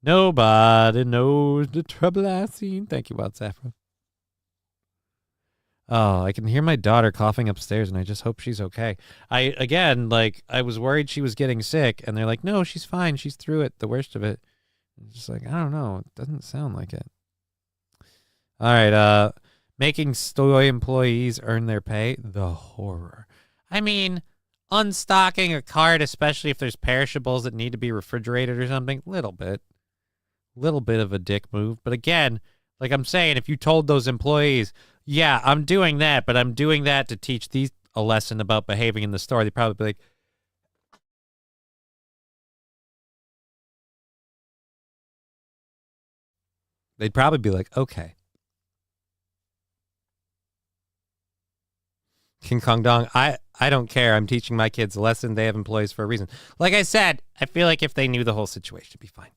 Nobody knows the trouble I've seen. Thank you, Wild Saffron. Oh, I can hear my daughter coughing upstairs, and I just hope she's okay. I was worried she was getting sick, and they're like, no, she's fine. She's through it, the worst of it. I'm just like, I don't know. It doesn't sound like it. All right, making store employees earn their pay. The horror. I mean, unstocking a cart, especially if there's perishables that need to be refrigerated or something, little bit of a dick move. But again, like I'm saying, if you told those employees, yeah, I'm doing that, but I'm doing that to teach these a lesson about behaving in the store, they'd probably be like, okay. King Kong Dong, I don't care. I'm teaching my kids a lesson. They have employees for a reason. Like I said, I feel like if they knew the whole situation, it'd be fine.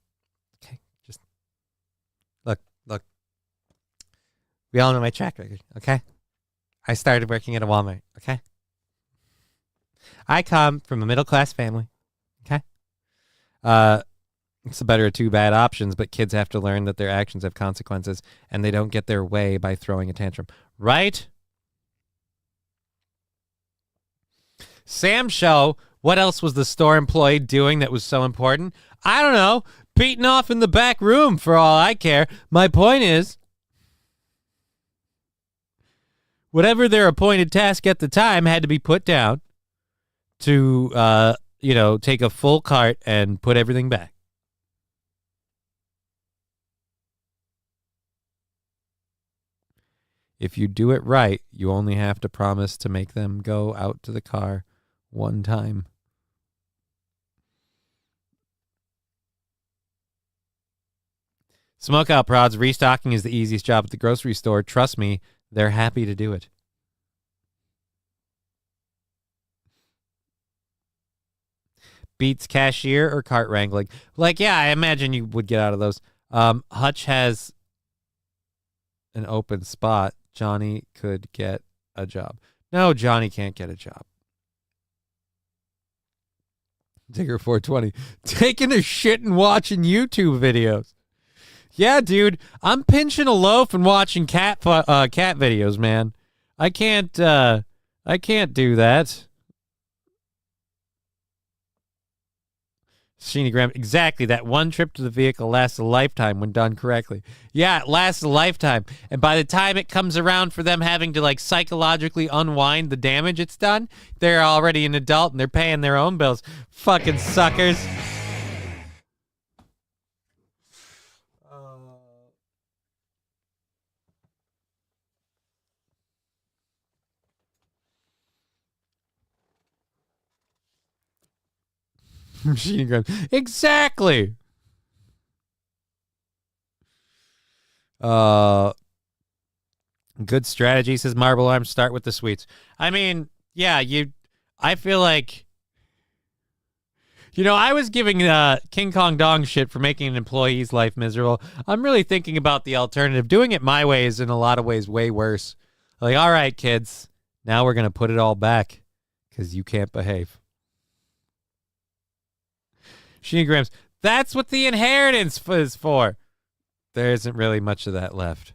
Okay, just look. We all know my track record, okay? I started working at a Walmart, okay? I come from a middle-class family, okay? It's the better of two bad options, but kids have to learn that their actions have consequences, and they don't get their way by throwing a tantrum, right? Sam Show, what else was the store employee doing that was so important? I don't know. Beating off in the back room for all I care. My point is, whatever their appointed task at the time had to be put down to, take a full cart and put everything back. If you do it right, you only have to promise to make them go out to the car one time. Smokeout Prods, restocking is the easiest job at the grocery store. Trust me, they're happy to do it. Beats cashier or cart wrangling? Like, yeah, I imagine you would get out of those. Hutch has an open spot. Johnny could get a job. No, Johnny can't get a job. Digger 420. Taking a shit and watching YouTube videos. Yeah, dude, I'm pinching a loaf and watching cat videos, man. I can't do that. Sheeny Graham, exactly. That one trip to the vehicle lasts a lifetime when done correctly. Yeah, it lasts a lifetime. And by the time it comes around for them having to psychologically unwind the damage it's done, they're already an adult and they're paying their own bills. Fucking suckers. Machine gun. Exactly. Good strategy, says Marble Arms. Start with the sweets. I mean, yeah, I feel like, I was giving King Kong Dong shit for making an employee's life miserable. I'm really thinking about the alternative. Doing it my way is in a lot of ways way worse. Like, all right, kids, Now we're going to put it all back because you can't behave. Sheenagrams. That's what the inheritance is for. There isn't really much of that left.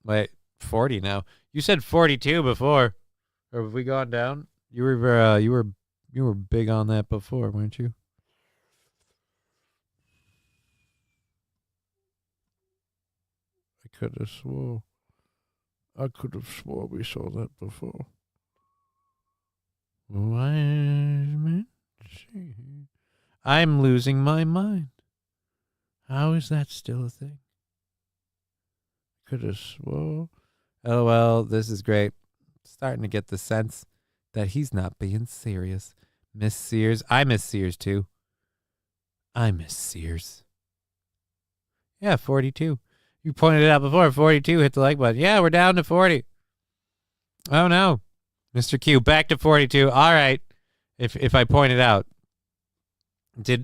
Wait, 40 now. You said 42 before. Or have we gone down? You were big on that before, weren't you? I could have swore we saw that before. I'm losing my mind. How is that still a thing? Could have swore. LOL, this is great. Starting to get the sense that he's not being serious. Miss Sears. I miss Sears too. I miss Sears. Yeah, 42. You pointed it out before. 42. Hit the like button. Yeah, we're down to 40. Oh no. Mr. Q, back to 42. All right. If I point it out.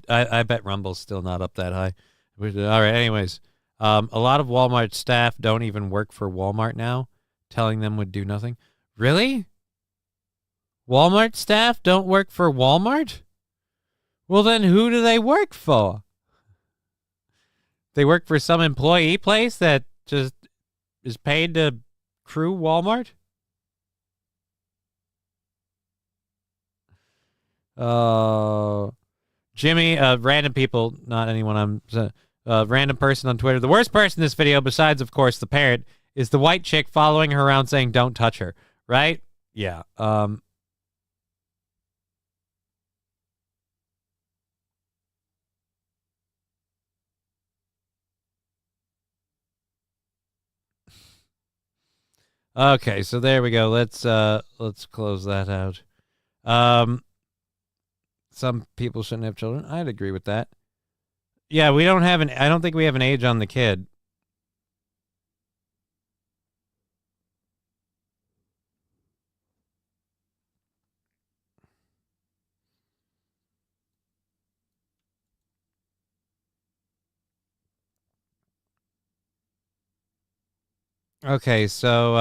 I bet Rumble's still not up that high. All right, anyways. A lot of Walmart staff don't even work for Walmart now. Telling them would do nothing. Really? Walmart staff don't work for Walmart? Well, then who do they work for? They work for some employee place that just is paid to crew Walmart? Jimmy, random people, not anyone random person on Twitter. The worst person in this video, besides, of course, the parent, is the white chick following her around saying, don't touch her. Right? Yeah. Okay, so there we go. Let's close that out. Some people shouldn't have children. I'd agree with that. Yeah, we don't have I don't think we have an age on the kid. Okay, so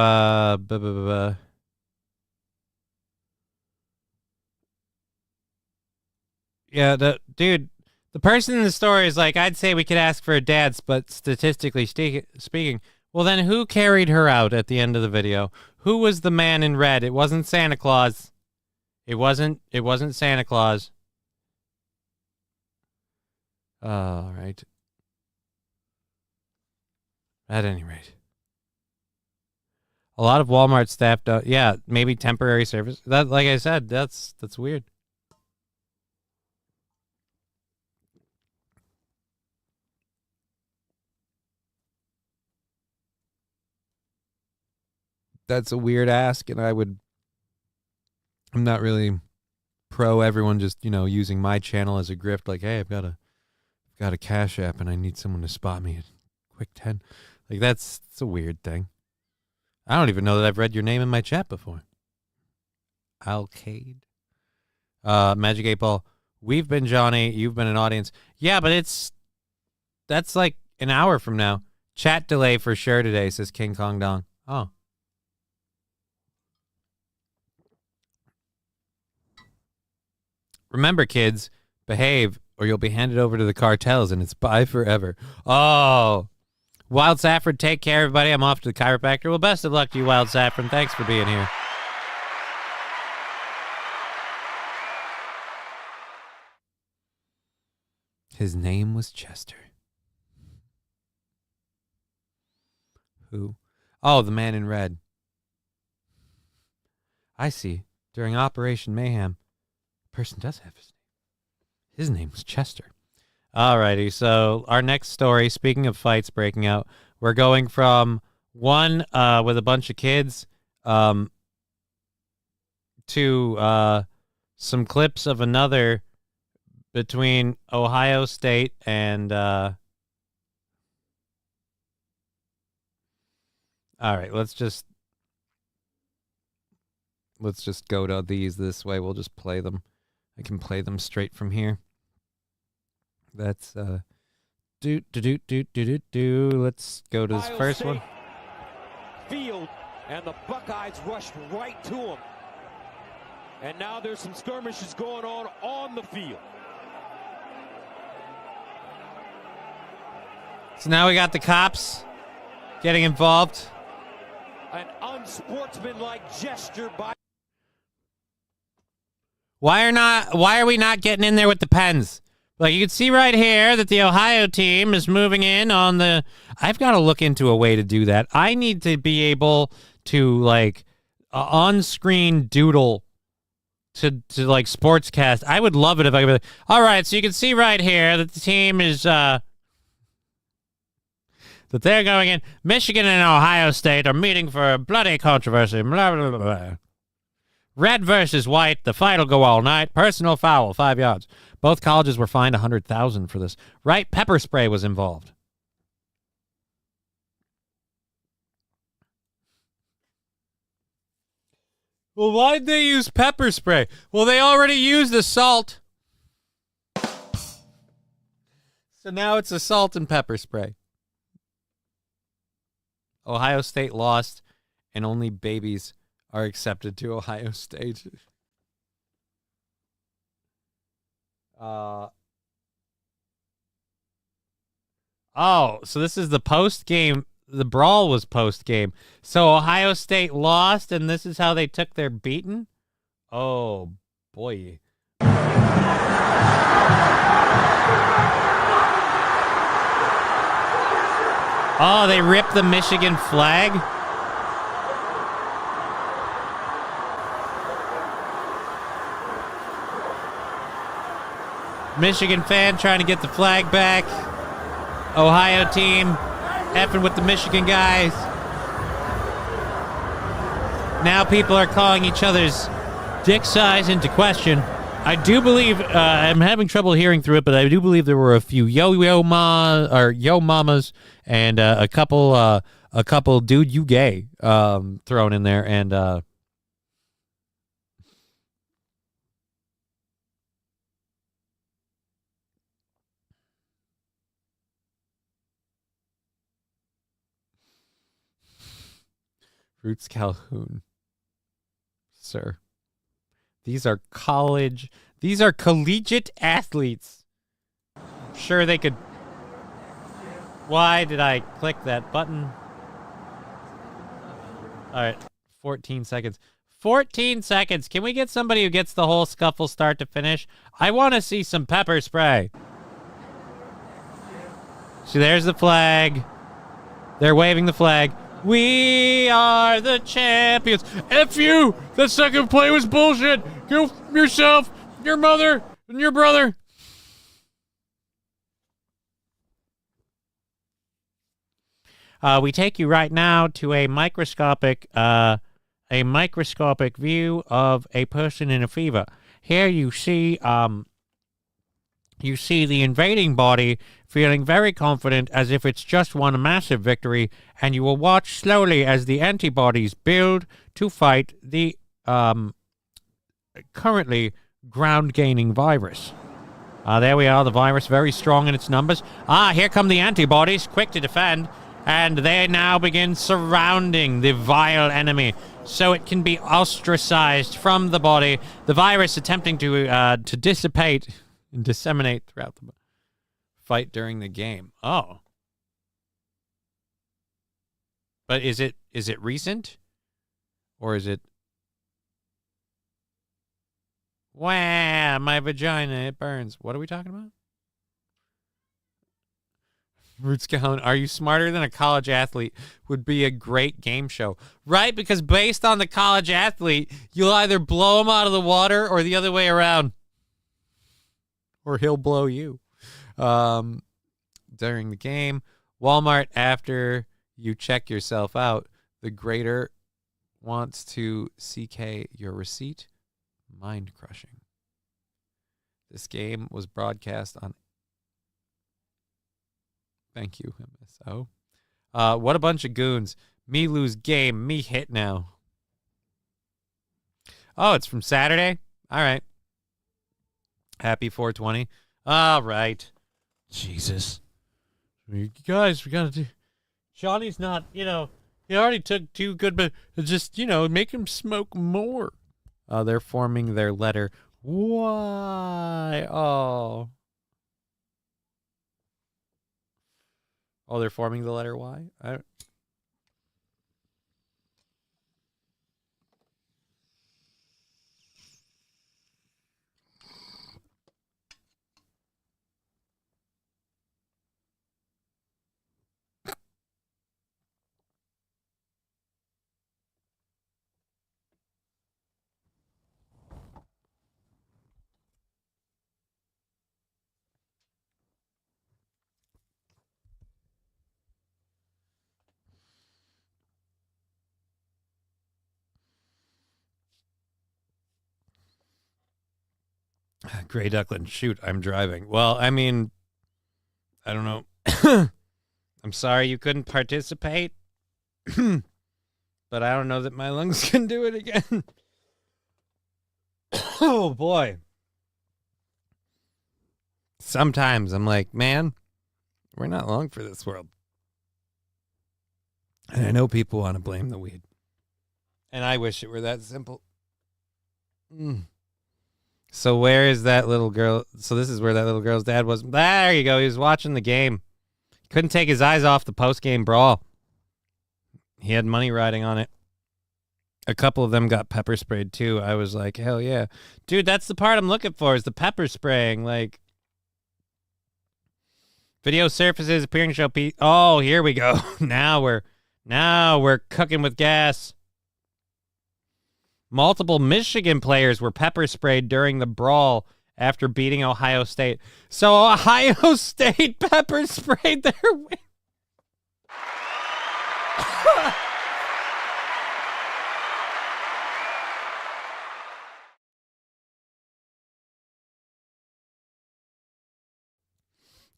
yeah, the person in the story is like, I'd say we could ask for a dad's, but statistically speaking, well, then who carried her out at the end of the video? Who was the man in red? It wasn't Santa Claus. It wasn't Santa Claus. All right. At any rate. A lot of Walmart staff don't. Yeah, maybe temporary service. That, like I said, that's weird. That's a weird ask, and I'm not really pro everyone just, using my channel as a grift. Like, hey, I've got a Cash App, and I need someone to spot me at quick 10. Like, it's a weird thing. I don't even know that I've read your name in my chat before. Alcade. Magic 8 Ball. We've been Johnny. You've been an audience. Yeah, but that's like an hour from now. Chat delay for sure today, says King Kong Dong. Oh. Remember, kids, behave or you'll be handed over to the cartels and it's bye forever. Oh. Wild Saffron, take care, everybody. I'm off to the chiropractor. Well, best of luck to you, Wild Saffron. Thanks for being here. His name was Chester. Who? Oh, the man in red. I see. During Operation Mayhem, a person does have his name. His name was Chester. Alrighty, so our next story, speaking of fights breaking out, we're going from one with a bunch of kids to some clips of another between Ohio State and... all right, let's just go to these this way. We'll just play them. I can play them straight from here. That's Let's go to this first one. field, and the Buckeyes rushed right to him. And now there's some skirmishes going on the field. So now we got the cops getting involved. An unsportsmanlike gesture by... Why are we not getting in there with the pens? Like, you can see right here that the Ohio team is moving in on the... I've got to look into a way to do that. I need to be able to, like, on-screen doodle to like, sportscast. I would love it if I could be like, all right, so you can see right here that the team is... that they're going in. Michigan and Ohio State are meeting for a bloody controversy. Blah, blah, blah, blah. Red versus white. The fight will go all night. Personal foul, 5 yards. Both colleges were fined $100,000 for this. Right? Pepper spray was involved. Well, why'd they use pepper spray? Well, they already used assault. So now it's assault and pepper spray. Ohio State lost, and only babies are accepted to Ohio State. Oh, so this is the post-game. The brawl was post-game. So Ohio State lost, and this is how they took their beating? Oh, boy. Oh, they ripped the Michigan flag? Michigan fan trying to get the flag back. Ohio team effing with the Michigan guys. Now people are calling each other's dick size into question. I do believe, I'm having trouble hearing through it, but I do believe there were a few yo mamas and a couple dude you gay thrown in there, and Roots Calhoun, sir. These are collegiate athletes. I'm sure they could. Why did I click that button? All right, 14 seconds. 14 seconds. Can we get somebody who gets the whole scuffle start to finish? I want to see some pepper spray. See, there's the flag. They're waving the flag. We are the champions. F you! That second play was bullshit. Go yourself, your mother, and your brother. We take you right now to a microscopic view of a person in a fever. Here you see the invading body feeling very confident as if it's just won a massive victory, and you will watch slowly as the antibodies build to fight the currently ground-gaining virus. There we are, the virus very strong in its numbers. Here come the antibodies, quick to defend, and they now begin surrounding the vile enemy so it can be ostracized from the body. The virus attempting to dissipate and disseminate throughout the fight during the game. Oh. But is it recent? Or is it... Wow, my vagina, it burns. What are we talking about? Roots Calhoun, are you smarter than a college athlete? Would be a great game show. Right? Because based on the college athlete, you'll either blow him out of the water or the other way around. Or he'll blow you. During the game, Walmart, after you check yourself out, the grader wants to CK your receipt. Mind crushing. This game was broadcast on... Thank you, MSO. What a bunch of goons. Me lose game. Me hit now. Oh, it's from Saturday? All right. Happy 420. All right. Jesus. You guys, we got to do... Johnny's not, He already took 2 good, but just, make him smoke more. They're forming their letter. Why? Oh, they're forming the letter Y? Gray Duckland, shoot, I'm driving. Well, I mean, I don't know. I'm sorry you couldn't participate, but I don't know that my lungs can do it again. Oh, boy. Sometimes I'm like, man, we're not long for this world. And I know people want to blame the weed. And I wish it were that simple. So where is that little girl? So this is where that little girl's dad was. There you go. He was watching the game. Couldn't take his eyes off the post-game brawl. He had money riding on it. A couple of them got pepper sprayed too. I was like, hell yeah. Dude, that's the part I'm looking for, is the pepper spraying. Like, video surfaces appearing to show oh, here we go. Now we're cooking with gas. Multiple Michigan players were pepper sprayed during the brawl after beating Ohio State. So Ohio State pepper sprayed their win.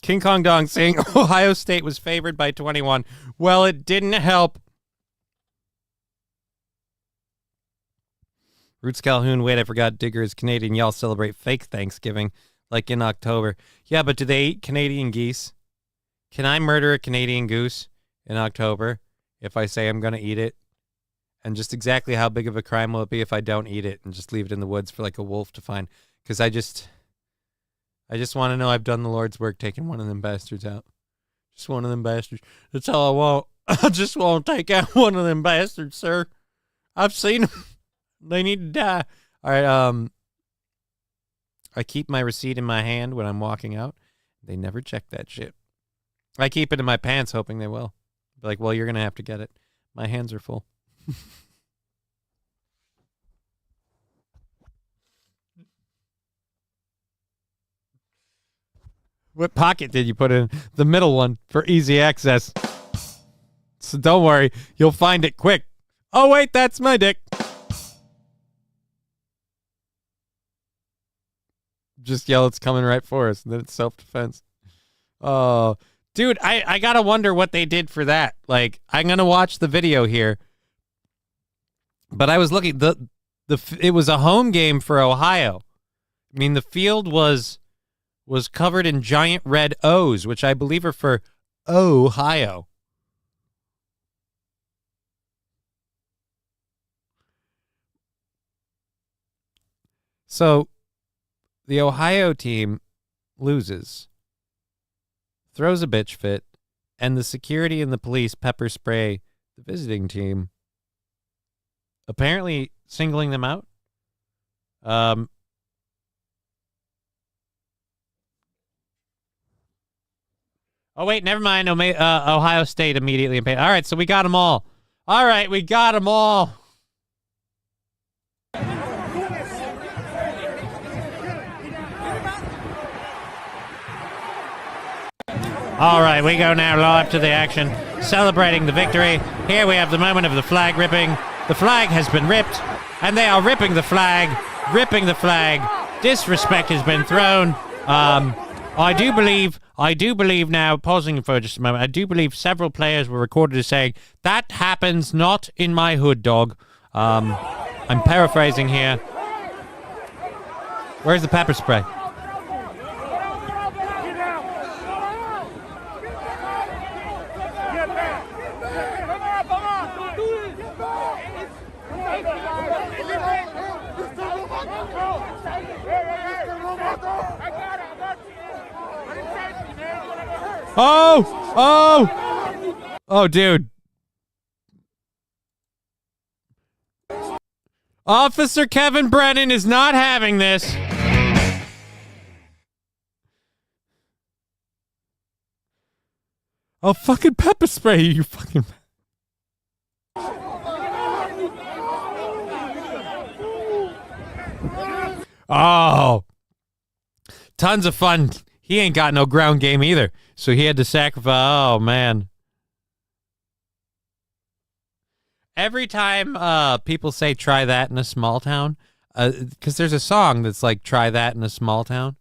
King Kong Dong saying Ohio State was favored by 21. Well, it didn't help. Roots Calhoun, wait, I forgot Digger is Canadian. Y'all celebrate fake Thanksgiving like in October. Yeah, but do they eat Canadian geese? Can I murder a Canadian goose in October if I say I'm going to eat it? And just exactly how big of a crime will it be if I don't eat it and just leave it in the woods for like a wolf to find? Because I just want to know I've done the Lord's work taking one of them bastards out. Just one of them bastards. That's all I want. I just want to take out one of them bastards, sir. I've seen them. They need to die. All right, I keep my receipt in my hand when I'm walking out. They never check that shit. I keep it in my pants hoping they will. Be like, well, you're going to have to get it. My hands are full. What pocket did you put in? The middle one for easy access. So don't worry. You'll find it quick. Oh, wait, that's my dick. Just yell it's coming right for us, and then it's self-defense. Oh, dude, I gotta wonder what they did for that. Like, I'm gonna watch the video here, but I was looking. It was a home game for Ohio. I mean, the field was covered in giant red O's, which I believe are for Ohio. So the Ohio team loses, throws a bitch fit, and the security and the police pepper spray the visiting team, apparently singling them out. Oh, wait, never mind. Ohio State immediately in pain. All right, so we got them all. All right, we got them all. All right, we go now live to the action, celebrating the victory. Here we have the moment of the flag ripping. The flag has been ripped, and they are ripping the flag. Disrespect has been thrown. I do believe now, pausing for just a moment, I do believe several players were recorded as saying, that happens not in my hood, dog. I'm paraphrasing here. Where's the pepper spray? Oh, dude. Officer Kevin Brennan is not having this. Oh, fucking pepper spray, you fucking... Oh. Tons of fun. He ain't got no ground game either. So he had to sacrifice. Oh, man. Every time people say try that in a small town, because there's a song that's like try that in a small town.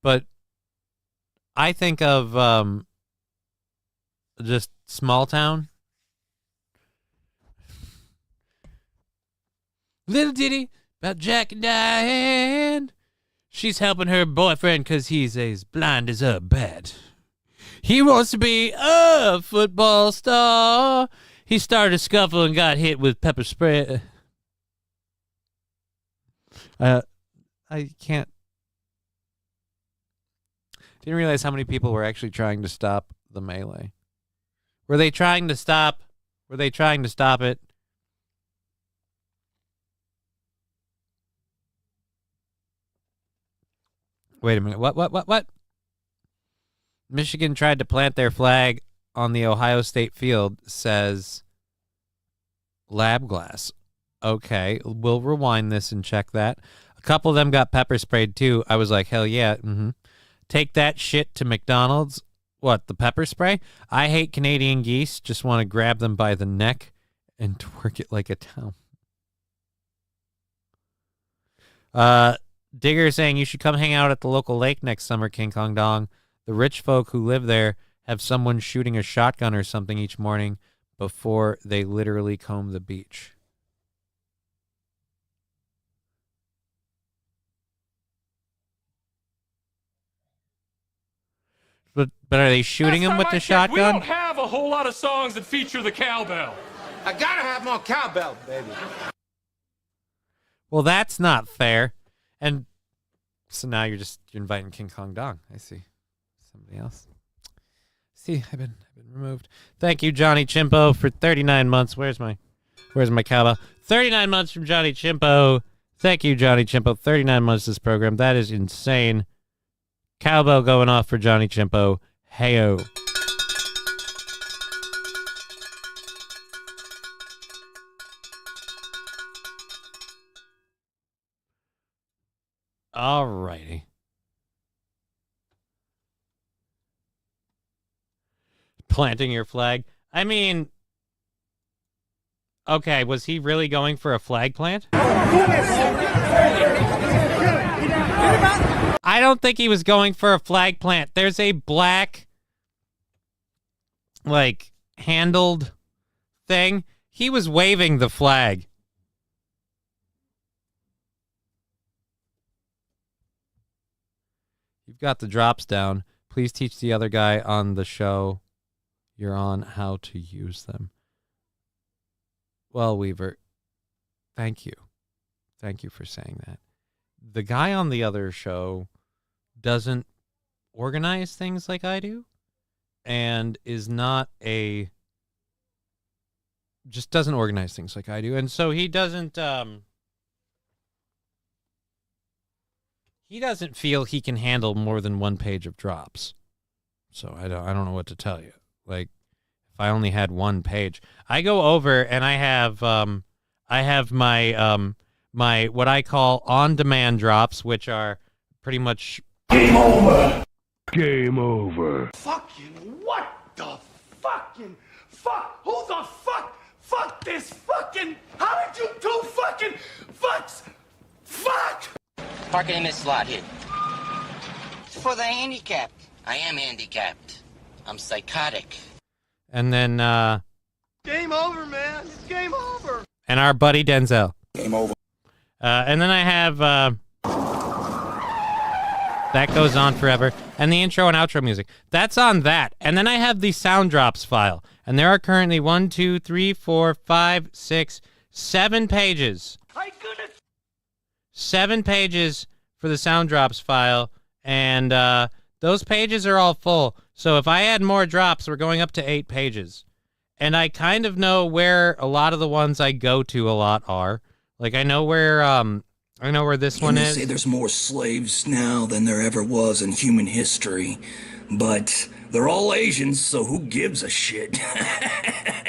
But I think of just small town. Little ditty about Jack and Diane. She's helping her boyfriend because he's as blind as a bat. He wants to be a football star. He started a scuffle and got hit with pepper spray. I can't. Didn't realize how many people were actually trying to stop the melee. Were they trying to stop? Were they trying to stop it? Wait a minute. What? Michigan tried to plant their flag on the Ohio State field, says Lab Glass. Okay, we'll rewind this and check that. A couple of them got pepper sprayed too. I was like, hell yeah. Take that shit to McDonald's. What, the pepper spray? I hate Canadian geese. Just want to grab them by the neck and twerk it like a towel. Digger saying you should come hang out at the local lake next summer, King Kong Dong. The rich folk who live there have someone shooting a shotgun or something each morning before they literally comb the beach. But are they shooting him with the shotgun? We don't have a whole lot of songs that feature the cowbell. I gotta have more cowbell, baby. Well, that's not fair. And so now you're inviting King Kong Dong. I see. Somebody else. See, I've been removed. Thank you, Johnny Chimpo, for 39 months. Where's my cowbell? 39 months from Johnny Chimpo. Thank you, Johnny Chimpo. 39 months this program. That is insane. Cowbell going off for Johnny Chimpo. Heyo. All righty. Planting your flag. I mean, okay, was he really going for a flag plant? I don't think he was going for a flag plant. There's a black, like, handled thing. He was waving the flag. You've got the drops down. Please teach the other guy on the show you're on how to use them. Well, Weaver, thank you. Thank you for saying that. The guy on the other show doesn't organize things like I do and is not just doesn't organize things like I do. And so he doesn't feel he can handle more than one page of drops. So I don't know what to tell you. Like, if I only had one page, I go over and I have my my what I call on-demand drops, which are pretty much Game over. Game over. Fucking what the fucking fuck? Who the fuck? Fuck this fucking. How did you two fucking fucks? Fuck! Park it in this slot here. It's for the handicapped. I am handicapped. I'm psychotic. And then Game over, man. It's game over. and our buddy Denzel. Game over. And then I have that goes on forever, and the intro and outro music. That's on that. And then I have the sound drops file, and there are currently 1, 2, 3, 4, 5, 6, 7 pages. 7 pages for the sound drops file, and those pages are all full. So if I add more drops, we're going up to 8 pages. And I kind of know where a lot of the ones I go to a lot are. Like I know where this one They is. say there's more slaves now than there ever was in human history, but they're all Asians, so who gives a shit?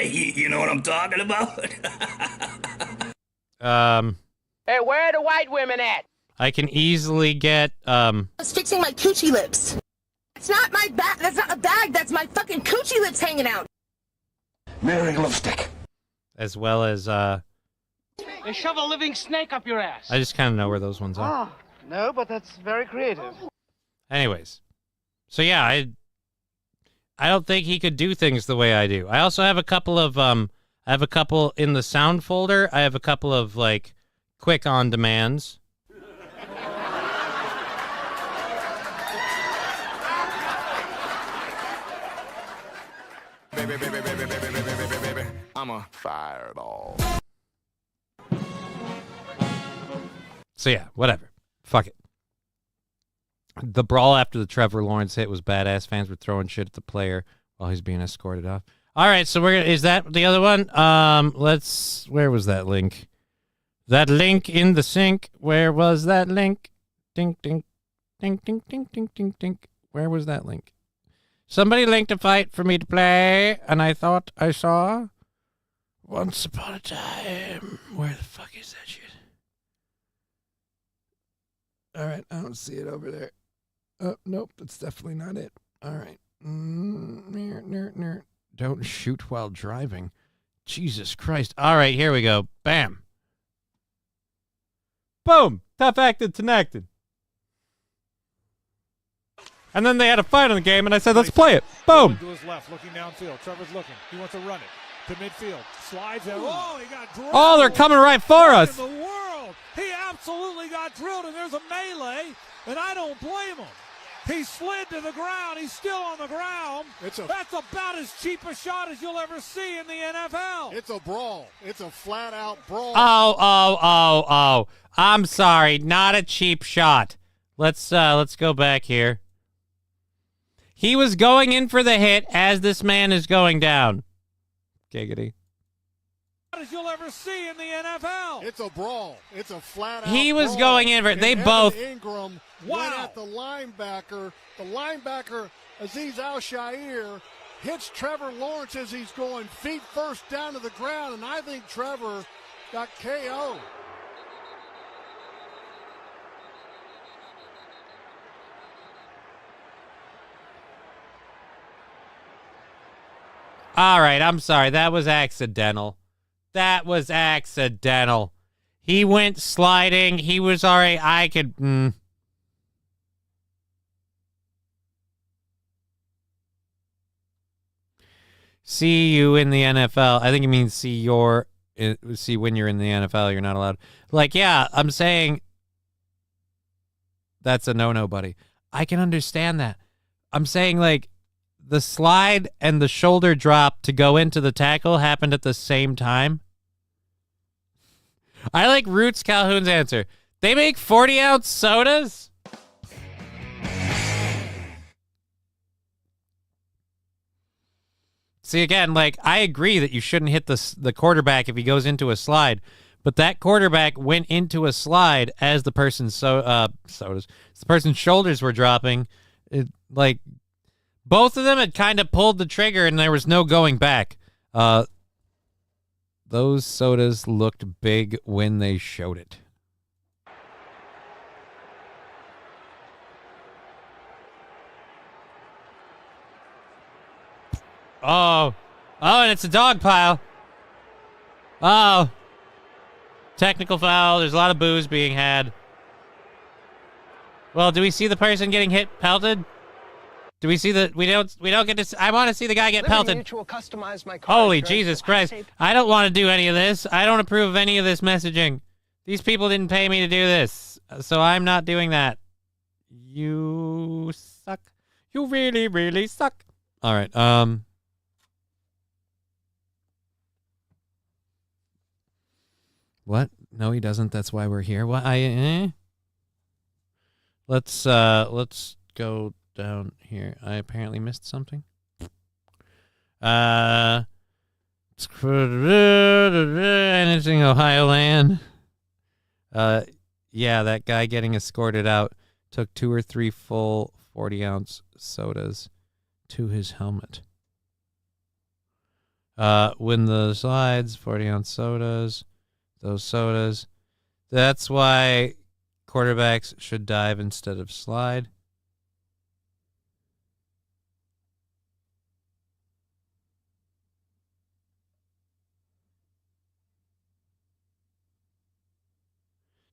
You know what I'm talking about? Hey, where are the white women at? I can easily get I was fixing my coochie lips. It's not my bag. That's not a bag. That's my fucking coochie lips hanging out. Mary lipstick. as well as They shove a living snake up your ass. I just kind of know where those ones are. Ah, no, but that's very creative. Anyways, so yeah, I don't think he could do things the way I do. I also have a couple of I have a couple in the sound folder. I have a couple of like quick on demands. Baby, I'm a fireball. So yeah, whatever. Fuck it. The brawl after the Trevor Lawrence hit was badass. Fans were throwing shit at the player while he's being escorted off. All right, so we're gonna, is that the other one? Where was that link? That link in the sink. Where was that link? Ding ding ding ding ding ding ding ding. Where was that link? Somebody linked a fight for me to play, and I thought I saw Once Upon a Time. Where the fuck is that shit? All right, I don't see it over there. Oh, nope, that's definitely not it. All right. Don't shoot while driving. Jesus Christ. All right, here we go. Bam. Boom. Tough acted, connected. And then they had a fight in the game, and I said, let's play it. Boom. To his left, looking downfield. Trevor's looking. He wants to run it to midfield. Slides out. Oh, he got drilled. Oh, they're coming right for us. In the world. He absolutely got drilled, and there's a melee, and I don't blame him. He slid to the ground. He's still on the ground. That's about as cheap a shot as you'll ever see in the NFL. It's a brawl. It's a flat-out brawl. Oh. I'm sorry. Not a cheap shot. Let's go back here. He was going in for the hit as this man is going down. Giggity. As you'll ever see in the NFL. It's a brawl. It's a flat-out He was brawl. going in for it. They and both. Evan Ingram went at the linebacker. The linebacker, Azeez Al-Shaair, hits Trevor Lawrence as he's going feet first down to the ground, and I think Trevor got KO'd. All right, I'm sorry. That was accidental. That was accidental. He went sliding. He was all right. I could... See you in the NFL. I think it means see when you're in the NFL, you're not allowed. Like, yeah, I'm saying that's a no-no, buddy. I can understand that. I'm saying, like, the slide and the shoulder drop to go into the tackle happened at the same time. I like Roots Calhoun's answer. They make 40-ounce sodas? See, again, like, I agree that you shouldn't hit the quarterback if he goes into a slide, but that quarterback went into a slide as the person's the person's shoulders were dropping. Like, both of them had kind of pulled the trigger, and there was no going back. Those sodas looked big when they showed it. Oh, and it's a dog pile. Oh, technical foul. There's a lot of booze being had. Well, do we see the person getting hit, pelted? Do we see the? We don't get to. I want to see the guy get pelted. Mutual customized my car Holy insurance Jesus for Christ! shape. I don't want to do any of this. I don't approve of any of this messaging. These people didn't pay me to do this, so I'm not doing that. You suck. You really, really suck. All right. What? No, he doesn't. That's why we're here. What? Let's go down here. I apparently missed something. Anything Ohio land. Yeah, that guy getting escorted out took 2 or 3 full 40-ounce sodas to his helmet. When the slides, 40-ounce sodas, those sodas. That's why quarterbacks should dive instead of slide.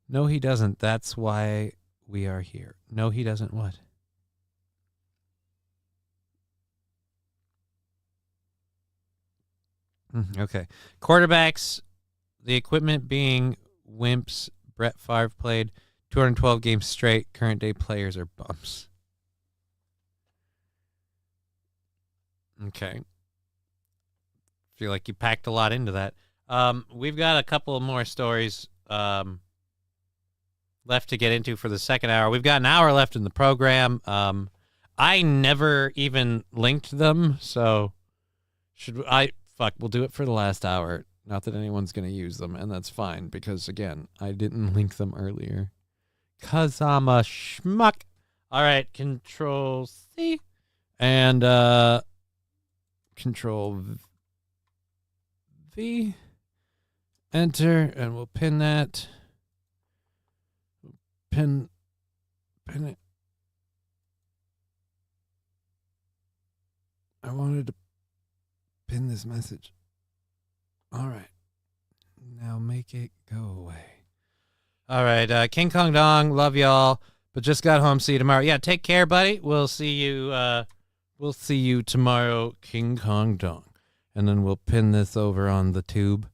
No, he doesn't. That's why we are here. No, he doesn't what? Okay. Quarterbacks, the equipment being wimps. Brett Favre played 212 games straight. Current day players are bums. Okay. Feel like you packed a lot into that. We've got a couple more stories left to get into for the second hour. We've got an hour left in the program. I never even linked them, so we'll do it for the last hour. Not that anyone's going to use them, and that's fine, because, again, I didn't link them earlier. Because I'm a schmuck. All right, Control-C. And Control-V. Enter, and we'll pin that. Pin it. I wanted to pin this message. All right. Now make it go away. All right. King Kong Dong. Love y'all. But just got home. See you tomorrow. Yeah, take care, buddy. We'll see you. We'll see you tomorrow, King Kong Dong. And then we'll pin this over on the tube.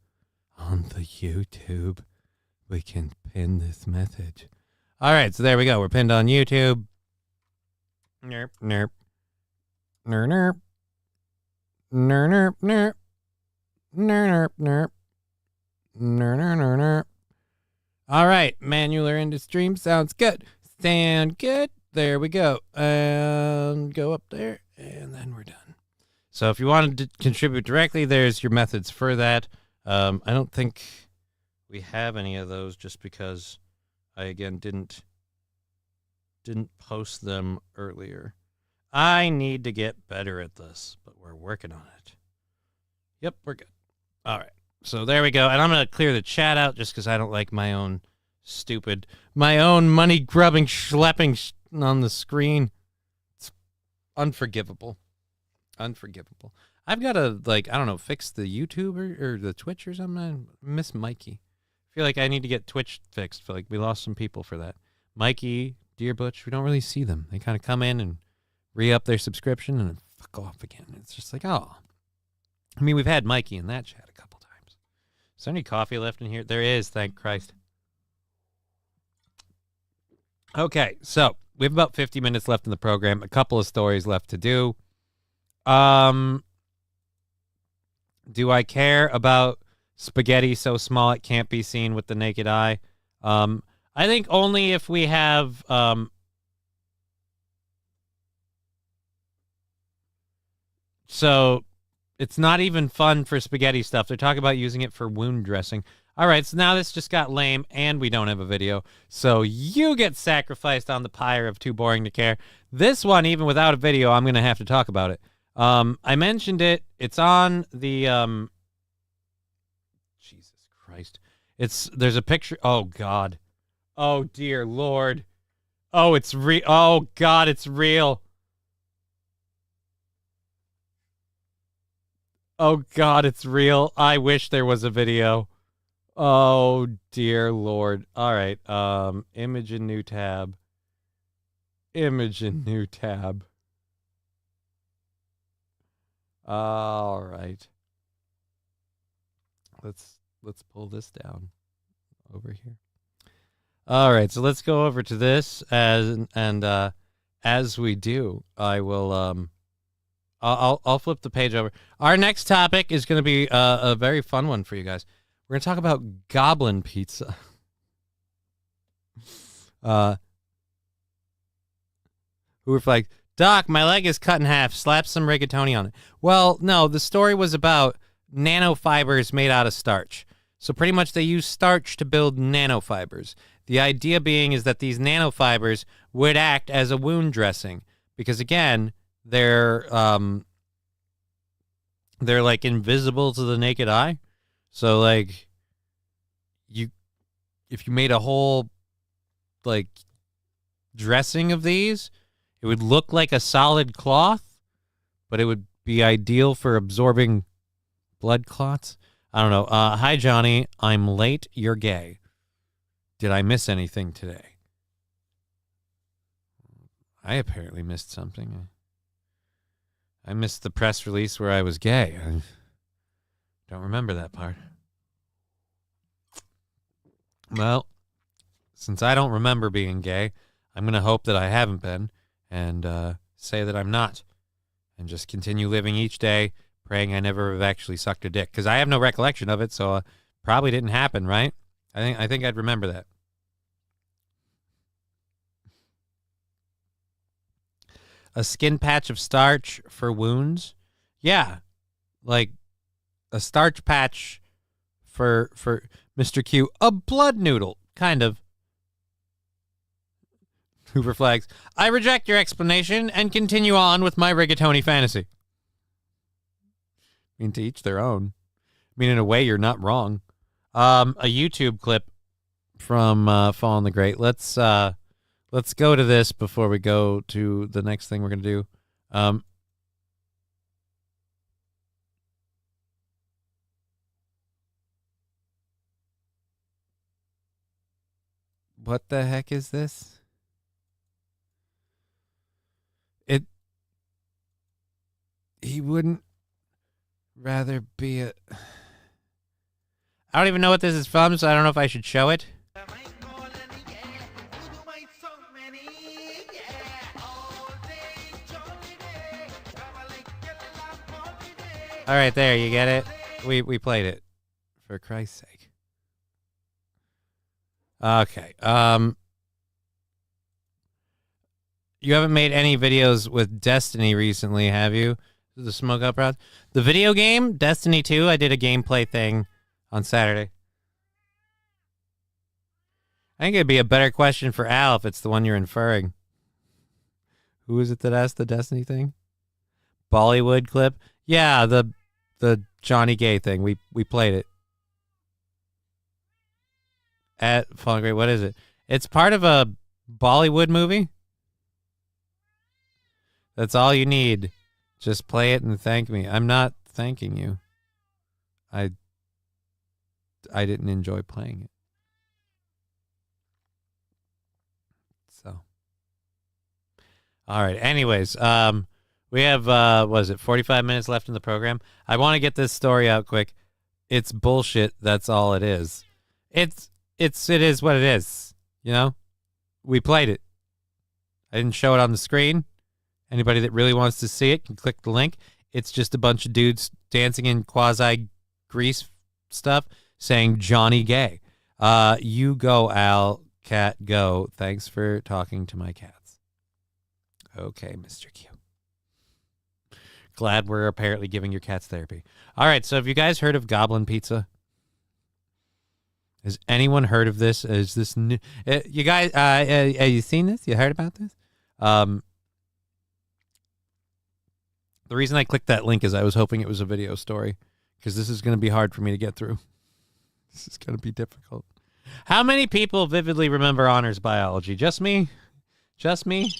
On the YouTube. We can pin this message. All right. So there we go. We're pinned on YouTube. Nerp, nerp. Nerp, nerp. Nerp, nerp. Nerp, nerp. Nerp, nerp, nerp. All right, manular into stream. Sounds good. Sound good. There we go. And go up there, and then we're done. So if you wanted to contribute directly, there's your methods for that. I don't think we have any of those just because I, again, didn't post them earlier. I need to get better at this, but we're working on it. Yep, we're good. All right. So there we go. And I'm going to clear the chat out just because I don't like my own money-grubbing, schlepping on the screen. It's unforgivable. Unforgivable. I've got to, fix the YouTube or the Twitch or something. I miss Mikey. I feel like I need to get Twitch fixed. Feel like we lost some people for that. Mikey, Dear Butch, we don't really see them. They kind of come in and re-up their subscription and then fuck off again. It's just like, oh. I mean, we've had Mikey in that chat a couple times. Is there any coffee left in here? There is, thank Christ. Okay, so we have about 50 minutes left in the program. A couple of stories left to do. Do I care about spaghetti so small it can't be seen with the naked eye? I think only if we have... So... It's not even fun for spaghetti stuff. They're talking about using it for wound dressing. All right, so now this just got lame, and we don't have a video. So you get sacrificed on the pyre of too boring to care. This one, even without a video, I'm going to have to talk about it. I mentioned it. It's on the... Jesus Christ. There's a picture... Oh, God. Oh, dear Lord. Oh, it's real. Oh, God, it's real. Oh, God, it's real. I wish there was a video. Oh, dear Lord. All right. Image in new tab. Image in new tab. All right. Let's pull this down over here. All right. So let's go over to this as we do, I will I'll flip the page over. Our next topic is going to be a very fun one for you guys. We're going to talk about goblin pizza. Who were like, Doc, my leg is cut in half. Slap some rigatoni on it. Well, no, the story was about nanofibers made out of starch. So pretty much they use starch to build nanofibers. The idea being is that these nanofibers would act as a wound dressing because, again, they're like invisible to the naked eye. So like if you made a whole like dressing of these, it would look like a solid cloth, but it would be ideal for absorbing blood clots. I don't know. Hi, Johnny. I'm late. You're gay. Did I miss anything today? I apparently missed something. I missed the press release where I was gay. I don't remember that part. Well, since I don't remember being gay, I'm going to hope that I haven't been and say that I'm not and just continue living each day praying I never have actually sucked a dick because I have no recollection of it, so probably didn't happen, right? I think I'd remember that. A skin patch of starch for wounds? Yeah, like a starch patch for Mr. Q. A blood noodle, kind of. Hoover flags. I reject your explanation and continue on with my rigatoni fantasy. I mean, to each their own. I mean, in a way, you're not wrong. A YouTube clip from Fallen the Great. Let's go to this before we go to the next thing we're going to do. What the heck is this? He wouldn't rather be a... I don't even know what this is from, so I don't know if I should show it. All right, there, you get it? We played it, for Christ's sake. Okay, you haven't made any videos with Destiny recently, have you? The Smoke Up Rods? The video game, Destiny 2, I did a gameplay thing on Saturday. I think it'd be a better question for Al if it's the one you're inferring. Who is it that asked the Destiny thing? Bollywood clip? Yeah, the Johnny Gay thing. We played it. At Fallen Great, what is it? It's part of a Bollywood movie. That's all you need. Just play it and thank me. I'm not thanking you. I didn't enjoy playing it. So. All right. Anyways, we have, what is it, 45 minutes left in the program. I want to get this story out quick. It's bullshit. That's all it is. It is what it is. You know? We played it. I didn't show it on the screen. Anybody that really wants to see it can click the link. It's just a bunch of dudes dancing in quasi-grease stuff saying Johnny Gay. You go, Al. Cat, go. Thanks for talking to my cats. Okay, Mr. Q. Glad we're apparently giving your cats therapy. All right, so have you guys heard of Goblin Pizza? Has anyone heard of this? Is this new? You guys, have you seen this? You heard about this? The reason I clicked that link is I was hoping it was a video story because this is going to be hard for me to get through. This is going to be difficult. How many people vividly remember honors biology? Just me? Just me?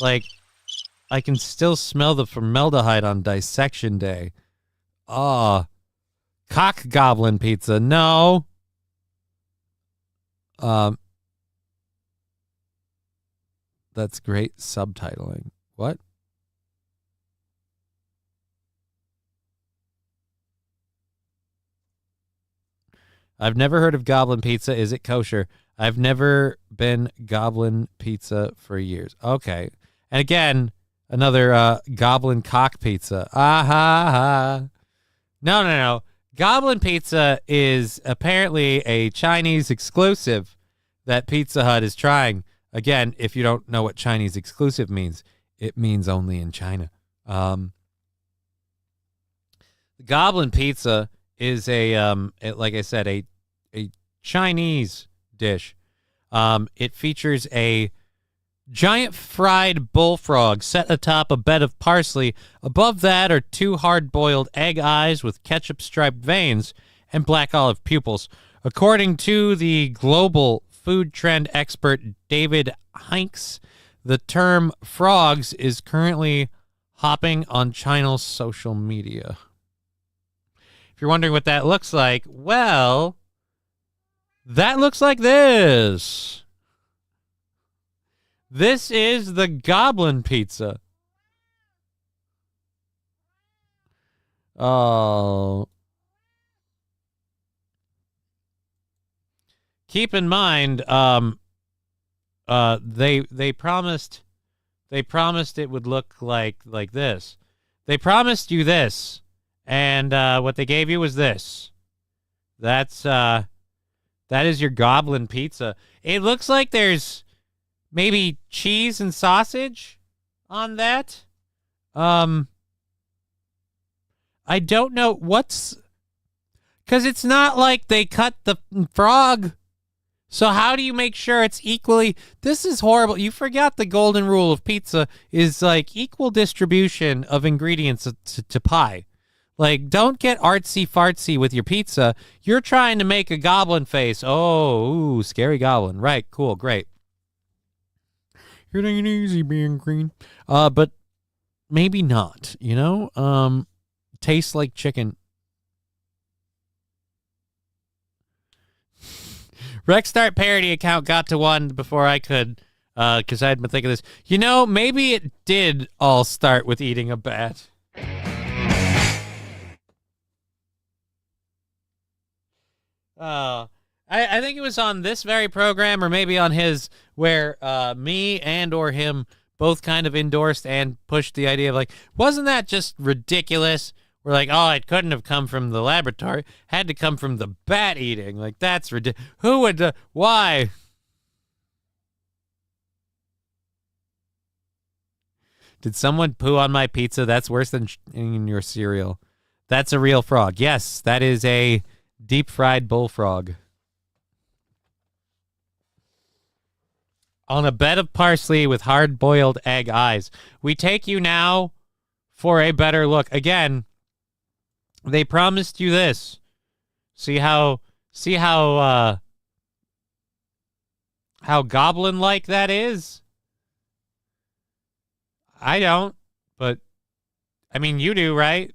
Like, I can still smell the formaldehyde on dissection day. Cock goblin pizza. No. That's great subtitling. What? I've never heard of goblin pizza. Is it kosher? I've never been goblin pizza for years. Okay. And again, another goblin cock pizza. No. Goblin pizza is apparently a Chinese exclusive that Pizza Hut is trying. Again, if you don't know what Chinese exclusive means, it means only in China. The goblin pizza is like I said, a Chinese dish. It features a giant fried bullfrog set atop a bed of parsley. Above that are 2 hard-boiled egg eyes with ketchup-striped veins and black olive pupils. According to the global food trend expert David Hinks, the term frogs is currently hopping on China's social media. If you're wondering what that looks like, well, that looks like this. This is the goblin pizza. Oh. Keep in mind, they promised it would look like this. They promised you this, and what they gave you was this. That is your goblin pizza. It looks like there's maybe cheese and sausage on that. I don't know because it's not like they cut the frog. So how do you make sure it's equally? This is horrible. You forgot the golden rule of pizza is like equal distribution of ingredients to pie. Like, don't get artsy-fartsy with your pizza. You're trying to make a goblin face. Oh, ooh, scary goblin. Right, cool, great. It ain't easy being green. But maybe not, you know? Tastes like chicken. Rexstart parody account got to 1 before I could, because I had been thinking this. You know, maybe it did all start with eating a bat. I think it was on this very program, or maybe on his, where me and or him both kind of endorsed and pushed the idea of like, wasn't that just ridiculous? We're like, oh, it couldn't have come from the laboratory. Had to come from the bat eating. Like, that's ridiculous. Who would, why? Did someone poo on my pizza? That's worse than in your cereal. That's a real frog. Yes, that is a deep-fried bullfrog. On a bed of parsley with hard-boiled egg eyes. We take you now for a better look. Again, they promised you this. See how goblin-like that is? I don't, but I mean, you do, right?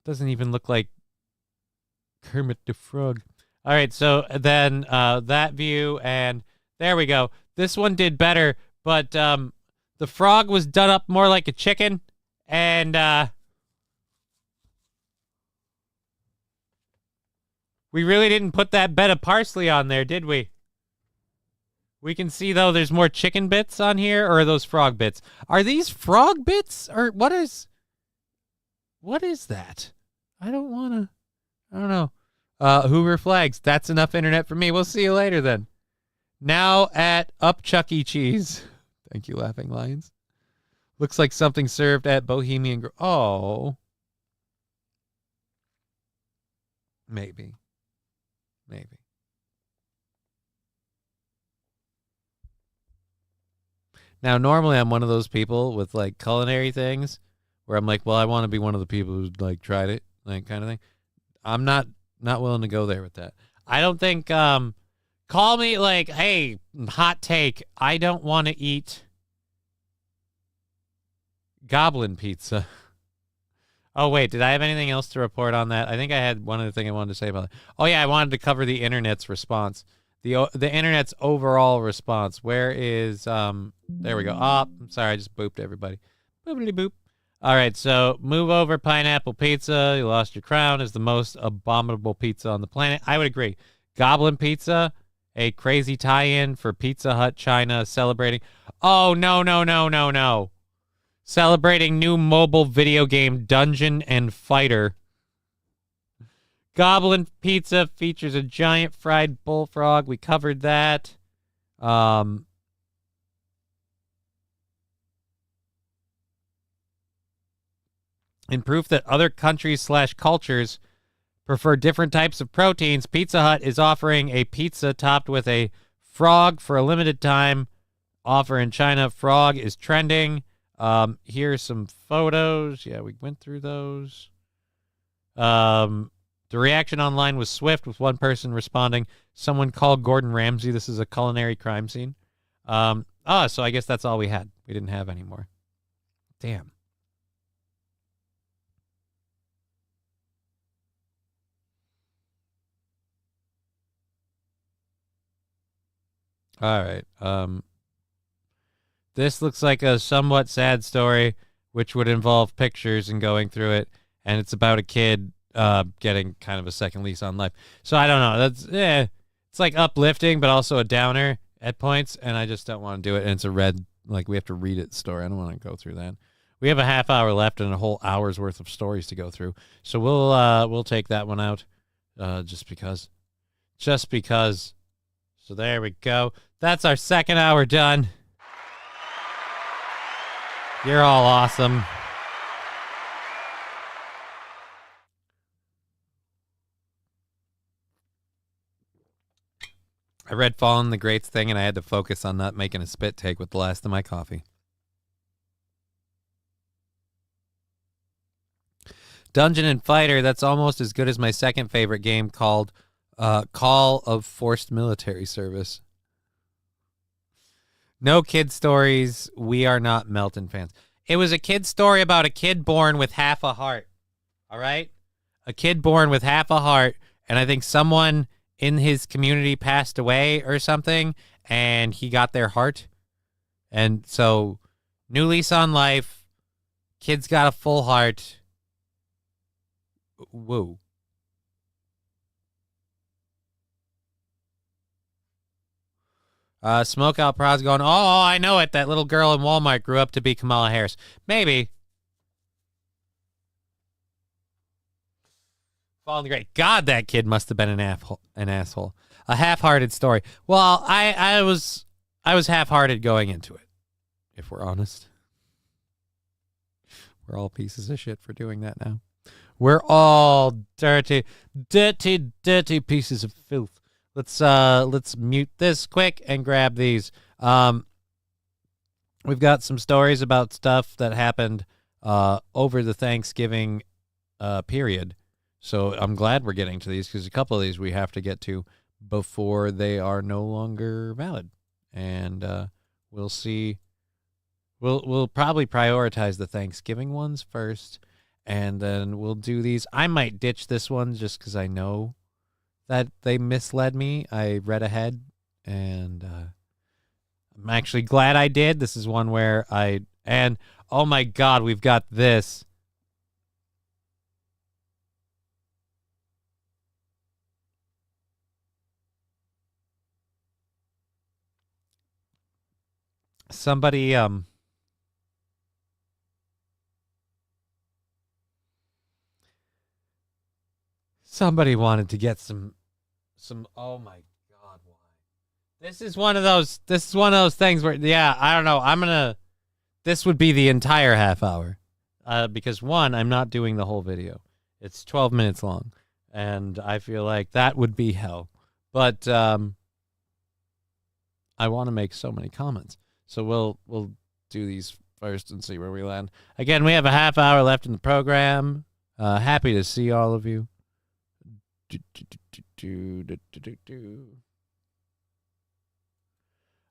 Doesn't even look like Kermit the Frog. All right, so then that view, and there we go. This one did better, but the frog was done up more like a chicken, and we really didn't put that bed of parsley on there, did we? We can see, though, there's more chicken bits on here, or are those frog bits? Are these frog bits, or what is that? I don't know. Hoover Flags. That's enough internet for me. We'll see you later, then. Now at Up Chuck E. Cheese. Thank you, Laughing Lions. Looks like something served at Bohemian Grove. Oh. Maybe. Now, normally I'm one of those people with, like, culinary things where I'm like, well, I want to be one of the people who, like, tried it, like, kind of thing. I'm not willing to go there with that. I don't think, call me, like, hey, hot take, I don't want to eat goblin pizza. Oh, wait, did I have anything else to report on that? I think I had one other thing I wanted to say about it. Oh, yeah, I wanted to cover the internet's response. The internet's overall response. Where is, there we go. Oh, I'm sorry, I just booped everybody. Boopity boop. All right, so move over pineapple pizza. You lost your crown is the most abominable pizza on the planet. I would agree. Goblin pizza, a crazy tie-in for Pizza Hut China celebrating. Oh, no. Celebrating new mobile video game Dungeon and Fighter. Goblin pizza features a giant fried bullfrog. We covered that. In proof that other countries/cultures prefer different types of proteins, Pizza Hut is offering a pizza topped with a frog for a limited time offer in China. Frog is trending. Here's some photos. Yeah, we went through those. The reaction online was swift, with one person responding, "Someone called Gordon Ramsay. This is a culinary crime scene." So I guess that's all we had. We didn't have any more. Damn. All right. This looks like a somewhat sad story, which would involve pictures and going through it, and it's about a kid getting kind of a second lease on life. So I don't know. That's it's like uplifting, but also a downer at points, and I just don't want to do it. And it's a red, like we have to read it story. I don't want to go through that. We have a half hour left and a whole hour's worth of stories to go through, so we'll take that one out, just because. So there we go. That's our second hour done. You're all awesome. I read Fallen the Greats thing, and I had to focus on not making a spit take with the last of my coffee. Dungeon and Fighter, that's almost as good as my second favorite game called Call of Forced Military Service. No kid stories. We are not Melton fans. It was a kid story about a kid born with half a heart. All right? A kid born with half a heart, and I think someone in his community passed away or something, and he got their heart. And so, new lease on life. Kid's got a full heart. Whoa. Smokeout Prod's going, oh, I know it. That little girl in Walmart grew up to be Kamala Harris. Maybe. Fallen the Great. God, that kid must have been an asshole. A half-hearted story. Well, I was half-hearted going into it, if we're honest. We're all pieces of shit for doing that now. We're all dirty pieces of filth. Let's mute this quick and grab these. We've got some stories about stuff that happened over the Thanksgiving period. So I'm glad we're getting to these, because a couple of these we have to get to before they are no longer valid. And we'll see. We'll probably prioritize the Thanksgiving ones first, and then we'll do these. I might ditch this one just because I know that they misled me. I read ahead, and I'm actually glad I did. This is one where and oh my God, we've got this. Somebody wanted to get some oh my God, why? This is one of those things where, yeah, I don't know. This would be the entire half hour. Because one, I'm not doing the whole video. It's 12 minutes long, and I feel like that would be hell. But I want to make so many comments. So we'll do these first and see where we land. Again, we have a half hour left in the program. Happy to see all of you.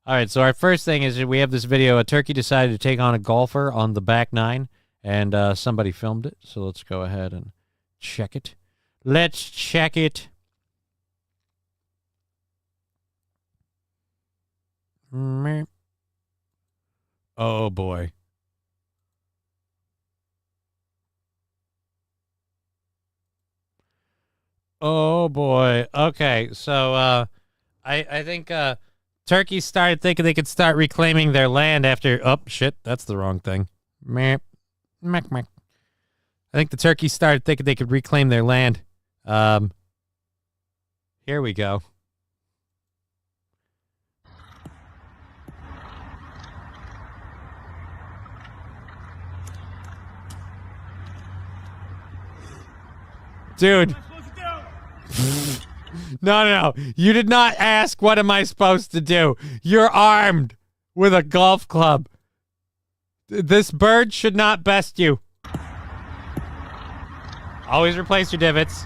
All right, so our first thing is we have this video. A turkey decided to take on a golfer on the back nine, and somebody filmed it. So let's go ahead and check it. Let's check it. Oh, boy. Oh, boy. Okay, so I think turkeys started thinking they could start reclaiming their land after... Oh, shit, that's the wrong thing. Meep. Meck, meck. I think the turkeys started thinking they could reclaim their land. Here we go. Dude. No. You did not ask what am I supposed to do. You're armed with a golf club. This bird should not best you. Always replace your divots.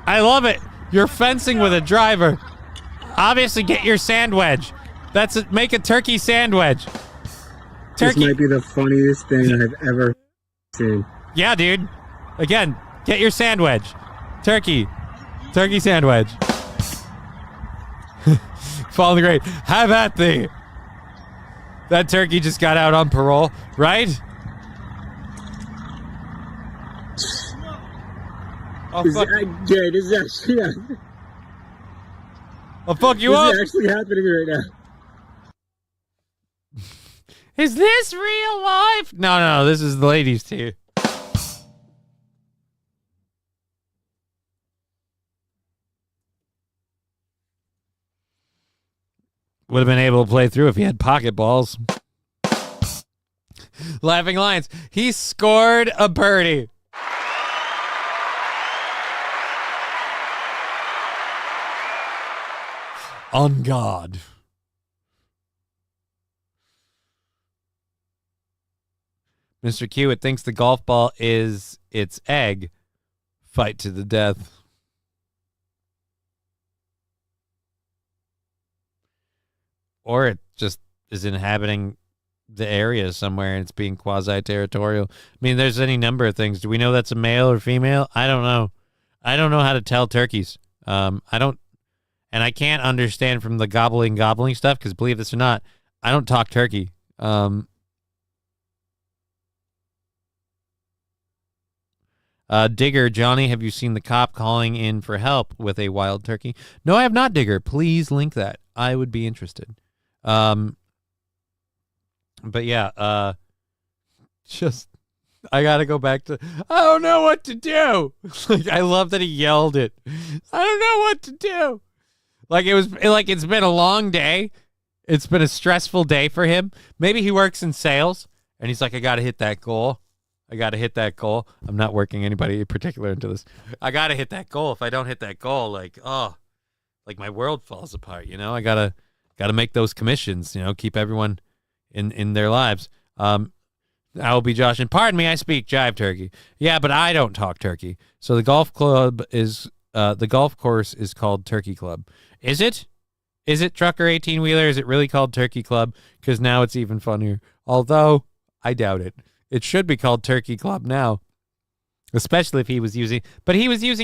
I love it. You're fencing with a driver. Obviously, get your sand wedge. Make a turkey sand wedge. This might be the funniest thing I've ever seen. Yeah, dude. Again, get your sand wedge. Turkey sand wedge. Fall in the grave. Have at thee. That turkey just got out on parole, right? Oh, fuck. Jay, this is actually happening. I'll fuck you up. This is actually happening right now. Is this real life? No, this is the ladies' too. Would have been able to play through if he had pocket balls. Laughing Lions. He scored a birdie. On God. Mr. Q, thinks the golf ball is its egg. Fight to the death. Or it just is inhabiting the area somewhere and it's being quasi-territorial. I mean, there's any number of things. Do we know that's a male or female? I don't know. I don't know how to tell turkeys. And I can't understand from the gobbling stuff because believe this or not, I don't talk turkey. Digger, Johnny, have you seen the cop calling in for help with a wild turkey? No, I have not, Digger. Please link that. I would be interested. But yeah, just I gotta go back to I don't know what to do. Like I love that he yelled it. I don't know what to do. It's been a long day. It's been a stressful day for him. Maybe he works in sales and he's like, I gotta hit that goal. I'm not working anybody in particular into this. I gotta hit that goal. If I don't hit that goal, like my world falls apart, you know? I gotta make those commissions, you know, keep everyone in their lives. I will be Josh, and pardon me, I speak jive turkey. Yeah, but I don't talk turkey. So the golf club is the golf course is called Turkey Club. Is it? Is it Trucker 18-wheeler? Is it really called Turkey Club? Because now it's even funnier. Although I doubt it. It should be called Turkey Club now. Especially if he was using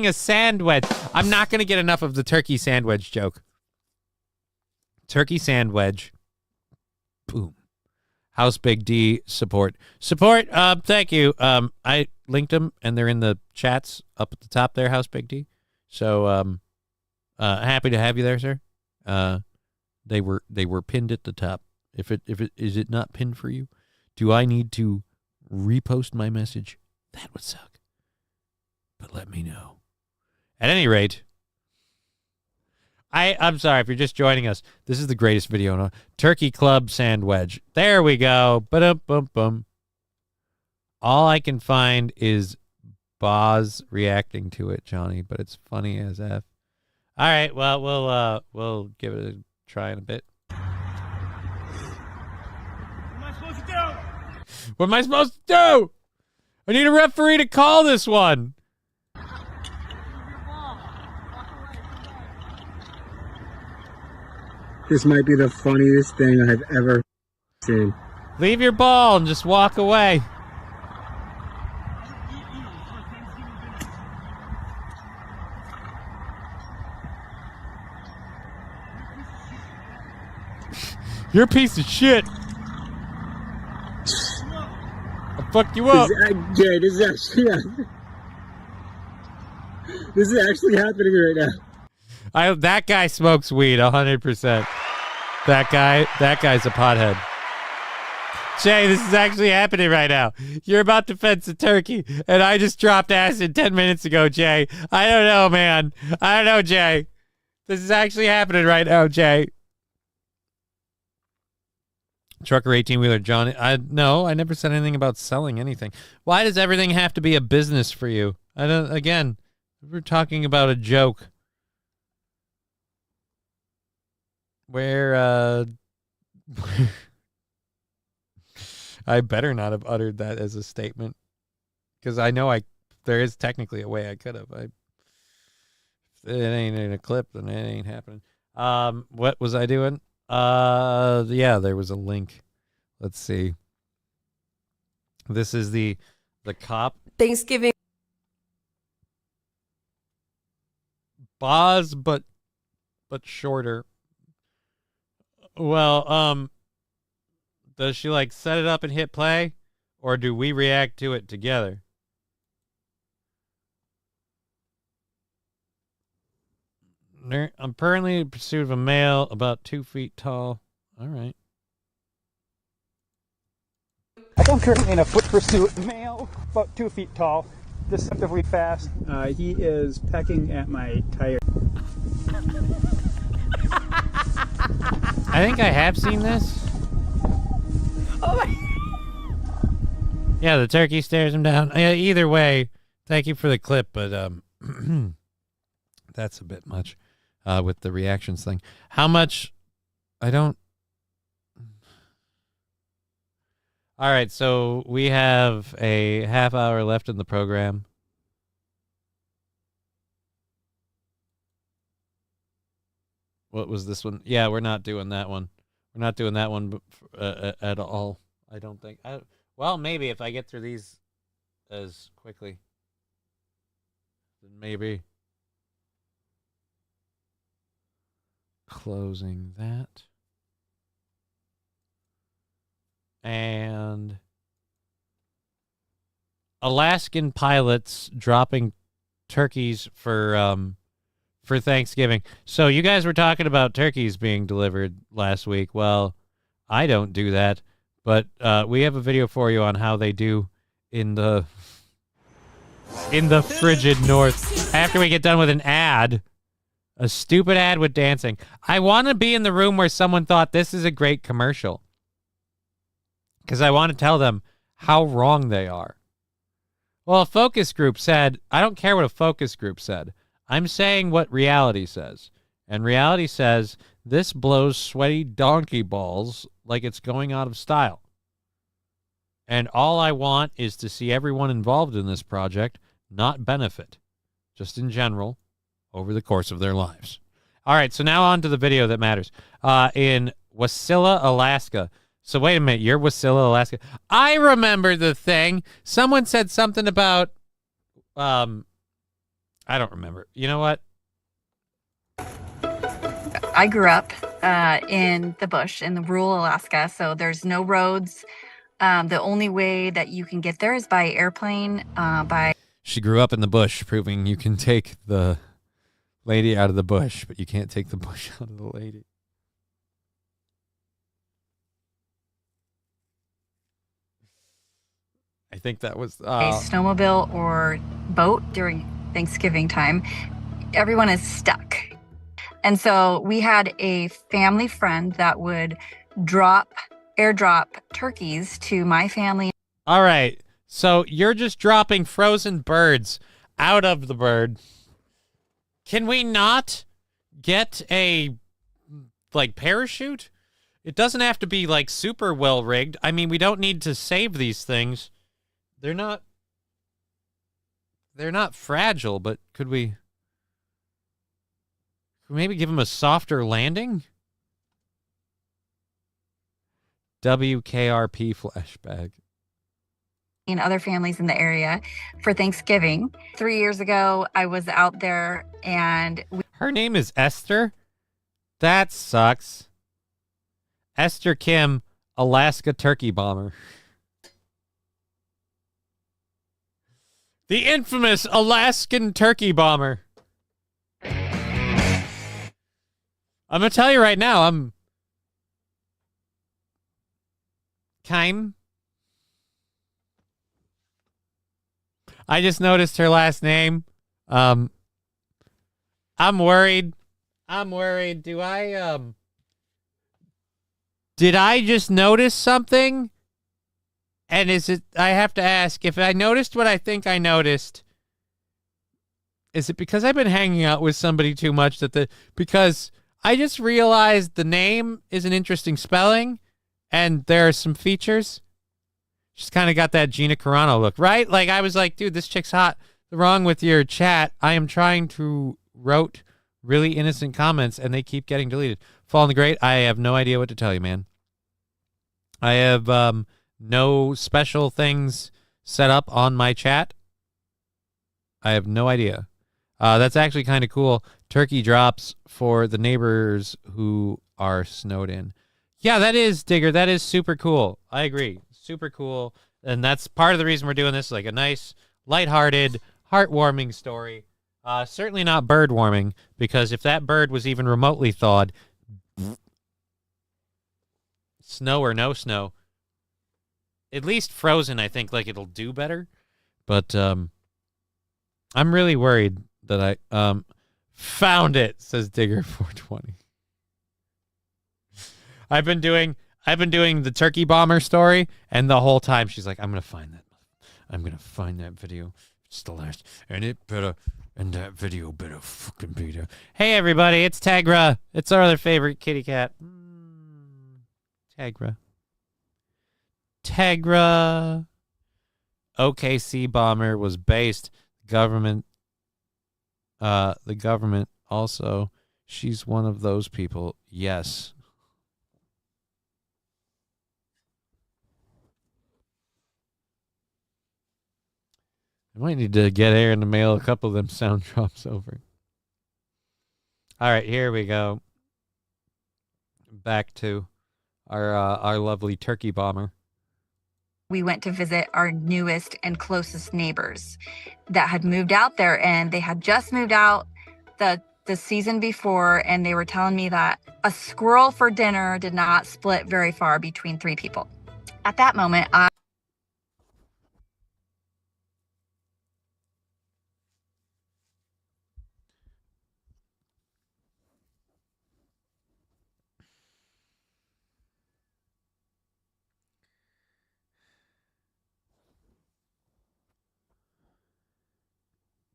a sand wedge. I'm not going to get enough of the turkey sand wedge joke. Turkey sand wedge. Boom. House Big D support. Thank you. I linked them and they're in the chats up at the top there, House Big D. So happy to have you there, sir. They were pinned at the top. If it is it not pinned for you? Do I need to repost my message? That would suck. But let me know. At any rate, I'm sorry if you're just joining us. This is the greatest video on Turkey Club Sand Wedge. There we go. Ba-dum-bum-bum. All I can find is Boz reacting to it, Johnny, but it's funny as F. All right, well, we'll give it a try in a bit. What am I supposed to do? I need a referee to call this one. This might be the funniest thing I've ever seen. Leave your ball and just walk away. You're a piece of shit. I'll fuck you up. This is actually happening right now. That guy smokes weed 100%. That guy's a pothead. Jay, this is actually happening right now. You're about to fence a turkey, and I just dropped acid 10 minutes ago, Jay. I don't know, man. I don't know, Jay. This is actually happening right now, Jay. Trucker 18-wheeler Johnny. No, I never said anything about selling anything. Why does everything have to be a business for you? I don't. Again, we're talking about a joke. Where I better not have uttered that as a statement, because I know there is technically a way I could have. If it ain't in a clip, then it ain't happening. What was I doing? Yeah, there was a link. Let's see. This is the cop. Thanksgiving. Boz, but shorter. Well, does she like set it up and hit play, or do we react to it together? I'm currently in pursuit of a male about 2 feet tall. All right. I'm currently in a foot pursuit, male, about 2 feet tall, deceptively fast. He is pecking at my tire. I think I have seen this. Oh my. Yeah, the turkey stares him down. Either way, thank you for the clip, but that's a bit much with the reactions thing. How much? I don't. All right, so we have a half hour left in the program. What was this one? Yeah, we're not doing that one. We're not doing that one at all. I don't think. Well, maybe if I get through these as quickly, then maybe. Closing that. And Alaskan pilots dropping turkeys for Thanksgiving. So you guys were talking about turkeys being delivered last week. Well, I don't do that, but we have a video for you on how they do in the frigid north. After we get done with an ad, a stupid ad with dancing. I want to be in the room where someone thought this is a great commercial, because I want to tell them how wrong they are. Well, a focus group said, I don't care what a focus group said. I'm saying what reality says. And reality says, this blows sweaty donkey balls like it's going out of style. And all I want is to see everyone involved in this project not benefit, just in general, over the course of their lives. All right, so now on to the video that matters. In Wasilla, Alaska. So wait a minute, you're Wasilla, Alaska. I remember the thing. Someone said something about, I don't remember. You know what? I grew up in the bush in the rural Alaska, so there's no roads. The only way that you can get there is by airplane. She grew up in the bush, proving you can take the lady out of the bush, but you can't take the bush out of the lady. I think that was a snowmobile or boat during Thanksgiving time. Everyone is stuck. And so we had a family friend that would airdrop turkeys to my family. All right. So you're just dropping frozen birds out of the bird. Can we not get a parachute? It doesn't have to be super well rigged. I mean, we don't need to save these things. They're not fragile, but could we maybe give them a softer landing? WKRP flashback. And other families in the area for Thanksgiving. 3 years ago, I was out there and... Her name is Esther? That sucks. Esther Kim, Alaska turkey bomber. The infamous Alaskan turkey bomber. I'm going to tell you right now, I'm... Kime? I just noticed her last name. I'm worried. Do I Did I just notice something? And I have to ask, if I noticed what I think I noticed, is it because I've been hanging out with somebody too much because I just realized the name is an interesting spelling and there are some features. She's kind of got that Gina Carano look, right? Like I was like, dude, this chick's hot. What's wrong with your chat? I am trying to wrote really innocent comments and they keep getting deleted. Fallen the Great, I have no idea what to tell you, man. I have no special things set up on my chat. I have no idea. That's actually kind of cool. Turkey drops for the neighbors who are snowed in. Yeah, that is, Digger. That is super cool. I agree. Super cool. And that's part of the reason we're doing this, like a nice, lighthearted, heartwarming story. Certainly not bird warming, because if that bird was even remotely thawed, snow or no snow, at least frozen, I think like it'll do better. But I'm really worried that I found it, says Digger 420. I've been doing the turkey bomber story, and the whole time she's like, I'm gonna find that video. It's the last, and that video better fucking be there. Hey everybody, it's Tegra. It's our other favorite kitty cat. Tegra. OKC bomber was based. The government also. She's one of those people. Yes. I might need to get Air in the mail a couple of them sound drops over. All right, here we go. Back to our lovely turkey bomber. We went to visit our newest and closest neighbors that had moved out there, and they had just moved out the season before, and they were telling me that a squirrel for dinner did not split very far between 3 people. At that moment,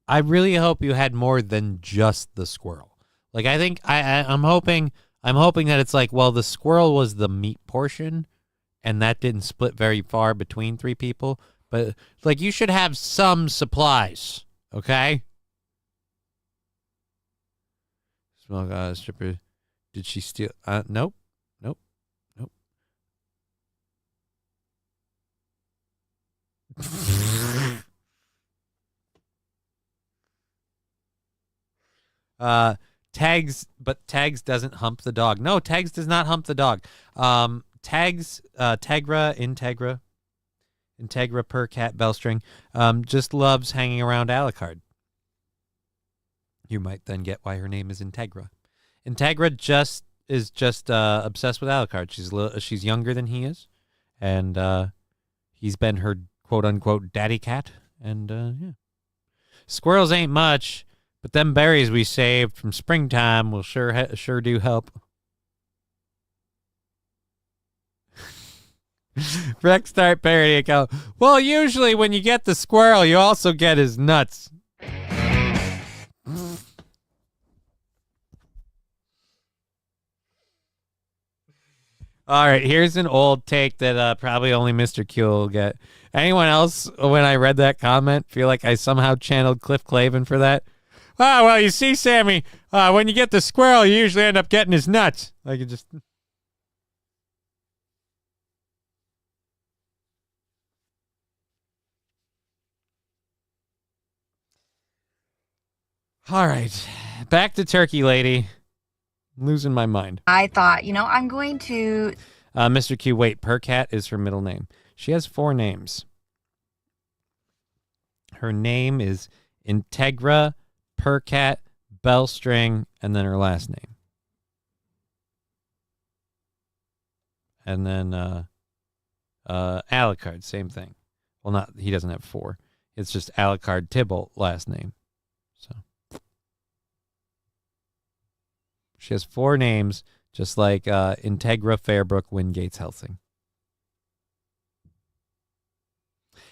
I really hope you had more than just the squirrel. Like, I think I'm hoping that it's like, well, the squirrel was the meat portion, and that didn't split very far between 3 people. But like, you should have some supplies, okay? Small stripper. Did she steal? Nope. Tags doesn't hump the dog. No, Tags does not hump the dog. Integra per cat bellstring, just loves hanging around Alucard. You might then get why her name is Integra. Integra is just obsessed with Alucard. She's younger than he is, and he's been her quote unquote daddy cat. And yeah, squirrels ain't much. But them berries we saved from springtime will sure do help. Rex start parody account. Well, usually when you get the squirrel, you also get his nuts. All right, here's an old take that probably only Mr. Q will get. Anyone else, when I read that comment, feel like I somehow channeled Cliff Clavin for that? Ah, well, you see, Sammy, when you get the squirrel, you usually end up getting his nuts. Like, it just... All right, back to Turkey Lady. I'm losing my mind. I thought, I'm going to... Mr. Q, wait, Percat is her middle name. She has 4 names. Her name is Integra Percat Bellstring, and then her last name. And then Alucard, same thing. Well, he doesn't have 4. It's just Alucard Tybalt last name. So she has 4 names. Just like Integra, Fairbrook, Wingates, Helsing.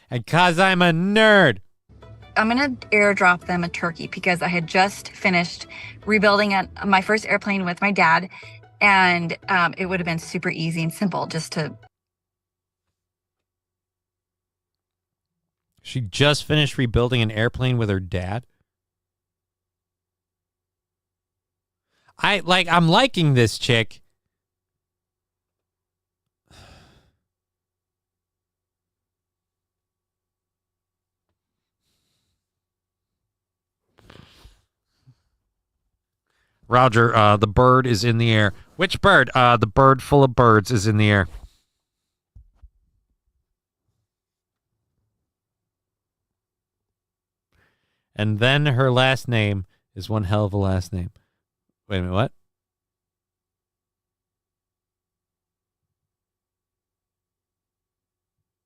And 'cause I'm a nerd. I'm going to airdrop them a turkey because I had just finished rebuilding my first airplane with my dad. And it would have been super easy and simple just to... She just finished rebuilding an airplane with her dad? I'm liking this chick. Roger, the bird is in the air. Which bird? The bird full of birds is in the air. And then her last name is one hell of a last name. Wait a minute, what?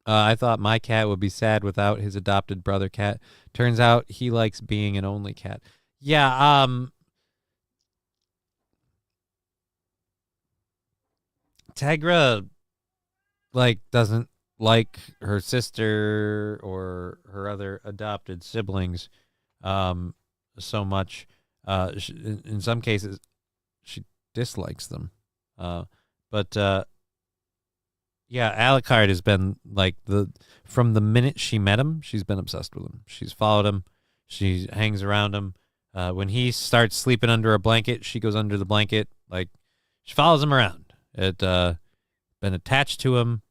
I thought my cat would be sad without his adopted brother cat. Turns out he likes being an only cat. Yeah, Tegra, doesn't like her sister or her other adopted siblings so much. In some cases, she dislikes them. But yeah, Alucard has been from the minute she met him, she's been obsessed with him. She's followed him. She hangs around him. When he starts sleeping under a blanket, she goes under the blanket. She follows him around. Been attached to him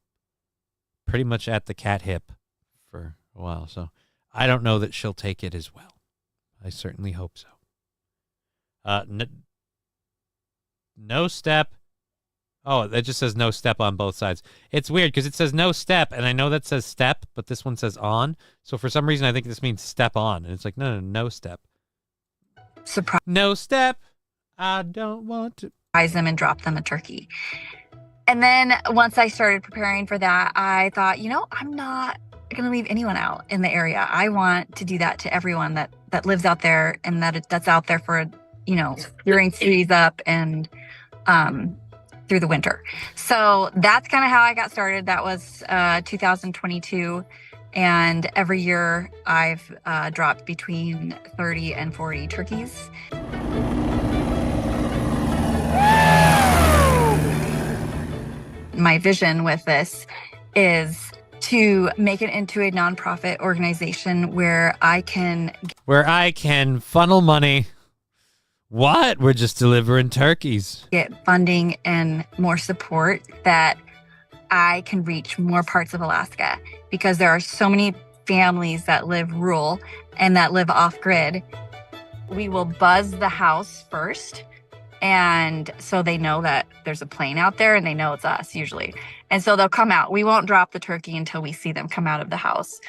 pretty much at the cat hip for a while. So I don't know that she'll take it as well. I certainly hope so. No step. Oh, that just says no step on both sides. It's weird because it says no step, and I know that says step, but this one says on. So for some reason, I think this means step on. And it's like, no step. Surprise. No step. I don't want to. Surprise them and drop them a turkey. And then once I started preparing for that, I thought, I'm not going to leave anyone out in the area. I want to do that to everyone that lives out there and that's out there for, during freeze up and through the winter. So that's kind of how I got started. That was 2022. And every year I've dropped between 30 and 40 turkeys. My vision with this is to make it into a nonprofit organization where I can funnel money. What? We're just delivering turkeys. Get funding and more support that I can reach more parts of Alaska, because there are so many families that live rural and that live off grid. We will buzz the house first. And so they know that there's a plane out there and they know it's us usually. And so they'll come out. We won't drop the turkey until we see them come out of the house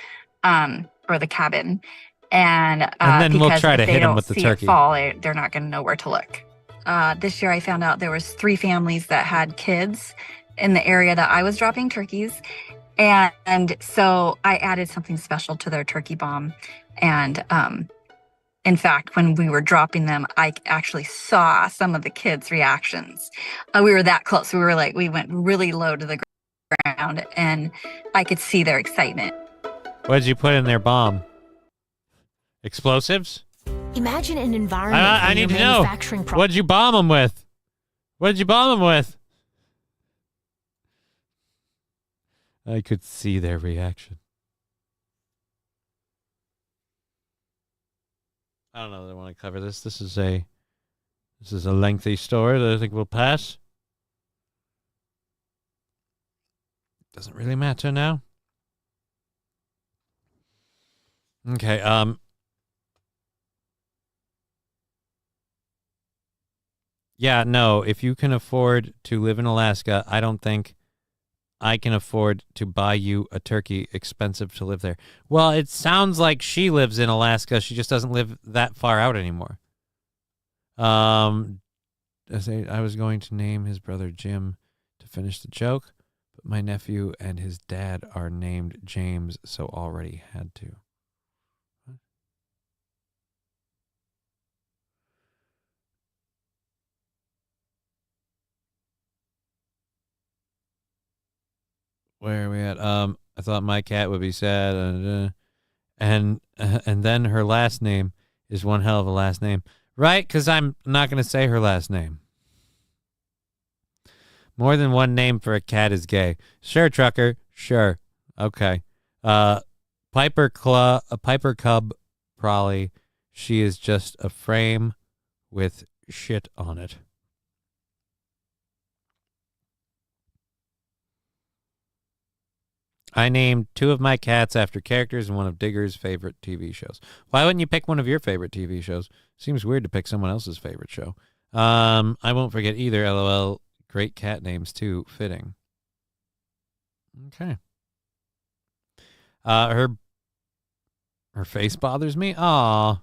or the cabin. And then we'll try to hit them with the turkey. Fall, they're not going to know where to look. This year I found out there was 3 families that had kids in the area that I was dropping turkeys. And so I added something special to their turkey bomb. And in fact, when we were dropping them, I actually saw some of the kids' reactions. We were that close. We went really low to the ground, and I could see their excitement. What did you put in their bomb? Explosives? Imagine an environment I need to know. What did you bomb them with? What did you bomb them with? I could see their reaction. I don't know that I want to cover this. This is a lengthy story that I think will pass. Doesn't really matter now. Okay, yeah, no, if you can afford to live in Alaska, I don't think I can afford to buy you a turkey expensive to live there. Well, it sounds like she lives in Alaska. She just doesn't live that far out anymore. I was going to name his brother Jim to finish the joke, but my nephew and his dad are named James, so already had to. Where are we at? I thought my cat would be sad. And then her last name is one hell of a last name. Right? Because I'm not going to say her last name. More than one name for a cat is gay. Sure, trucker. Sure. Okay. Piper Cub Prolly. She is just a frame with shit on it. I named 2 of my cats after characters in one of Digger's favorite TV shows. Why wouldn't you pick one of your favorite TV shows? Seems weird to pick someone else's favorite show. I won't forget either, LOL. Great cat names, too. Fitting. Okay. Her face bothers me? Aw.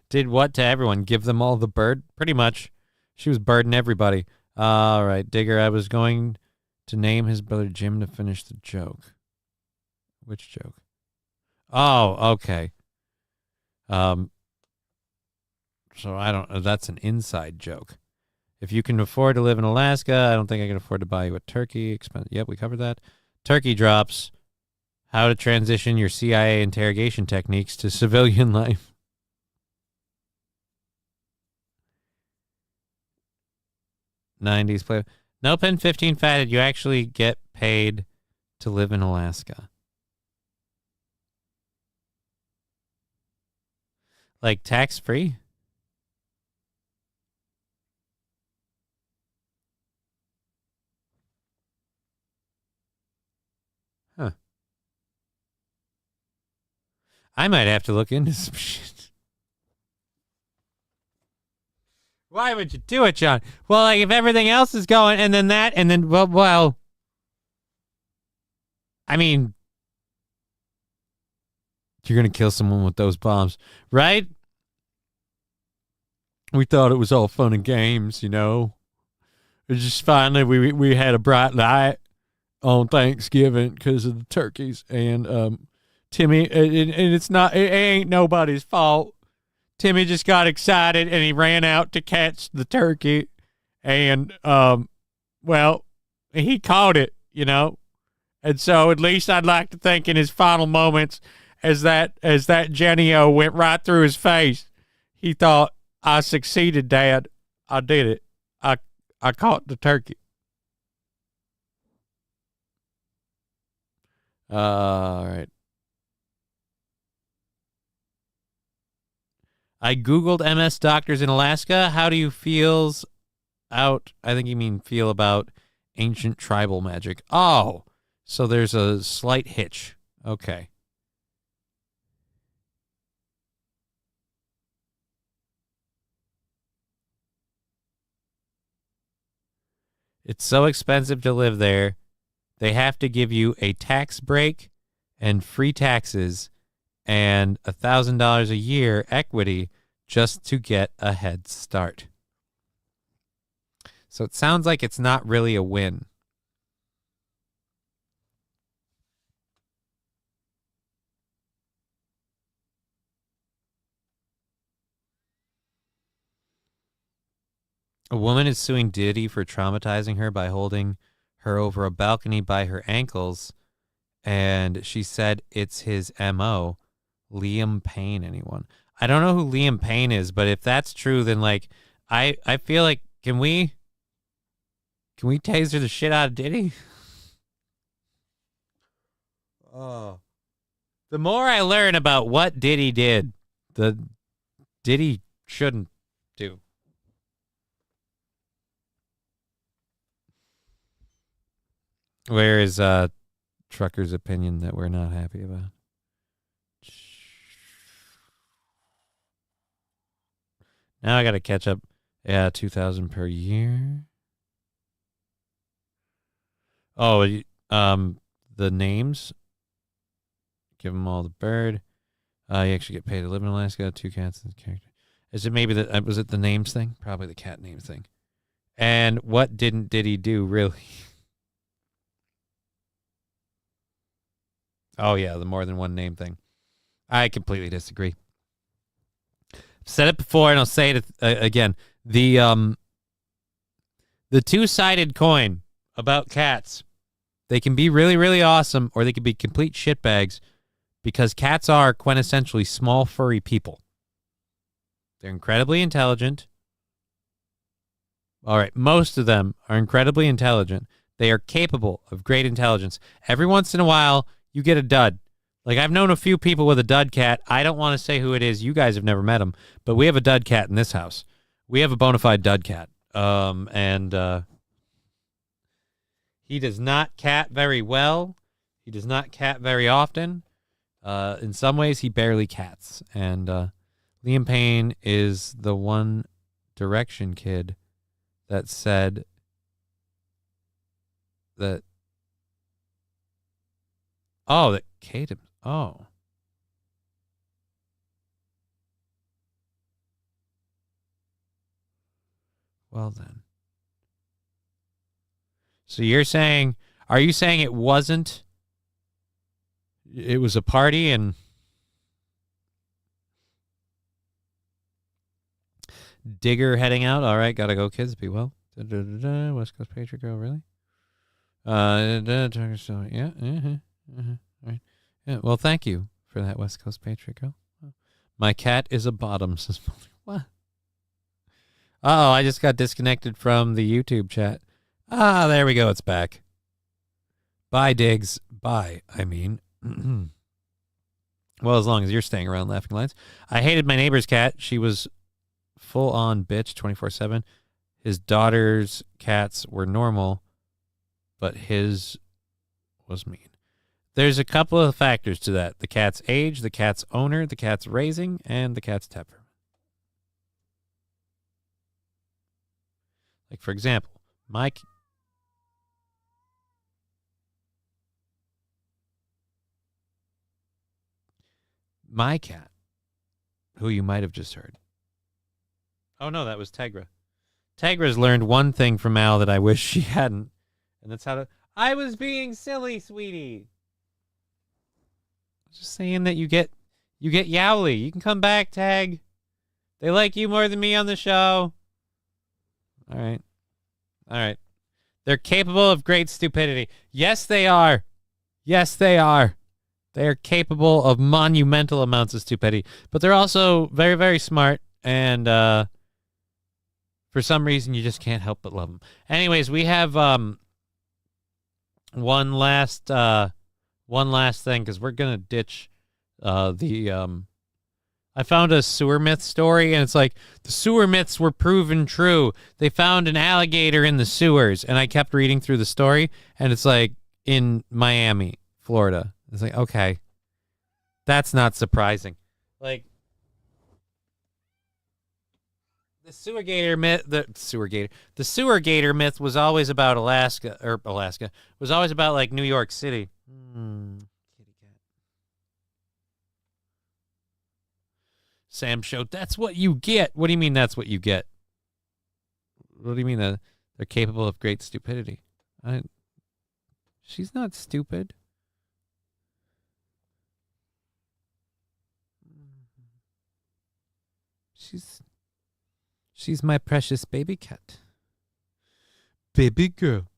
Did what to everyone? Give them all the bird? Pretty much. She was birding everybody. All right, Digger, I was going to name his brother Jim to finish the joke. Which joke? Oh, okay. So I don't know. That's an inside joke. If you can afford to live in Alaska, I don't think I can afford to buy you a turkey. Yep, we covered that. Turkey drops. How to transition your CIA interrogation techniques to civilian life. '90s play. No pen 15 fatted. You actually get paid to live in Alaska. Like tax free? Huh. I might have to look into some shit. Why would you do it, John? Well, like if everything else is going and then that and then well I mean you're going to kill someone with those bombs, right? We thought it was all fun and games, you know. It just finally we had a bright light on Thanksgiving because of the turkeys and Timmy and it ain't nobody's fault. Timmy just got excited and he ran out to catch the turkey and, well, he caught it, you know? And so at least I'd like to think in his final moments as that Jenny-O went right through his face, he thought, I succeeded, Dad. I did it. I caught the turkey. All right. I Googled MS doctors in Alaska. How do you feels out? I think you mean feel about ancient tribal magic. Oh, so there's a slight hitch. Okay. It's so expensive to live there. They have to give you a tax break and free taxes and $1,000 a year equity just to get a head start. So it sounds like it's not really a win. A woman is suing Diddy for traumatizing her by holding her over a balcony by her ankles, and she said it's his MO. Liam Payne, anyone? I don't know who Liam Payne is, but if that's true, then like I feel like can we taser the shit out of Diddy? Oh. The more I learn about what Diddy did, the Diddy shouldn't do. Where is Trucker's opinion that we're not happy about? Now I got to catch up. Yeah, 2,000 per year. Oh, the names. Give them all the bird. You actually get paid to live in Alaska. 2 cats and character. Is it maybe that was it the names thing? Probably the cat name thing. And what did he do really? Oh yeah, the more than one name thing. I completely disagree. I've said it before and I'll say it again. The the two-sided coin about cats. They can be really, really awesome, or they can be complete shitbags, because cats are quintessentially small, furry people. They're incredibly intelligent. All right, most of them are incredibly intelligent. They are capable of great intelligence. Every once in a while, you get a dud. Like, I've known a few people with a dud cat. I don't want to say who it is. You guys have never met him. But we have a dud cat in this house. We have a bona fide dud cat. He does not cat very well. He does not cat very often. In some ways, he barely cats. And Liam Payne is the One Direction kid that said that... Oh, that Kate... Oh. Well, then. So you're saying... Are you saying it wasn't... It was a party and... Digger heading out. All right, gotta go, kids. Be well. West Coast Patriot Girl, really? Yeah. Right. Yeah. Well, thank you for that, West Coast Patriot Girl. My cat is a bottom. Says what? Oh, I just got disconnected from the YouTube chat. Ah, there we go. It's back. Bye, Diggs. Bye. I mean. Well, as long as you're staying around, Laughing Lions. I hated my neighbor's cat. She was full on bitch 24/7. His daughter's cats were normal, but his was mean. There's a couple of factors to that. The cat's age, the cat's owner, the cat's raising, and the cat's temper. Like, for example, my cat, who you might have just heard. Oh, no, that was Tegra. Tegra's learned one thing from Al that I wish she hadn't, and that's how to... I was being silly, sweetie. Just saying that you get Yowly. You can come back, Tag. They like you more than me on the show. All right. They're capable of great stupidity. Yes, they are. Yes, they are. They are capable of monumental amounts of stupidity. But they're also very, very smart. And for some reason, you just can't help but love them. Anyways, we have one last thing, because we're going to ditch I found a sewer myth story, and it's like, the sewer myths were proven true. They found an alligator in the sewers, and I kept reading through the story, and it's like, in Miami, Florida. It's like, okay, that's not surprising. Like, the sewer gator myth was always about Alaska, was always about, like, New York City. Kitty cat. Sam showed, that's what you get. What do you mean that's what you get? What do you mean that they're capable of great stupidity? She's not stupid. She's my precious baby cat. Baby girl.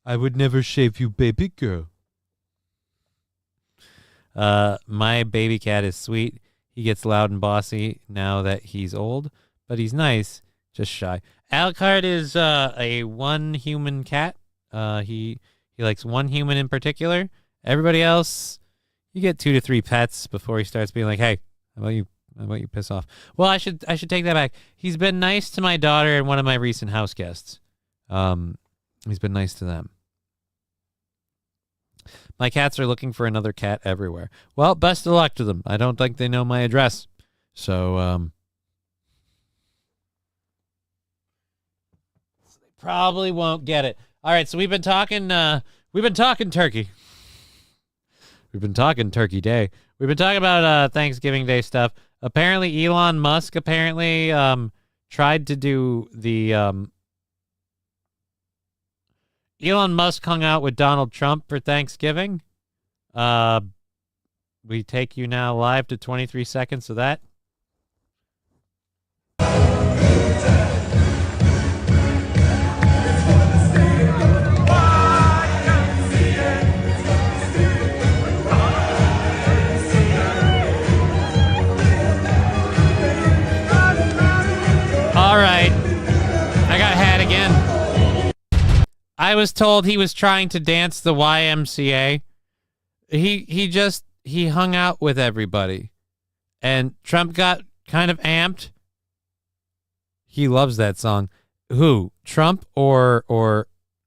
I would never shave you, baby girl. My baby cat is sweet. He gets loud and bossy now that he's old, but he's nice, just shy. Alucard is a one human cat. He likes one human in particular. Everybody else, you get 2 to 3 pets before he starts being like, hey, how about you piss off? Well, I should take that back. He's been nice to my daughter and one of my recent house guests. He's been nice to them. My cats are looking for another cat everywhere. Well, best of luck to them. I don't think they know my address. So, they probably won't get it. All right, so we've been talking turkey. We've been talking Turkey Day. We've been talking about Thanksgiving Day stuff. Apparently, Elon Musk tried to do the... Elon Musk hung out with Donald Trump for Thanksgiving. We take you now live to 23 seconds of that. I was told he was trying to dance the YMCA. He hung out with everybody. And Trump got kind of amped. He loves that song. Who? Trump or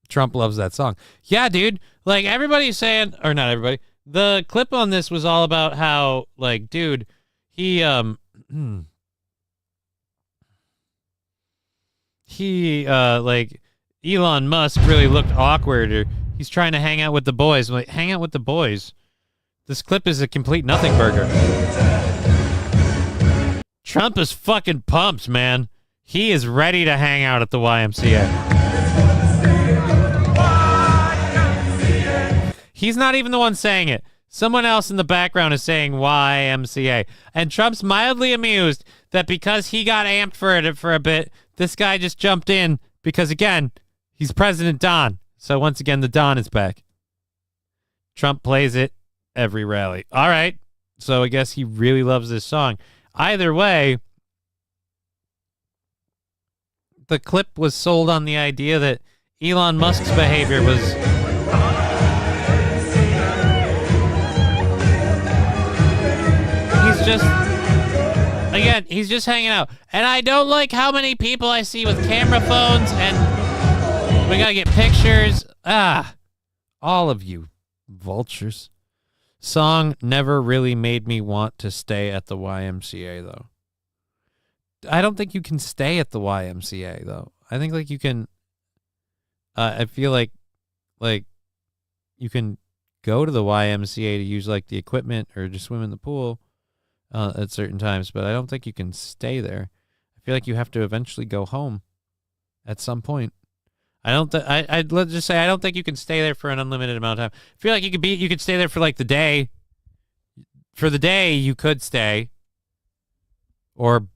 Trump loves that song? Yeah, dude. Like, everybody's saying, or not everybody. The clip on this was all about how, like, dude, he like, Elon Musk really looked awkward, or he's trying to hang out with the boys. I'm like, hang out with the boys? This clip is a complete nothing burger. Trump is fucking pumped, man. He is ready to hang out at the YMCA. He's not even the one saying it. Someone else in the background is saying YMCA. And Trump's mildly amused that because he got amped for a bit, this guy just jumped in because, again, he's President Don. So once again, the Don is back. Trump plays it every rally. All right. So I guess he really loves this song. Either way, the clip was sold on the idea that Elon Musk's behavior was... He's just hanging out. And I don't like how many people I see with camera phones, and we gotta get pictures. All of you vultures. Song never really made me want to stay at the YMCA, though. I don't think you can stay at the YMCA, though. I think, like, you can... I feel like you can go to the YMCA to use, like, the equipment or just swim in the pool at certain times, but I don't think you can stay there. I feel like you have to eventually go home at some point. Let's just say I don't think you can stay there for an unlimited amount of time. I feel like you could stay there for, like, the day. For the day, you could stay. Or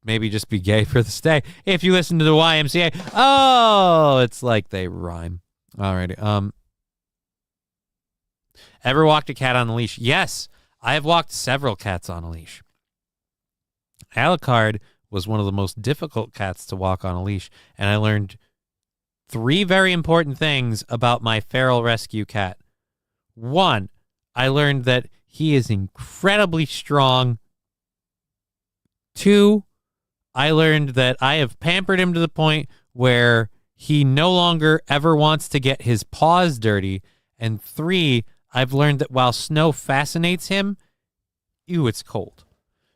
maybe just be gay for the stay. If you listen to the YMCA. Oh, it's like they rhyme. Alrighty. Ever walked a cat on a leash? Yes, I have walked several cats on a leash. Alucard was one of the most difficult cats to walk on a leash, and I learned 3 very important things about my feral rescue cat. 1, I learned that he is incredibly strong. 2, I learned that I have pampered him to the point where he no longer ever wants to get his paws dirty. And 3, I've learned that while snow fascinates him, it's cold.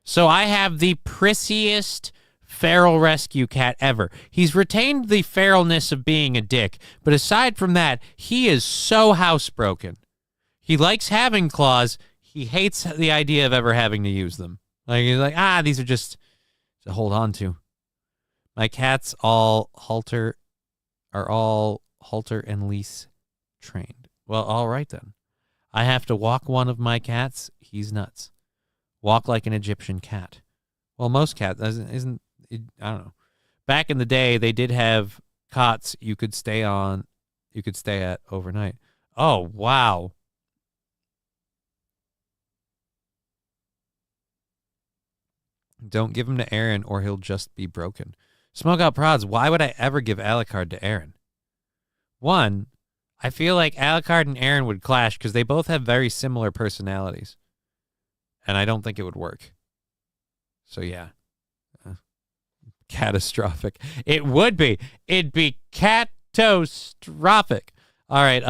So I have the prissiest feral rescue cat ever. He's retained the feralness of being a dick, but aside from that, he is so housebroken. He likes having claws. He hates the idea of ever having to use them. Like, he's like, these are just to hold on to. My cats are all halter and leash trained. Well, all right then. I have to walk one of my cats. He's nuts. Walk like an Egyptian cat. Well, most cats isn't. I don't know. Back in the day, they did have cots you could stay on. You could stay at overnight. Oh wow. Don't give him to Aaron or he'll just be broken. Smoke out prods. Why would I ever give Alucard to Aaron? 1, I feel like Alucard and Aaron would clash because they both have very similar personalities. And I don't think it would work. So yeah. Catastrophic. It would be. It'd be catastrophic. All right.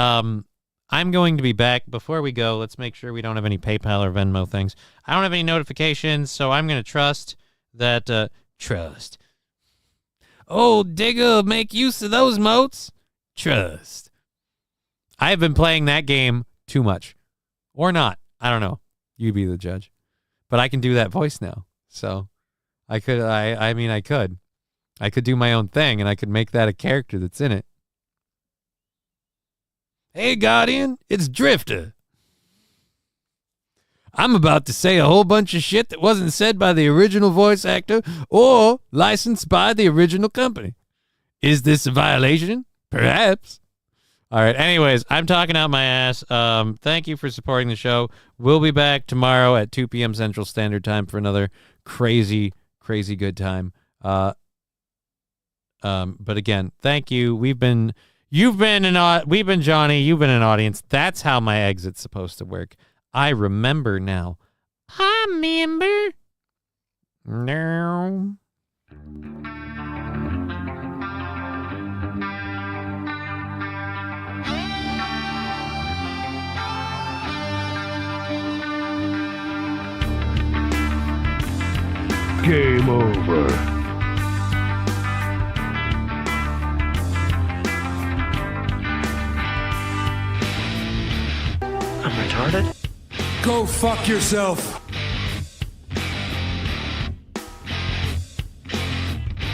I'm going to be back. Before we go, let's make sure we don't have any PayPal or Venmo things. I don't have any notifications, so I'm going to trust that... trust. Oh, Digga, make use of those motes. Trust. I have been playing that game too much. Or not. I don't know. You be the judge. But I can do that voice now. So I could. I could do my own thing, and I could make that a character that's in it. Hey, Guardian, it's Drifter. I'm about to say a whole bunch of shit that wasn't said by the original voice actor or licensed by the original company. Is this a violation? Perhaps. All right. Anyways, I'm talking out my ass. Thank you for supporting the show. We'll be back tomorrow at 2 p.m. Central Standard Time for another crazy, crazy good time. But again, thank you. We've been Johnny, you've been an audience. That's how my exit's supposed to work. I remember now. I remember. No. Game over. I'm retarded? Go fuck yourself.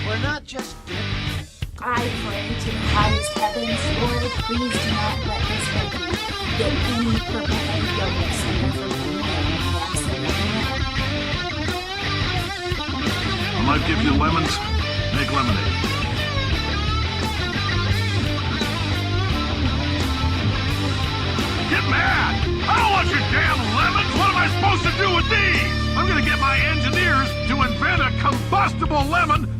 We're not just I pray to the highest heavens, Lord, please do not let this baby get any purple and yellow symbol for When life gives you lemons, make lemonade. Get mad! I don't want your damn lemons! What am I supposed to do with these? I'm gonna get my engineers to invent a combustible lemon